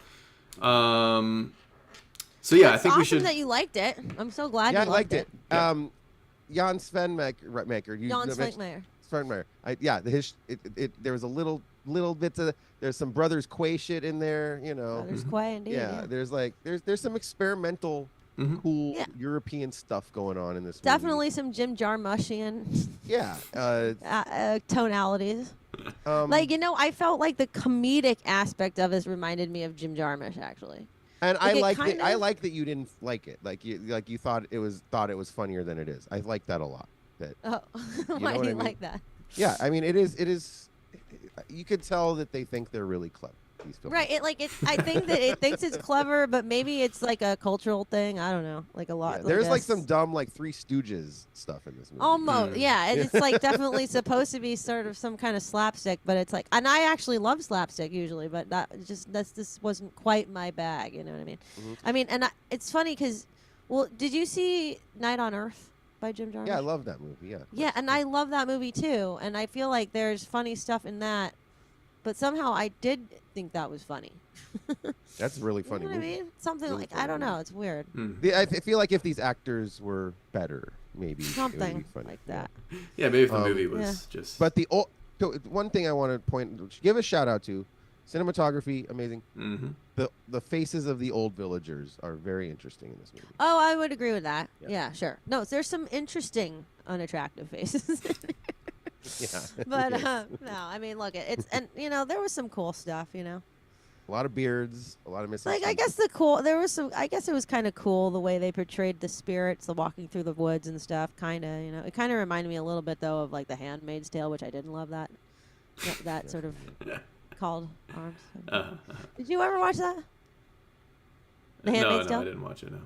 So yeah, It's I think awesome we should. that you liked it. I'm so glad Yeah, I you liked loved it. Yeah. Jan Svenmaker. Jan Svenmaker. Svenmaker. There was a little bits of there's some Brothers Quay shit in there, you know. There's Quay indeed. Yeah, there's some experimental, Mhm. cool Yeah. European stuff going on in this movie. Definitely some Jim Jarmuschian Yeah. tonalities. Like, you know, I felt like the comedic aspect of this reminded me of Jim Jarmusch, actually. and I it like kind I of- like that you didn't like it. Like you thought it was funnier than it is. I like that a lot. That Oh, know why what do I you mean? like that? yeah, I mean it is. You could tell that they think they're really clever. These films. Right. I think that it thinks it's clever, but maybe it's like a cultural thing. I don't know. Like a lot. Yeah, there's like a some dumb like Three Stooges stuff in this movie. Almost, yeah. It's like definitely supposed to be sort of some kind of slapstick, but it's like, and I actually love slapstick usually, but this wasn't quite my bag. You know what I mean? Mhm. I mean, and it's funny because, well, did you see Night on Earth by Jim Jarmusch? Yeah, I love that movie. Yeah. Yeah, and I love that movie too, and I feel like there's funny stuff in that, but somehow I did think that was funny. That's a really funny You know what I movie. mean? Something Really like I funny don't movie. know. It's weird. I feel like if these actors were better, maybe it would be Something funny. like Yeah. that. Yeah, maybe if the Um, movie was Yeah. just. But one thing I want to give a shout out to, cinematography amazing. Mhm. The faces of the old villagers are very interesting in this movie. Oh, I would agree with that. Yeah. Yeah, sure. No, there's some interesting, unattractive faces. Yeah. But Yes. no, I mean, look, it's and you know there was some cool stuff, you know. A lot of beards, a lot of missing. Like I guess there was some. I guess it was kind of cool the way they portrayed the spirits, the walking through the woods and stuff. Kind of, you know, it kind of reminded me a little bit though of like The Handmaid's Tale, which I didn't love that sort of called arms. Did you ever watch that? The No, Handmaid's no, Tale. I didn't watch it. No.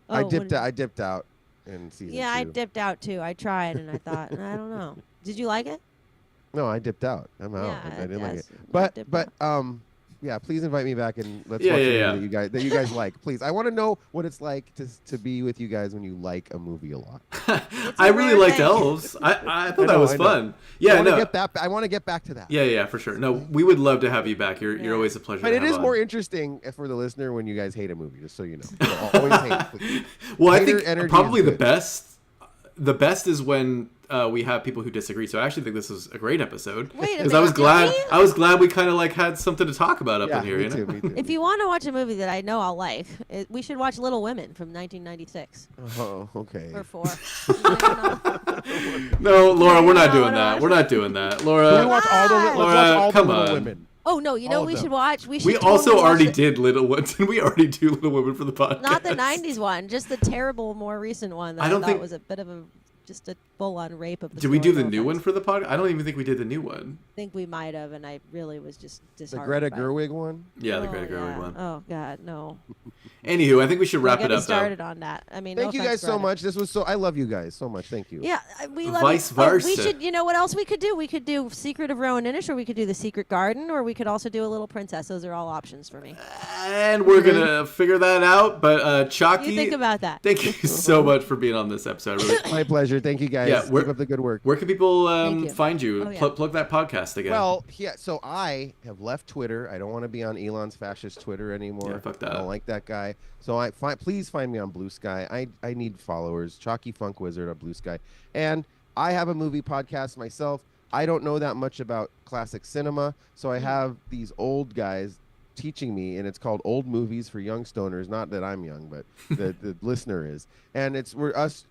Oh, I what dipped. did- I dipped out in season. Yeah, I 2. dipped out too. I tried and I thought I don't know. Did you like it? No, I dipped out. I'm out. Yeah, I didn't like it. yes, I dipped But yeah, please invite me back and let's Yeah, watch yeah, a movie yeah. that you guys like. Please, I want to know what it's like to be with you guys when you like a movie a lot. I really rare liked thing. Elves. I thought that know, was I know. fun. Yeah, I want to no. get that. I want to get back to that. Yeah, for sure. No, we would love to have you back. You're Yeah. always a pleasure. But to it have is on. more interesting for the listener when you guys hate a movie, just so you know. So always hate. Please. Well, I Hater think energy probably is the good. best. The best is when we have people who disagree. So I actually think this was a great episode. Wait a Because I was minute, glad. did we? I was glad we kind of like had something to talk about up Yeah, in here. me You know? too. Me too. If you want to watch a movie that I know I'll like, we should watch Little Women from 1996 Oh, okay. or 4. I don't know. No, Laura, we're not No, doing no, that. no. We're not doing that, Can we Laura. watch all the Laura, let's watch all the come Little on. Women. Oh no, you All know of we them. should watch. We should. We also totally watch already the- did Little Women. Didn't we already do Little Women for the podcast? Not the 90s one, just the terrible, more recent one that I I, don't thought think- was a bit of just a full-on rape of the Did we do story, the no new one offense. for the podcast? I don't even think we did the new one. I think we might have, and I really was just The disheartened. Greta by it. Gerwig one. Yeah, the Oh, Greta Gerwig yeah. one. Oh God, no. Anywho, I think we should wrap Don't it get me up started though. on that. I mean, Thank no you offense, guys so Greta. much. This was so. I love you guys so much. Thank you. Yeah, we love Vice you. Oh, we versa. should. You know what else we could do? We could do Secret of Rowan Inish, or we could do The Secret Garden, or we could also do A Little Princess. Those are all options for me. And we're gonna figure that out. But Chaki, You think about that. thank you so much for being on this episode. I really My pleasure. pleasure. Thank you guys. Yeah, Keep up the good work. Where can people Thank you. find you? Oh, yeah. Plug that podcast again. Well, yeah. So I have left Twitter. I don't want to be on Elon's fascist Twitter anymore. Yeah, fuck that. I don't like that guy. So please find me on Blue Sky. I need followers. Chaki Funk Wizard on Blue Sky. And I have a movie podcast myself. I don't know that much about classic cinema, so I have these old guys teaching me, and it's called Old Movies for Young Stoners. Not that I'm young, but the listener is. And we're us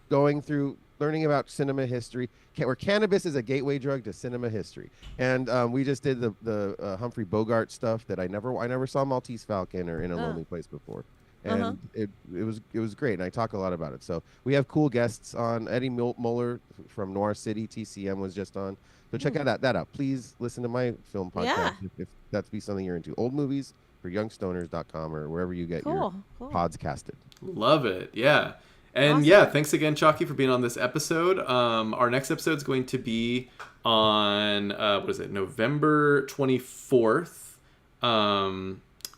going through learning about cinema history, where cannabis is a gateway drug to cinema history. And we just did the Humphrey Bogart stuff that I never saw Maltese Falcon or In a Lonely Place before. And it was great, and I talk a lot about it. So we have cool guests on. Eddie Muller from Noir City, TCM was just on. So check that out. Please listen to my film podcast if that's be something you're into. Old Movies for Youngstoners.com or wherever you get your pods casted. Love it. Yeah. And yeah, thanks again, Chaki, for being on this episode. Our next episode is going to be on, November 24th.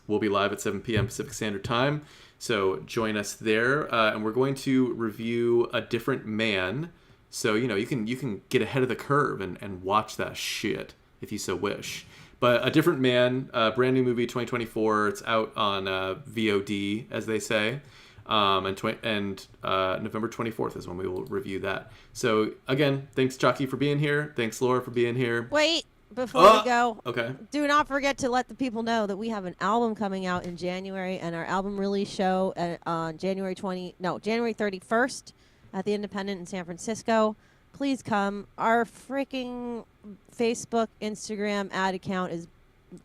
We'll be live at 7 p.m. Pacific Standard Time. So join us there. And we're going to review A Different Man. So, you can get ahead of the curve and watch that shit if you so wish. But A Different Man, brand new movie, 2024. It's out on VOD, as they say. And November 24th is when we will review that. So, again, thanks, Chaki, for being here. Thanks, Laura, for being here. Wait, before we go, okay. Do not forget to let the people know that we have an album coming out in January, and our album release show on January 31st at the Independent in San Francisco. Please come. Our freaking Facebook, Instagram ad account is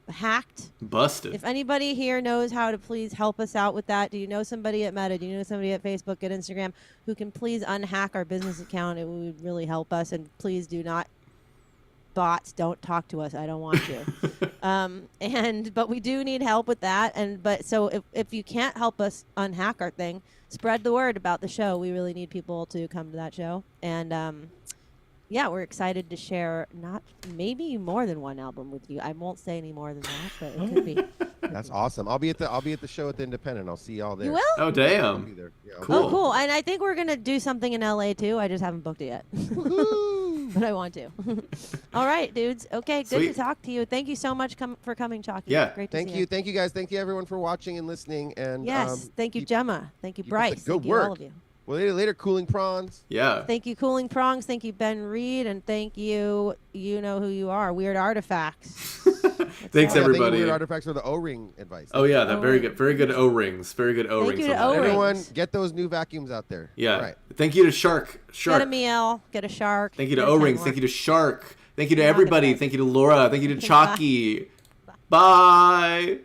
hacked. Busted. If anybody here knows how to please help us out with that, do you know somebody at Meta, do you know somebody at Facebook, at Instagram who can please unhack our business account? It would really help us. And please do not, bots, don't talk to us. I don't want to. But we do need help with that. So if you can't help us unhack our thing, spread the word about the show. We really need people to come to that show. And yeah, we're excited to share maybe more than one album with you. I won't say any more than that, but it could be. That's awesome. I'll be at the show at the Independent. I'll see y'all there. You will? Oh, I'll damn. be there. Yeah, Cool. Oh, cool. And I think we're going to do something in LA too. I just haven't booked it yet. But I want to. All right, dudes. Okay, good Sweet. to talk to you. Thank you so much for coming, Chaki. Yeah. Great to Thank see you. Thank you, guys. Thank you, everyone, for watching and listening. And Yes. Thank you, keep- Gemma. Thank you, keep up the Bryce. good Thank you, work. all of you. Well, later, Cooling Prawns. Yeah. Thank you, Cooling Prongs. Thank you, Ben Reed. And thank you, you know who you are, Weird Artifacts. Thanks, Oh, yeah, everybody. thank you, Weird Artifacts, for the O-ring advice. Oh, yeah. That very O-rings. good. Very good O-rings. Very good O-rings. you to on that. O-rings. Everyone, get those new vacuums out there. Yeah. All right. Thank you to Shark. Get a meal. Get a shark. Thank you to get a O-rings. Kenmore. Thank you to Shark. Thank you to Bye. everybody. Thank you to Laura. Thank you to Chaki. Bye.